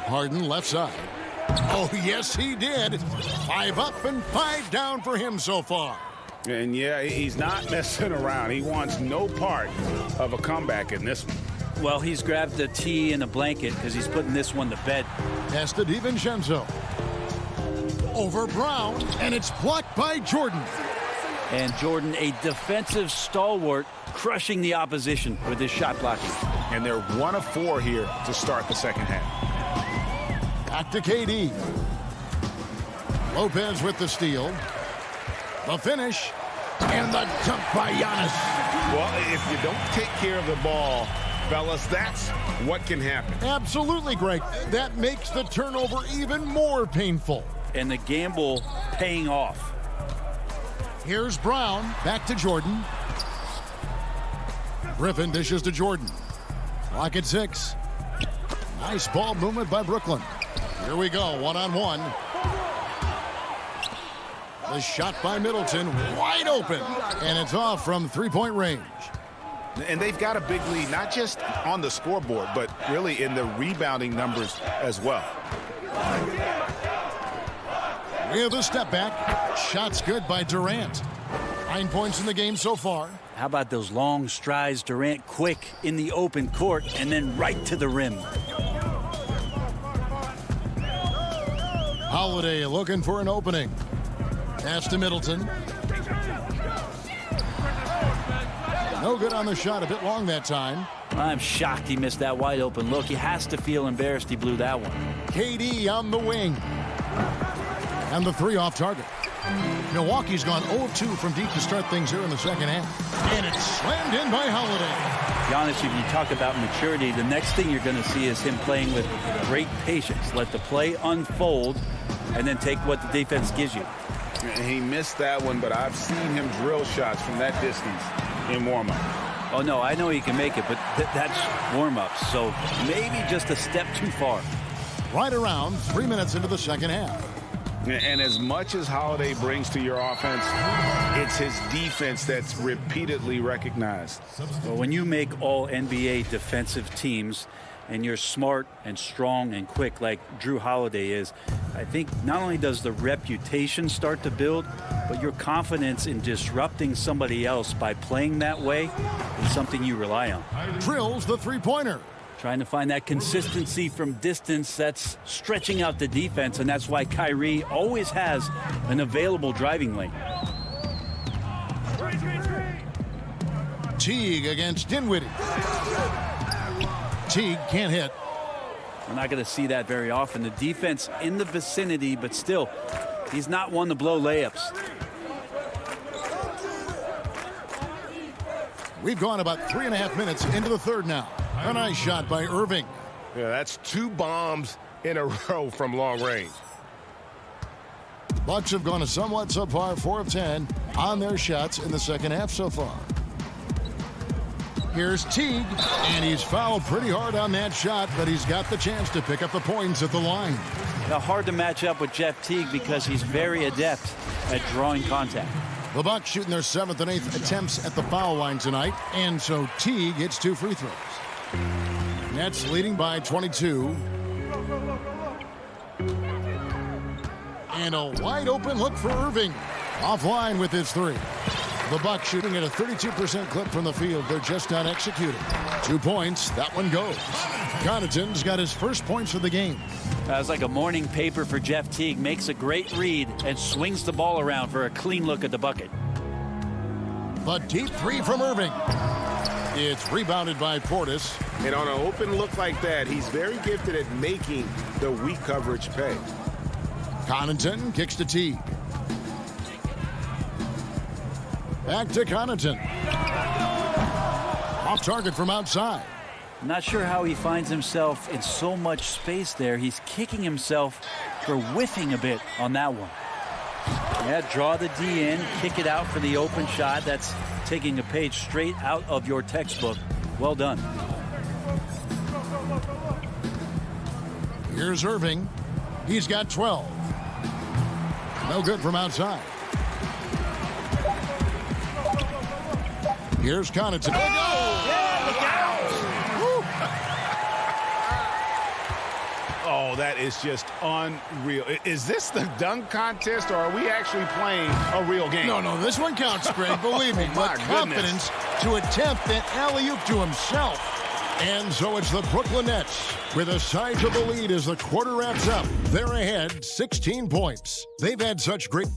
Harden left side. Oh, yes, he did. 5 up and 5 down for him so far. And yeah, he's not messing around. He wants no part of a comeback in this one. Well, he's grabbed a tee and a blanket because he's putting this one to bed. Pass to DiVincenzo. Over Brown, and it's blocked by Jordan. And Jordan, a defensive stalwart, crushing the opposition with his shot blocking. And they're 1 of 4 here to start the second half. Back to KD. Lopez with the steal. The finish. And the dunk by Giannis. Well, if you don't take care of the ball, fellas, that's what can happen. Absolutely, Greg. That makes the turnover even more painful. And the gamble paying off. Here's Brown. Back to Jordan. Griffin dishes to Jordan. Clock at 6. Nice ball movement by Brooklyn. Here we go, one-on-one. The shot by Middleton, wide open. And it's off from three-point range. And they've got a big lead, not just on the scoreboard, but really in the rebounding numbers as well. With a step back. Shot's good by Durant. 9 points in the game so far. How about those long strides, Durant quick in the open court and then right to the rim. Holiday looking for an opening. Pass to Middleton. No good on the shot, a bit long that time. I'm shocked he missed that wide open look. He has to feel embarrassed he blew that one. KD on the wing. And the three off target. Milwaukee's gone 0 of 2 from deep to start things here in the second half. And it's slammed in by Holiday. Giannis, if you talk about maturity, the next thing you're going to see is him playing with great patience. Let the play unfold and then take what the defense gives you. He missed that one, but I've seen him drill shots from that distance in warm-up. Oh, no, I know he can make it, but that's warm-ups, so maybe just a step too far. Right around 3 minutes into the second half. And as much as Holiday brings to your offense, it's his defense that's repeatedly recognized. Well, when you make all NBA defensive teams and you're smart and strong and quick like Drew Holiday is, I think not only does the reputation start to build, but your confidence in disrupting somebody else by playing that way is something you rely on. Drills the three-pointer. Trying to find that consistency from distance that's stretching out the defense, and that's why Kyrie always has an available driving lane. Teague against Dinwiddie. Teague can't hit. We're not going to see that very often. The defense in the vicinity, but still, he's not one to blow layups. We've gone about 3.5 minutes into the third now. A nice shot by Irving. Yeah, that's 2 bombs in a row from long range. Bucks have gone a somewhat subpar 4 of 10 on their shots in the second half so far. Here's Teague, and he's fouled pretty hard on that shot, but he's got the chance to pick up the points at the line. Now, hard to match up with Jeff Teague because he's very adept at drawing contact. The Bucks shooting their 7th and 8th attempts at the foul line tonight, and so Teague hits 2 free throws. Nets leading by 22. And a wide open look for Irving. Offline with his 3. The Bucks shooting at a 32% clip from the field. They're just not executing. 2 points. That one goes. Connaughton's got his first points of the game. It's like a morning paper for Jeff Teague. Makes a great read and swings the ball around for a clean look at the bucket. The deep 3 from Irving. It's rebounded by Portis. And on an open look like that, he's very gifted at making the weak coverage pay. Connaughton kicks to Teague. Back to Connaughton. Off target from outside. Not sure how he finds himself in so much space there. He's kicking himself for whiffing a bit on that one. Yeah, draw the D in, kick it out for the open shot. That's taking a page straight out of your textbook. Well done. Here's Irving. He's got 12. No good from outside. Here's Connaughton. Oh, that is just unreal. Is this the dunk contest, or are we actually playing a real game? No, this one counts, Greg. Believe me. My With confidence to attempt an alley-oop to himself. And so it's the Brooklyn Nets with a sizable lead as the quarter wraps up. They're ahead 16 points. They've had such great...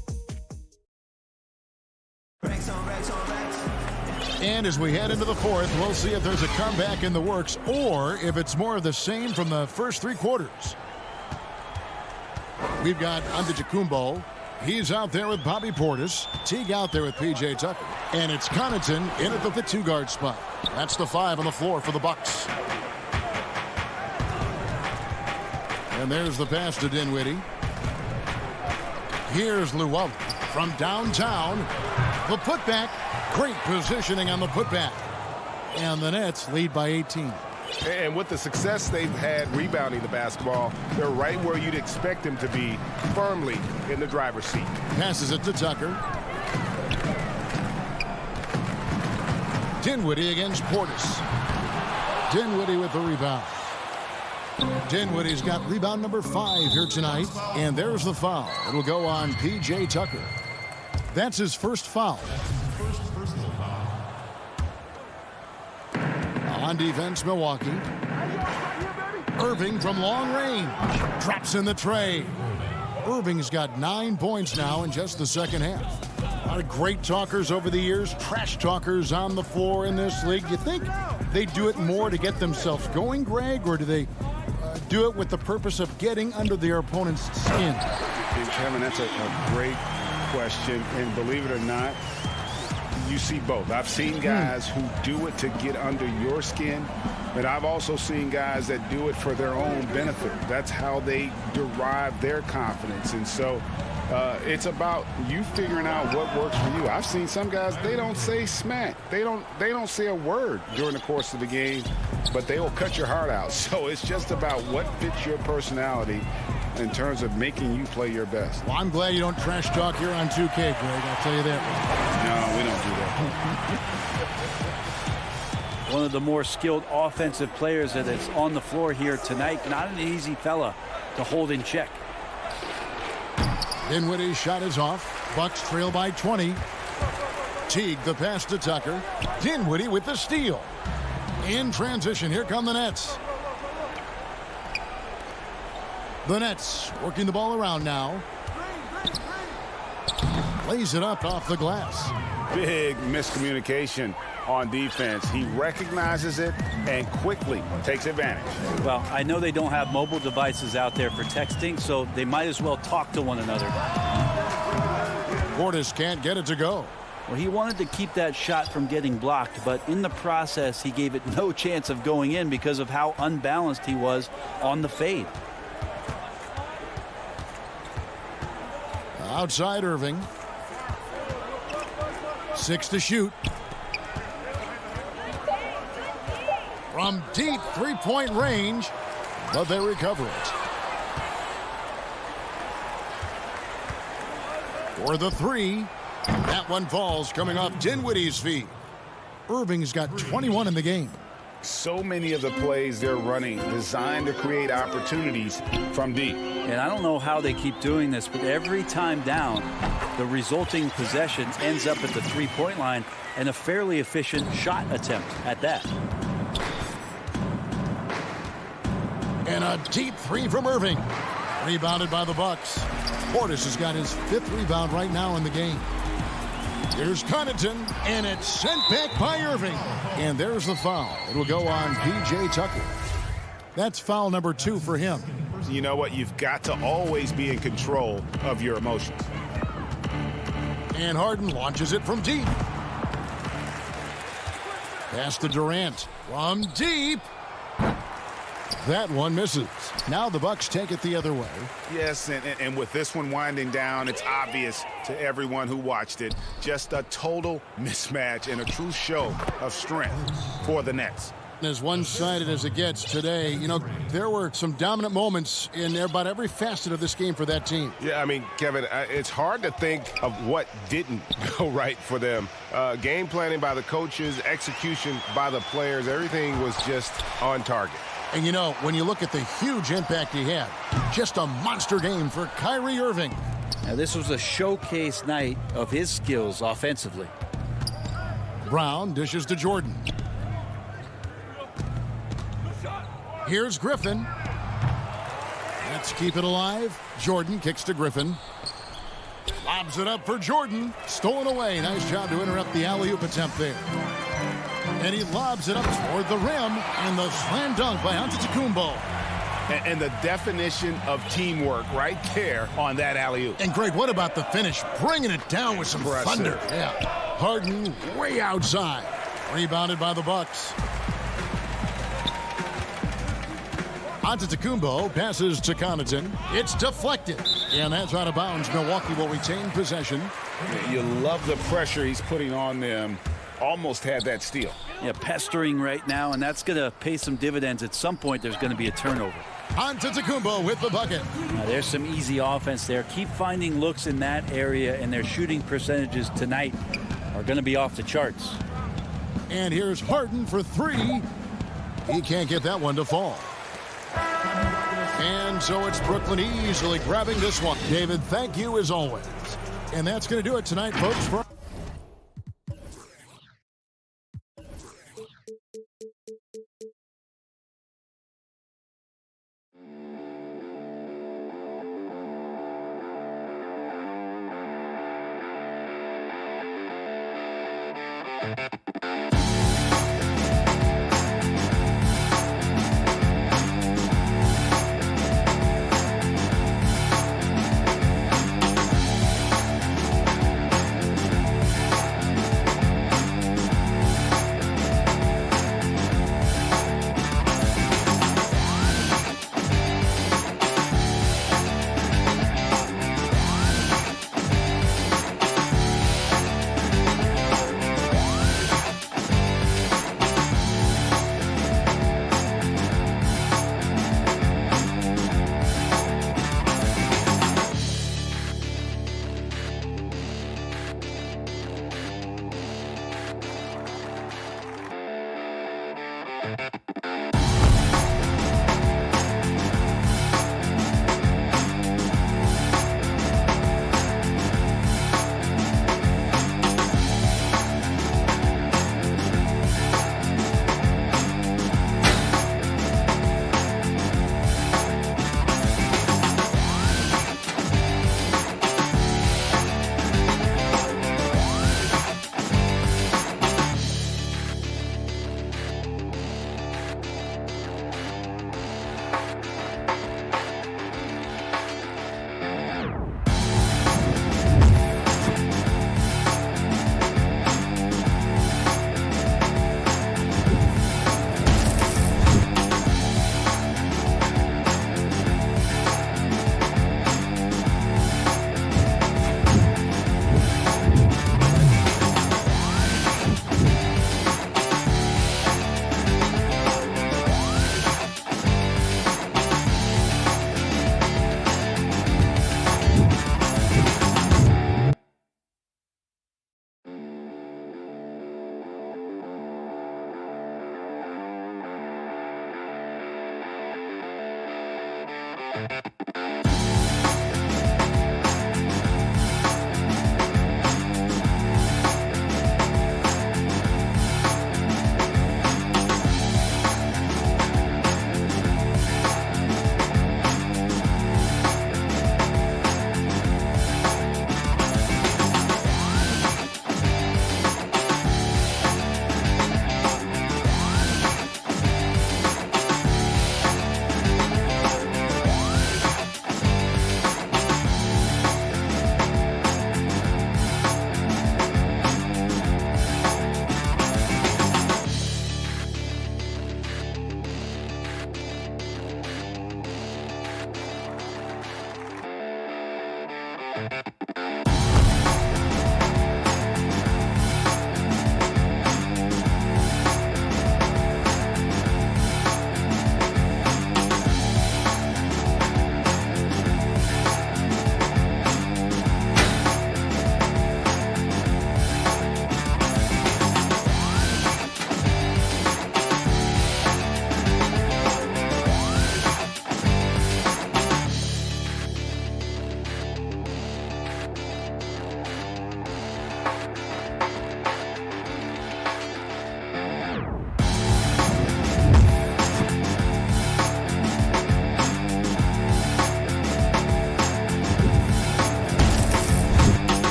And as we head into the fourth, we'll see if there's a comeback in the works or if it's more of the same from the first 3 quarters. We've got Antetokounmpo. He's out there with Bobby Portis. Teague out there with P.J. Tucker. And it's Connaughton in at the two-guard spot. That's the 5 on the floor for the Bucks. And there's the pass to Dinwiddie. Here's Llewellyn from downtown. The putback. Great positioning on the putback. And the Nets lead by 18. And with the success they've had rebounding the basketball, they're right where you'd expect them to be, firmly in the driver's seat. Passes it to Tucker. Dinwiddie against Portis. Dinwiddie with the rebound. Dinwiddie's got rebound number 5 here tonight. And there's the foul. It'll go on P.J. Tucker. That's his first foul. On defense, Milwaukee. Irving from long range. Drops in the tray. Irving's got 9 points now in just the second half. A lot of great talkers over the years. Trash talkers on the floor in this league. You think they do it more to get themselves going, Greg? Or do they do it with the purpose of getting under their opponent's skin? And Kevin, that's a great question. And believe it or not, you see both. I've seen guys who do it to get under your skin, but I've also seen guys that do it for their own benefit. That's how they derive their confidence. And so it's about you figuring out what works for you. I've seen some guys, they don't say smack. They don't say a word during the course of the game, but they will cut your heart out. So it's just about what fits your personality in terms of making you play your best. Well, I'm glad you don't trash talk here on 2K, Greg. I'll tell you that. No, we don't do that. One of the more skilled offensive players that is on the floor here tonight. Not an easy fella to hold in check. Dinwiddie's shot is off. Bucks trail by 20. Teague the pass to Tucker. Dinwiddie with the steal. In transition, here come the Nets. The Nets working the ball around now. Lays it up off the glass. Big miscommunication on defense. He recognizes it and quickly takes advantage. Well, I know they don't have mobile devices out there for texting, so they might as well talk to one another. Portis can't get it to go. Well, he wanted to keep that shot from getting blocked, but in the process, he gave it no chance of going in because of how unbalanced he was on the fade. Outside Irving. 6 to shoot. From deep three-point range, but they recover it. For the 3, that one falls coming off Dinwiddie's feet. Irving's got 21 in the game. So many of the plays they're running designed to create opportunities from deep. And I don't know how they keep doing this, but every time down, the resulting possession ends up at the three-point line and a fairly efficient shot attempt at that. And a deep 3 from Irving. Rebounded by the Bucks. Portis has got his 5th rebound right now in the game. Here's Connaughton, and it's sent back by Irving. And there's the foul. It will go on P.J. Tucker. That's foul number 2 for him. You know what? You've got to always be in control of your emotions. And Harden launches it from deep. Pass to Durant from deep. That one misses. Now the Bucks take it the other way. Yes, and with this one winding down, it's obvious to everyone who watched it. Just a total mismatch and a true show of strength for the Nets. As one-sided as it gets today, you know, there were some dominant moments in about every facet of this game for that team. Yeah, I mean, Kevin, it's hard to think of what didn't go right for them. Game planning by the coaches, execution by the players, everything was just on target. And, you know, when you look at the huge impact he had, just a monster game for Kyrie Irving. Now, this was a showcase night of his skills offensively. Brown dishes to Jordan. Here's Griffin. Let's keep it alive. Jordan kicks to Griffin. Lobs it up for Jordan. Stolen away. Nice job to interrupt the alley-oop attempt there. And he lobs it up toward the rim. And the slam dunk by Antetokounmpo. And the definition of teamwork right there on that alley-oop. And Greg, what about the finish? Bringing it down with some thunder. Yeah. Harden way outside. Rebounded by the Bucks. Antetokounmpo passes to Connaughton. It's deflected. And that's out of bounds. Milwaukee will retain possession. You love the pressure he's putting on them. Almost had that steal. Yeah, pestering right now, and that's going to pay some dividends. At some point, there's going to be a turnover. Antetokounmpo with the bucket. Now, there's some easy offense there. Keep finding looks in that area, and their shooting percentages tonight are going to be off the charts. And here's Harden for three. He can't get that one to fall. And so it's Brooklyn easily grabbing this one. David, thank you as always. And that's going to do it tonight, folks.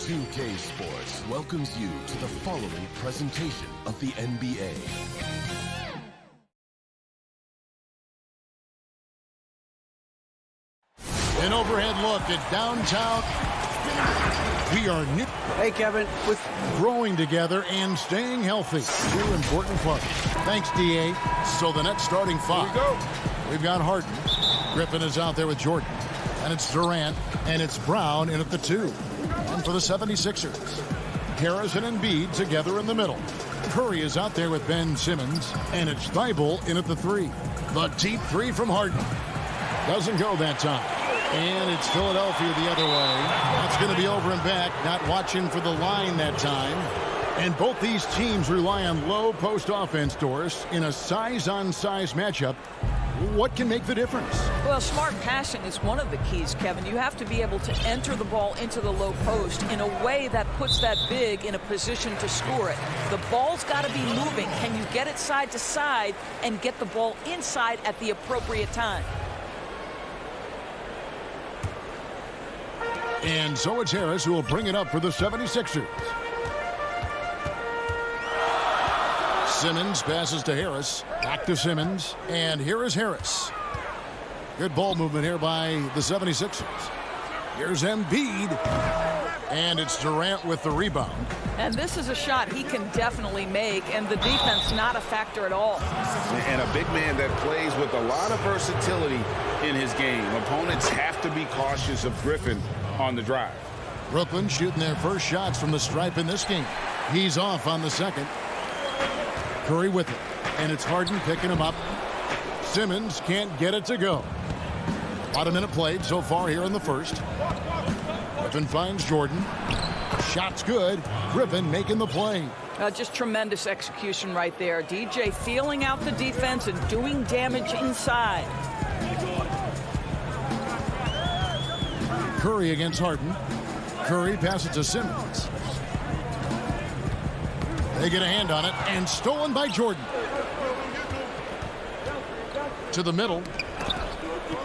2K Sports welcomes you to the following presentation of the NBA. An overhead look at downtown. We are new. Hey, Kevin. With growing together and staying healthy. Two important clubs. Thanks, DA. So the next starting five. Here we go. We've got Harden. Griffin is out there with Jordan. And it's Durant. And it's Brown in at the 2. And for the 76ers, Harris and Embiid together in the middle. Curry is out there with Ben Simmons. And it's Thibault in at the 3. The deep 3 from Harden. Doesn't go that time. And it's Philadelphia the other way. That's going to be over and back. Not watching for the line that time. And both these teams rely on low post offense, Doris, in a size-on-size matchup. What can make the difference? Well, smart passing is one of the keys, Kevin. You have to be able to enter the ball into the low post in a way that puts that big in a position to score it. The ball's got to be moving. Can you get it side to side and get the ball inside at the appropriate time? And so it's Harris who will bring it up for the 76ers. Simmons passes to Harris. Back to Simmons. And here is Harris. Good ball movement here by the 76ers. Here's Embiid. And it's Durant with the rebound. And this is a shot he can definitely make, and the defense not a factor at all. And a big man that plays with a lot of versatility in his game. Opponents have to be cautious of Griffin on the drive. Brooklyn shooting their first shots from the stripe in this game. He's off on the second. Curry with it. And it's Harden picking him up. Simmons can't get it to go. About a minute played so far here in the first. Griffin finds Jordan. Shot's good. Griffin making the play. Just tremendous execution right there. DJ feeling out the defense and doing damage inside. Curry against Harden. Curry passes to Simmons. They get a hand on it, and stolen by Jordan. To the middle.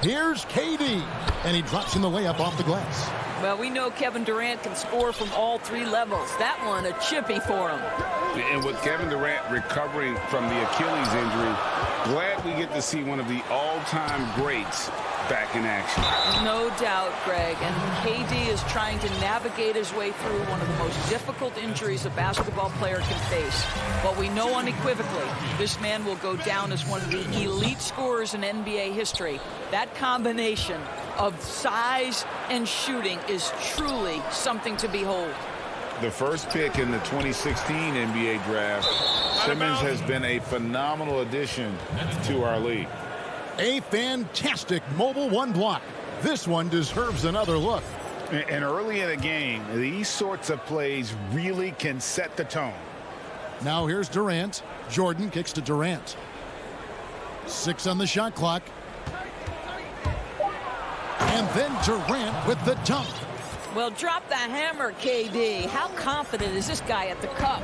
Here's KD, and he drops in the layup off the glass. Well, we know Kevin Durant can score from all 3 levels. That one a chippy for him. And with Kevin Durant recovering from the Achilles injury, glad we get to see one of the all-time greats back in action. No doubt, Greg. And KD is trying to navigate his way through one of the most difficult injuries a basketball player can face. But we know unequivocally this man will go down as one of the elite scorers in NBA history. That combination of size and shooting is truly something to behold. The first pick in the 2016 NBA draft, Simmons has been a phenomenal addition to our league. A fantastic mobile one block. This one deserves another look. And early in the game, these sorts of plays really can set the tone. Now here's Durant. Jordan kicks to Durant. 6 on the shot clock. And then Durant with the dunk. Well, drop the hammer, KD. How confident is this guy at the cup?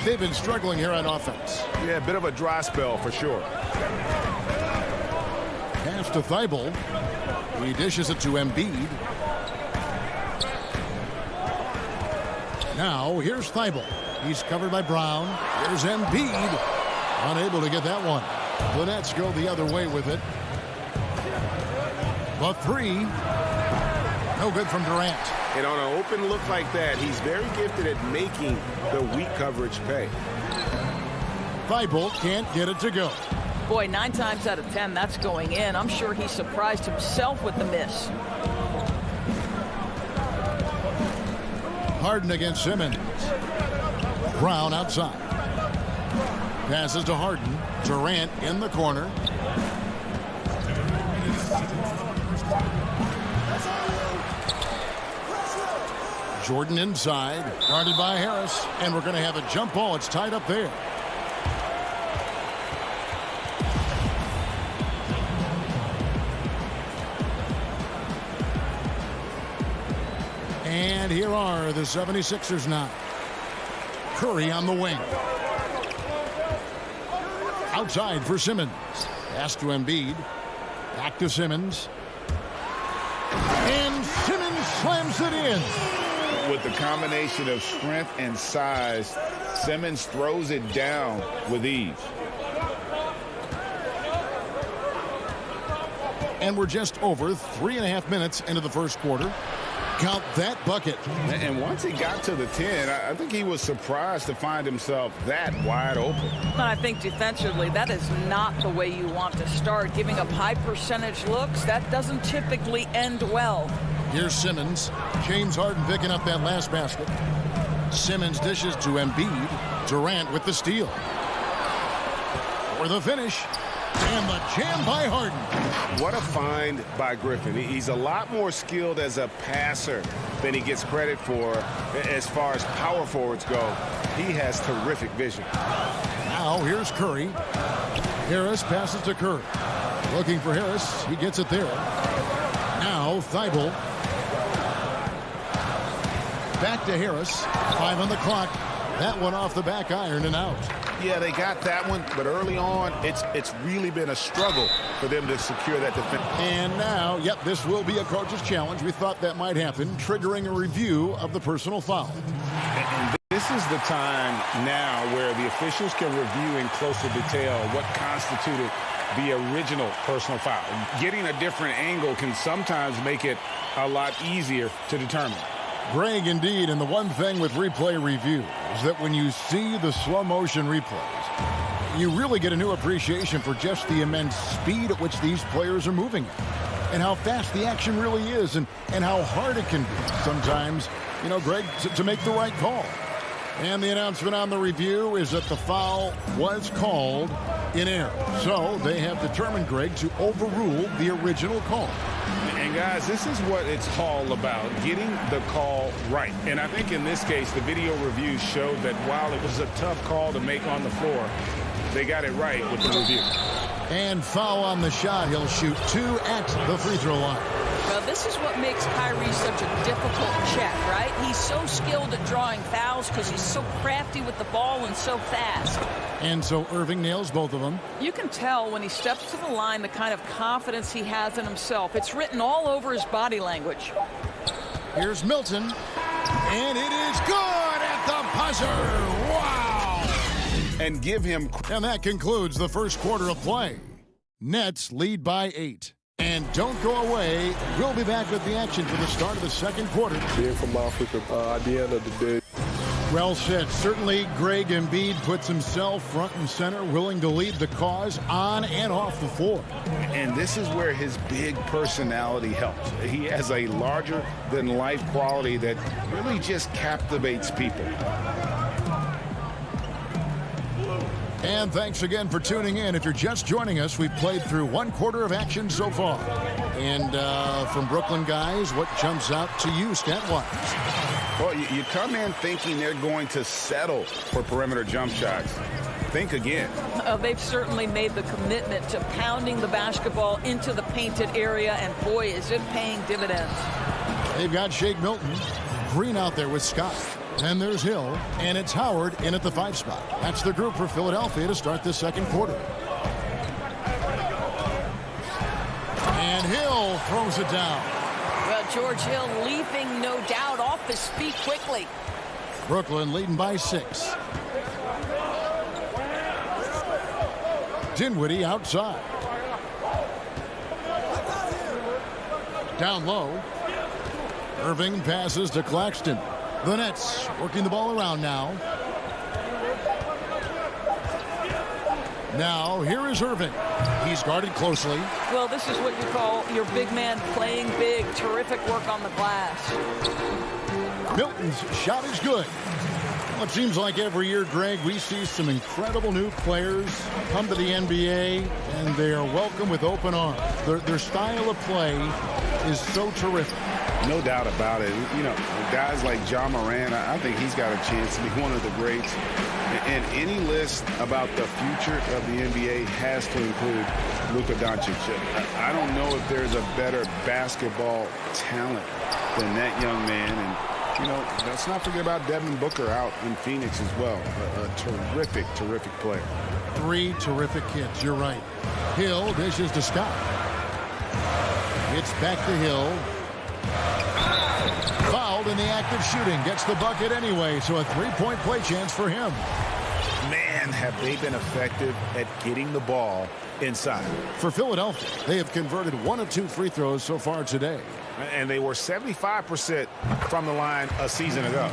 They've been struggling here on offense. Yeah, a bit of a dry spell for sure. Pass to Thibault. He dishes it to Embiid. Now here's Thibault. He's covered by Brown. Here's Embiid. Unable to get that one. The Nets go the other way with it. The 3. No good from Durant. And on an open look like that, he's very gifted at making the weak coverage pay. Thibault can't get it to go. Boy, 9 times out of 10, that's going in. I'm sure he surprised himself with the miss. Harden against Simmons. Brown outside. Passes to Harden. Durant in the corner. Jordan inside, guarded by Harris, and we're going to have a jump ball. It's tied up there. And here are the 76ers now. Curry on the wing. Outside for Simmons. Pass to Embiid. Back to Simmons. And Simmons slams it in. With the combination of strength and size, Simmons throws it down with ease. And we're just over 3.5 minutes into the first quarter. Count that bucket. And once he got to the 10, I think he was surprised to find himself that wide open. I think defensively, that is not the way you want to start. Giving up high percentage looks, that doesn't typically end well. Here's Simmons. James Harden picking up that last basket. Simmons dishes to Embiid. Durant with the steal. For the finish. And the jam by Harden. What a find by Griffin. He's a lot more skilled as a passer than he gets credit for as far as power forwards go. He has terrific vision. Now here's Curry. Harris passes to Curry. Looking for Harris. He gets it there. Now Thibault. Back to Harris. 5 on the clock. That one off the back iron and out. Yeah, they got that one, but early on, it's really been a struggle for them to secure that defense. And now, yep, this will be a coach's challenge. We thought that might happen, triggering a review of the personal foul. And this is the time now where the officials can review in closer detail what constituted the original personal foul. Getting a different angle can sometimes make it a lot easier to determine. Greg, indeed, and the one thing with replay review is that when you see the slow motion replays, you really get a new appreciation for just the immense speed at which these players are moving and how fast the action really is and how hard it can be sometimes, you know, Greg, to make the right call. And the announcement on the review is that the foul was called in error. So they have determined, Greg, to overrule the original call. And guys, this is what it's all about, getting the call right. And I think in this case, the video review showed that while it was a tough call to make on the floor, they got it right with the review. And foul on the shot. He'll shoot 2 at the free throw line. Well, this is what makes Kyrie such a difficult check, right? He's so skilled at drawing fouls because he's so crafty with the ball and so fast. And so Irving nails both of them. You can tell when he steps to the line the kind of confidence he has in himself. It's written all over his body language. Here's Milton. And it is good at the buzzer. Wow! And give him... And that concludes the first quarter of play. Nets lead by 8. And don't go away. We'll be back with the action for the start of the second quarter. Being from Africa, at the end of the day. Well said. Certainly, Greg Embiid puts himself front and center, willing to lead the cause on and off the floor. And this is where his big personality helps. He has a larger-than-life quality that really just captivates people. And thanks again for tuning in. If you're just joining us, we've played through one quarter of action so far. And from Brooklyn guys, what jumps out to you stat-wise? Well, you come in thinking they're going to settle for perimeter jump shots. Think again. They've certainly made the commitment to pounding the basketball into the painted area, and boy, is it paying dividends. They've got Shake Milton, Green out there with Scott. And there's Hill, and it's Howard in at the 5 spot. That's the group for Philadelphia to start this second quarter. And Hill throws it down. Well, George Hill leaping, no doubt, off his feet quickly. Brooklyn leading by 6. Dinwiddie outside. Down low. Irving passes to Claxton. The Nets working the ball around now. Now, here is Irving. He's guarded closely. Well, this is what you call your big man playing big. Terrific work on the glass. Milton's shot is good. Well, it seems like every year, Greg, we see some incredible new players come to the NBA, and they are welcome with open arms. Their style of play is so terrific. No doubt about it. You know, guys like John Moran, I think he's got a chance to be one of the greats. And any list about the future of the NBA has to include Luka Doncic. I don't know if there's a better basketball talent than that young man. And, you know, let's not forget about Devin Booker out in Phoenix as well. A terrific, terrific player. 3 terrific kids. You're right. Hill dishes to Scott. It's back to Hill. Fouled in the act of shooting. Gets the bucket anyway, so a 3-point play chance for him. Man, have they been effective at getting the ball inside. For Philadelphia, they have converted 1 of 2 free throws so far today. And they were 75% from the line a season ago.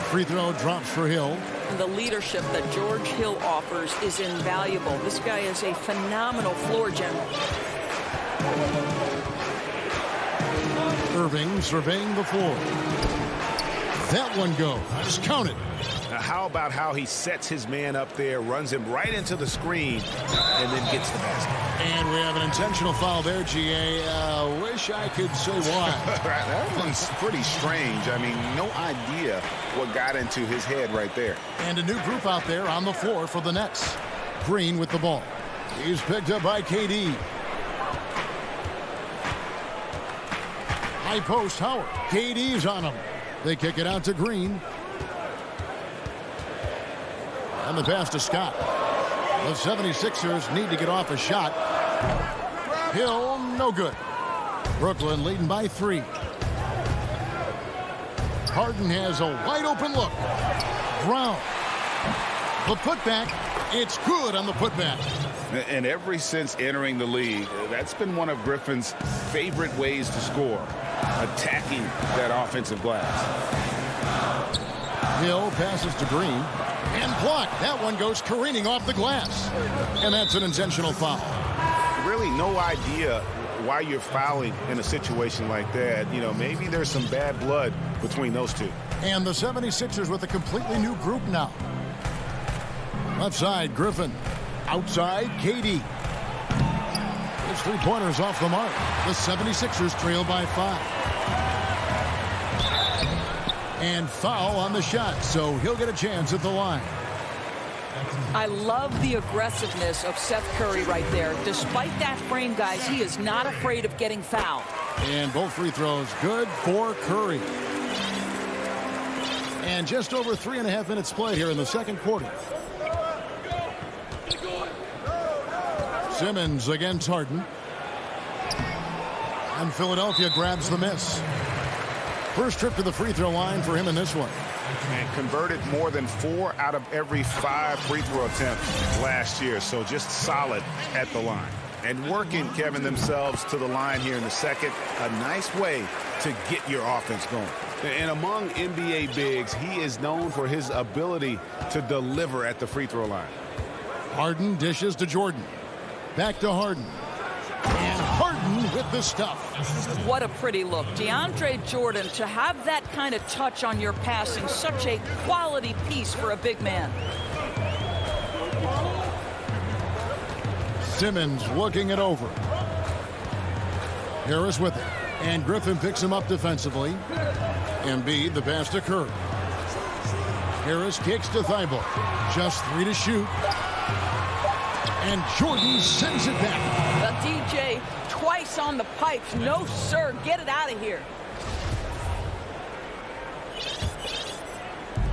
Free throw drops for Hill. The leadership that George Hill offers is invaluable. This guy is a phenomenal floor general. Irving surveying the floor. That one goes. Just count it. Now, how about how he sets his man up there, runs him right into the screen, and then gets the basket. And we have an intentional foul there, GA. Wish I could say why. That one's pretty strange. I mean, no idea what got into his head right there. And a new group out there on the floor for the Nets. Green with the ball. He's picked up by KD. High post, Howard. KD's on him. They kick it out to Green. And the pass to Scott. The 76ers need to get off a shot. Hill, no good. Brooklyn leading by 3. Harden has a wide open look. Brown. The putback. It's good on the putback. And ever since entering the league, that's been one of Griffin's favorite ways to score, attacking that offensive glass. Hill passes to Green. And blocked. That one goes careening off the glass. And that's an intentional foul. Really no idea why you're fouling in a situation like that. You know, maybe there's some bad blood between those two. And the 76ers with a completely new group now. Left side, Griffin. Outside, KD. His 3-pointers off the mark. The 76ers trail by 5. And foul on the shot, so he'll get a chance at the line. I love the aggressiveness of Seth Curry right there. Despite that frame, guys, he is not afraid of getting fouled. And both free throws good for Curry. And just over 3.5 minutes played here in the second quarter. Simmons against Harden. And Philadelphia grabs the miss. First trip to the free throw line for him in this one. And converted more than 4 out of every 5 free throw attempts last year. So just solid at the line. And working, Kevin, themselves to the line here in the second. A nice way to get your offense going. And among NBA bigs, he is known for his ability to deliver at the free throw line. Harden dishes to Jordan. Back to Harden. And Harden with the stuff. What a pretty look. DeAndre Jordan, to have that kind of touch on your passing, such a quality piece for a big man. Simmons looking it over. Harris with it. And Griffin picks him up defensively. Embiid, the pass to Curry. Harris kicks to Thibault. Just 3 to shoot. And Jordan sends it back. The DJ twice on the pipes. No, sir. Get it out of here.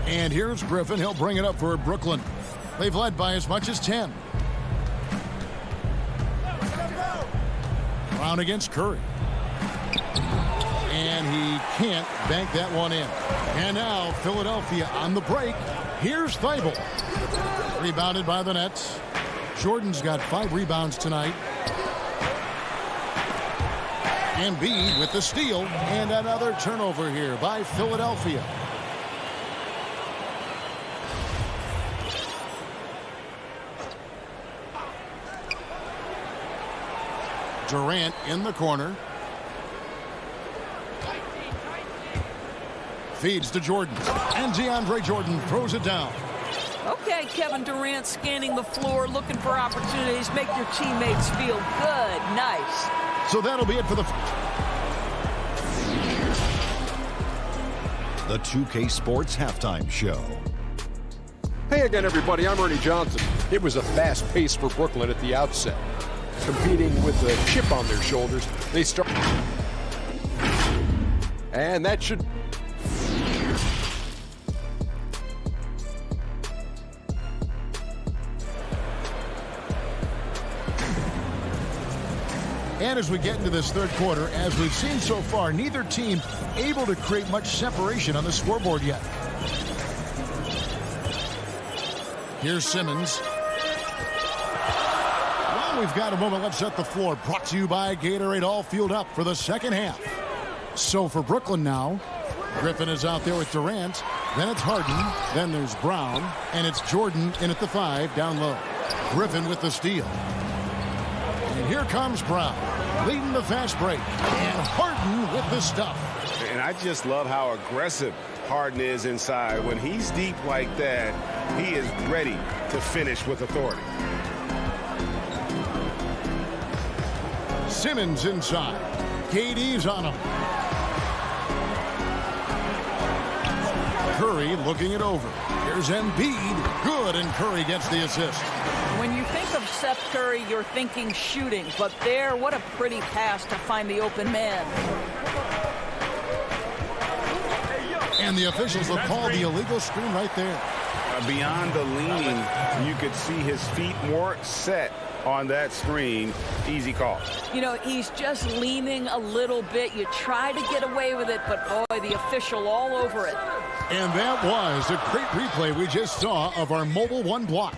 And here's Griffin. He'll bring it up for Brooklyn. They've led by as much as 10. Brown against Curry. And he can't bank that one in. And now Philadelphia on the break. Here's Thibault. Rebounded by the Nets. Jordan's got 5 rebounds tonight. Embiid with the steal. And another turnover here by Philadelphia. Durant in the corner. Feeds to Jordan. And DeAndre Jordan throws it down. Okay, Kevin Durant scanning the floor, looking for opportunities. Make your teammates feel good. Nice. So that'll be it for the 2K Sports Halftime Show. Hey again, everybody. I'm Ernie Johnson. It was a fast pace for Brooklyn at the outset. Competing with a chip on their shoulders, they start. And that should... And as we get into this third quarter, as we've seen so far, neither team able to create much separation on the scoreboard yet. Here's Simmons. Well, we've got a moment. Let's set the floor. Brought to you by Gatorade, all fueled up for the second half. So for Brooklyn now, Griffin is out there with Durant. Then it's Harden. Then there's Brown. And it's Jordan in at the 5 down low. Griffin with the steal. And here comes Brown, leading the fast break. And Harden with the stuff. And I just love how aggressive Harden is inside. When he's deep like that, he is ready to finish with authority. Simmons inside. KD's on him. Curry looking it over. Here's Embiid. Good, and Curry gets the assist. When you think of Seth Curry, you're thinking shooting. But there, what a pretty pass to find the open man. And the officials will call the illegal screen right there. Beyond the leaning, you could see his feet more set on that screen. Easy call. You know, he's just leaning a little bit. You try to get away with it, but boy, the official all over it. And that was a great replay we just saw of our Mobile One block.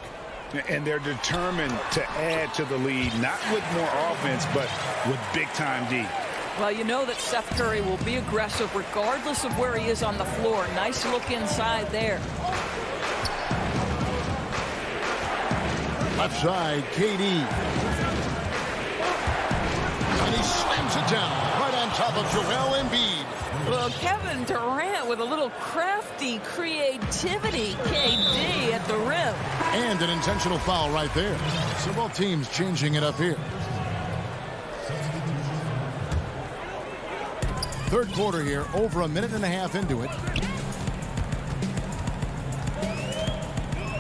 And they're determined to add to the lead, not with more offense, but with big-time D. Well, you know that Seth Curry will be aggressive regardless of where he is on the floor. Nice look inside there. Left side, KD. And he slams it down right on top of Joel Embiid. Well, Kevin Durant with a little crafty creativity. KD at the rim. And an intentional foul right there. So both teams changing it up here. Third quarter here, over a minute and a half into it.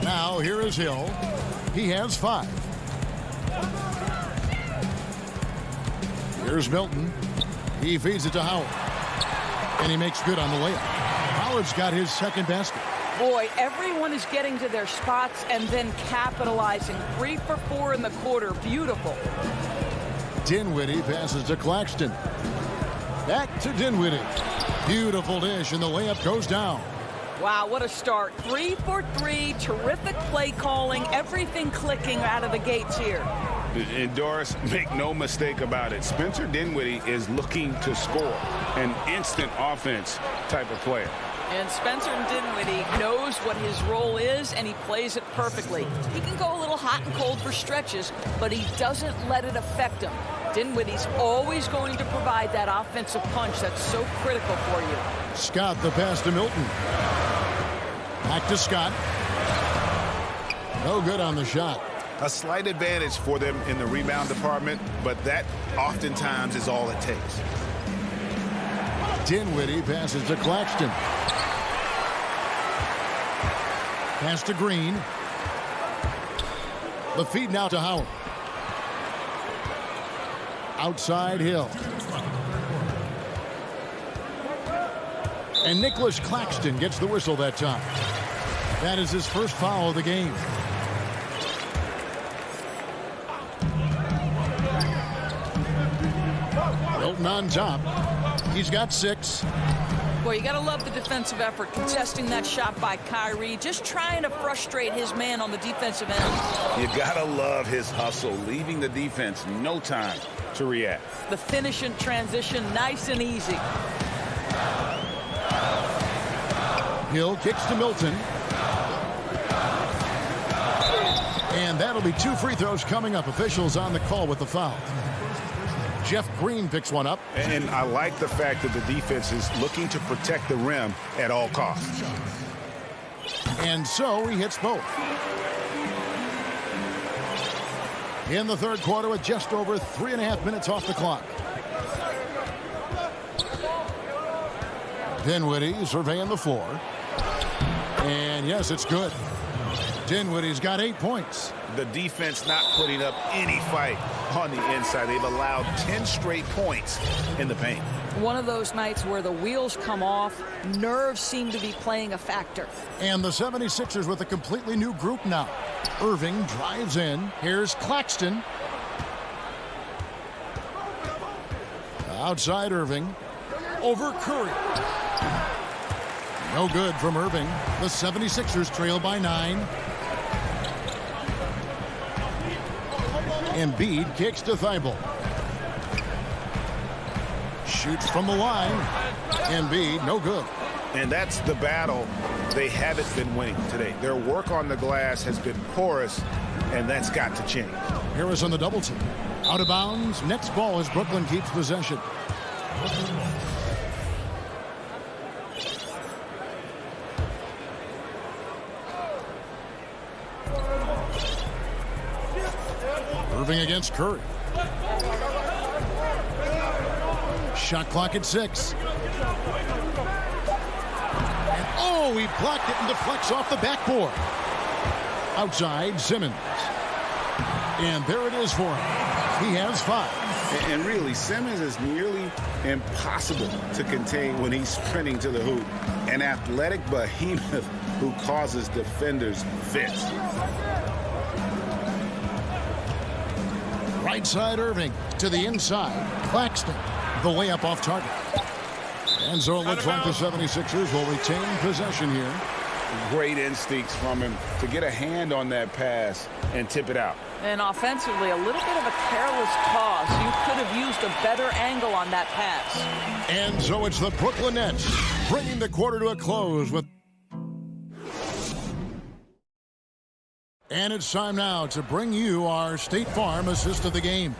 Now here is Hill. He has 5. Here's Milton. He feeds it to Howard. And he makes good on the layup. Howard's got his second basket. Boy, everyone is getting to their spots and then capitalizing. 3 for 4 in the quarter. Beautiful. Dinwiddie passes to Claxton. Back to Dinwiddie. Beautiful dish, and the layup goes down. Wow, what a start. 3 for 3. Terrific play calling. Everything clicking out of the gates here. And Doris, make no mistake about it. Spencer Dinwiddie is looking to score. An instant offense type of player. And Spencer Dinwiddie knows what his role is, and he plays it perfectly. He can go a little hot and cold for stretches, but he doesn't let it affect him. Dinwiddie's always going to provide that offensive punch that's so critical for you. Scott, the pass to Milton. Back to Scott. No good on the shot. A slight advantage for them in the rebound department, but that oftentimes is all it takes. Dinwiddie passes to Claxton. Pass to Green. The feed now to Howard. Outside Hill. And Nicholas Claxton gets the whistle that time. That is his first foul of the game. Milton on top. He's got 6. Boy, you got to love the defensive effort, contesting that shot by Kyrie, just trying to frustrate his man on the defensive end. You got to love his hustle, leaving the defense no time to react. The finish and transition, nice and easy. Hill kicks to Milton. And that'll be 2 free throws coming up. Officials on the call with the foul. Jeff Green picks one up. And I like the fact that the defense is looking to protect the rim at all costs. And so he hits both. In the third quarter with just over 3.5 minutes off the clock. Dinwiddie surveying the floor. And yes, it's good. Dinwiddie's got 8 points. The defense not putting up any fight on the inside. They've allowed 10 straight points in the paint. One of those nights where the wheels come off, nerves seem to be playing a factor. And the 76ers with a completely new group now. Irving drives in. Here's Claxton. Outside Irving. Over Curry. No good from Irving. The 76ers trail by 9. Embiid kicks to Thibault. Shoots from the line. Embiid, no good. And that's the battle they haven't been winning today. Their work on the glass has been porous, and that's got to change. Harris on the double team. Out of bounds. Next ball as Brooklyn keeps possession. Irving against Curry. Shot clock at 6. And oh, he blocked it and deflects off the backboard. Outside, Simmons. And there it is for him. He has 5. And really, Simmons is nearly impossible to contain when he's sprinting to the hoop. An athletic behemoth who causes defenders fits. Right side Irving to the inside. Claxton, the layup off target. And so it looks like the 76ers will retain possession here. Great instincts from him to get a hand on that pass and tip it out. And offensively, a little bit of a careless toss. You could have used a better angle on that pass. And so it's the Brooklyn Nets bringing the quarter to a close with. And it's time now to bring you our State Farm assist of the game.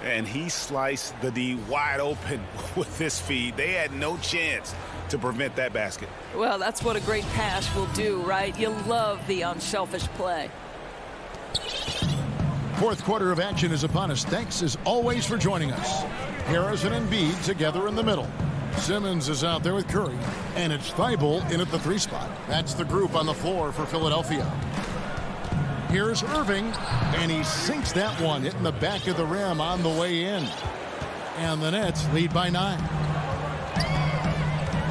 And he sliced the D wide open with this feed. They had no chance to prevent that basket. Well, that's what a great pass will do, right? You love the unselfish play. Fourth quarter of action is upon us. Thanks as always for joining us. Harris and Embiid together in the middle. Simmons is out there with Curry. And it's Thibault in at the 3 spot. That's the group on the floor for Philadelphia. Here's Irving, and he sinks that one, hitting the back of the rim on the way in. And the Nets lead by 9.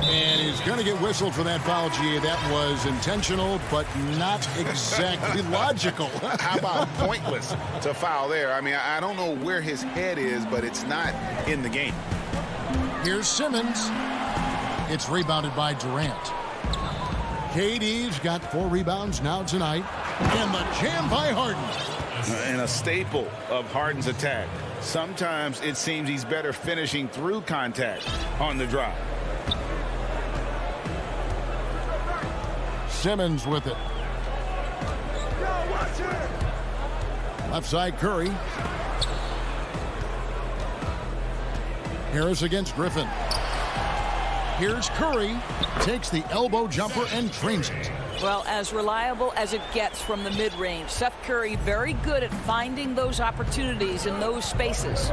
And he's going to get whistled for that foul, G. That was intentional, but not exactly logical. How about pointless to foul there? I mean, I don't know where his head is, but it's not in the game. Here's Simmons. It's rebounded by Durant. KD's got 4 rebounds now tonight. And the jam by Harden. And a staple of Harden's attack. Sometimes it seems he's better finishing through contact on the drive. Simmons with it. Left side Curry. Harris against Griffin. Here's Curry. Takes the elbow jumper and trains it. Well, as reliable as it gets from the mid-range. Seth Curry very good at finding those opportunities in those spaces.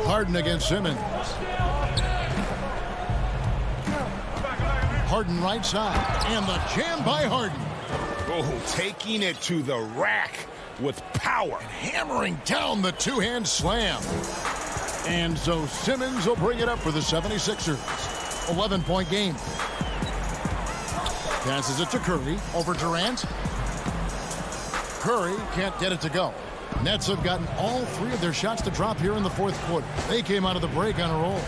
Harden against Simmons. Harden right side. And the jam by Harden. Oh, taking it to the rack with power. And hammering down the two-hand slam. And so Simmons will bring it up for the 76ers. 11-point game. Passes it to Curry over Durant. Curry can't get it to go. Nets have gotten all 3 of their shots to drop here in the fourth quarter. They came out of the break on a roll.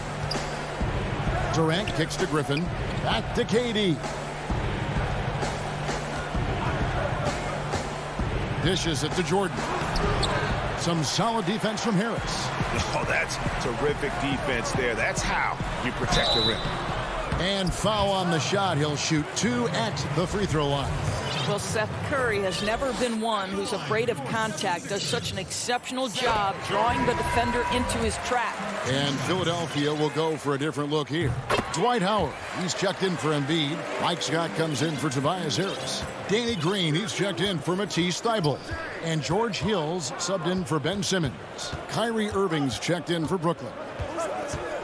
Durant kicks to Griffin. Back to KD. Dishes it to Jordan. Some solid defense from Harris. Oh, that's terrific defense there. That's how you protect the rim. And foul on the shot. He'll shoot 2 at the free throw line. Well, Seth Curry has never been one who's afraid of contact, does such an exceptional job drawing the defender into his trap. And Philadelphia will go for a different look here. Dwight Howard, he's checked in for Embiid. Mike Scott comes in for Tobias Harris. Danny Green, he's checked in for Matisse Thybulle. And George Hill's subbed in for Ben Simmons. Kyrie Irving's checked in for Brooklyn.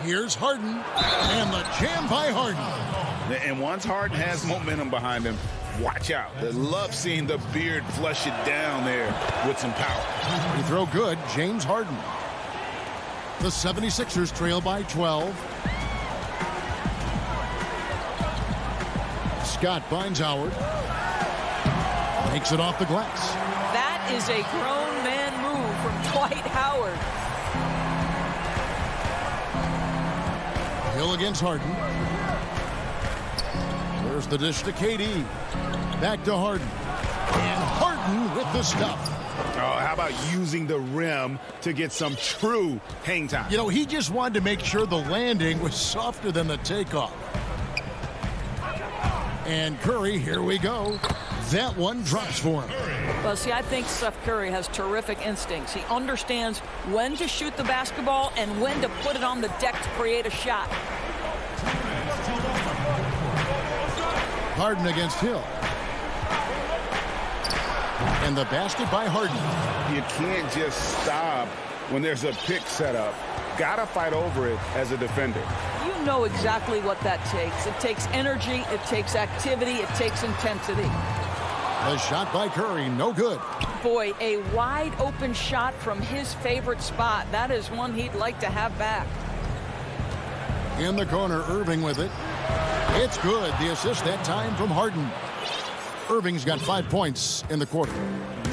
Here's Harden, and the jam by Harden. And once Harden has momentum behind him, watch out. I love seeing the beard flush it down there with some power. He throw good, James Harden. The 76ers trail by 12. Scott finds Howard. Makes it off the glass. That is a grown man move from Dwight Howard. Hill against Harden. There's the dish to KD. Back to Harden. And Harden with the stuff. Oh, how about using the rim to get some true hang time? You know, he just wanted to make sure the landing was softer than the takeoff. And Curry, here we go. That one drops for him. Well, see, I think Seth Curry has terrific instincts. He understands when to shoot the basketball and when to put it on the deck to create a shot. Harden against Hill. And the basket by Harden. You can't just stop when there's a pick set up. Gotta fight over it as a defender. You know exactly what that takes. It takes energy, it takes activity, it takes intensity. The shot by Curry, no good. Boy, a wide open shot from his favorite spot. That is one he'd like to have back. In the corner, Irving with it. It's good. The assist that time from Harden. Irving's got 5 points in the quarter.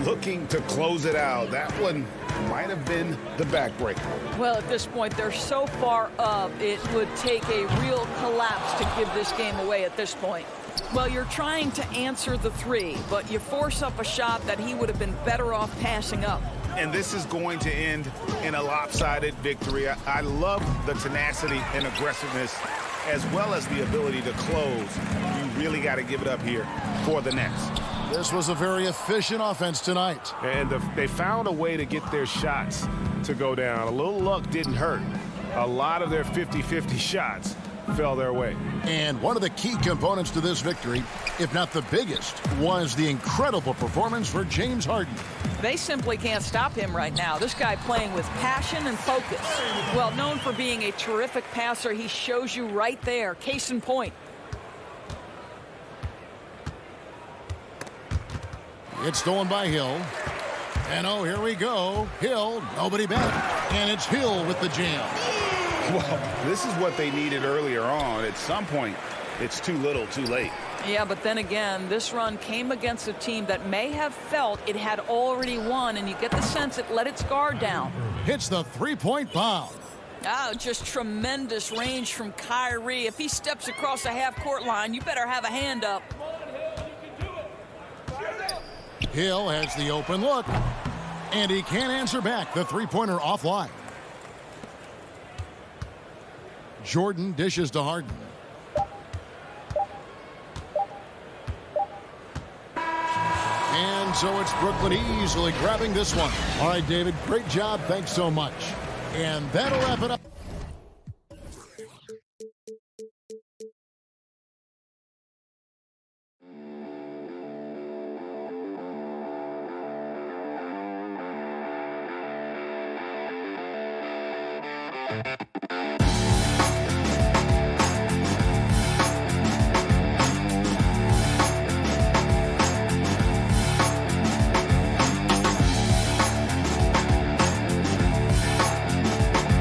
Looking to close it out. That one might have been the backbreaker. Well, at this point, they're so far up, it would take a real collapse to give this game away at this point. Well, you're trying to answer the three, but you force up a shot that he would have been better off passing up. And this is going to end in a lopsided victory. I love the tenacity and aggressiveness as well as the ability to close. You really got to give it up here for the Nets. This was a very efficient offense tonight. And they found a way to get their shots to go down. A little luck didn't hurt. A lot of their 50-50 shots fell their way. And one of the key components to this victory, if not the biggest, was the incredible performance for James Harden. They simply can't stop him right now. This guy playing with passion and focus. Well, known for being a terrific passer, he shows you right there. Case in point. It's stolen by Hill. And oh, here we go. Hill, nobody back. And it's Hill with the jam. Well, this is what they needed earlier on. At some point, it's too little, too late. Yeah, but then again, this run came against a team that may have felt it had already won, and you get the sense it let its guard down. Hits the three-point bomb. Oh, just tremendous range from Kyrie. If he steps across the half-court line, you better have a hand up. Hill has the open look, and he can't answer back. The three-pointer offline. Jordan dishes to Harden. And so it's Brooklyn easily grabbing this one. All right, David, great job. Thanks so much. And that'll wrap it up.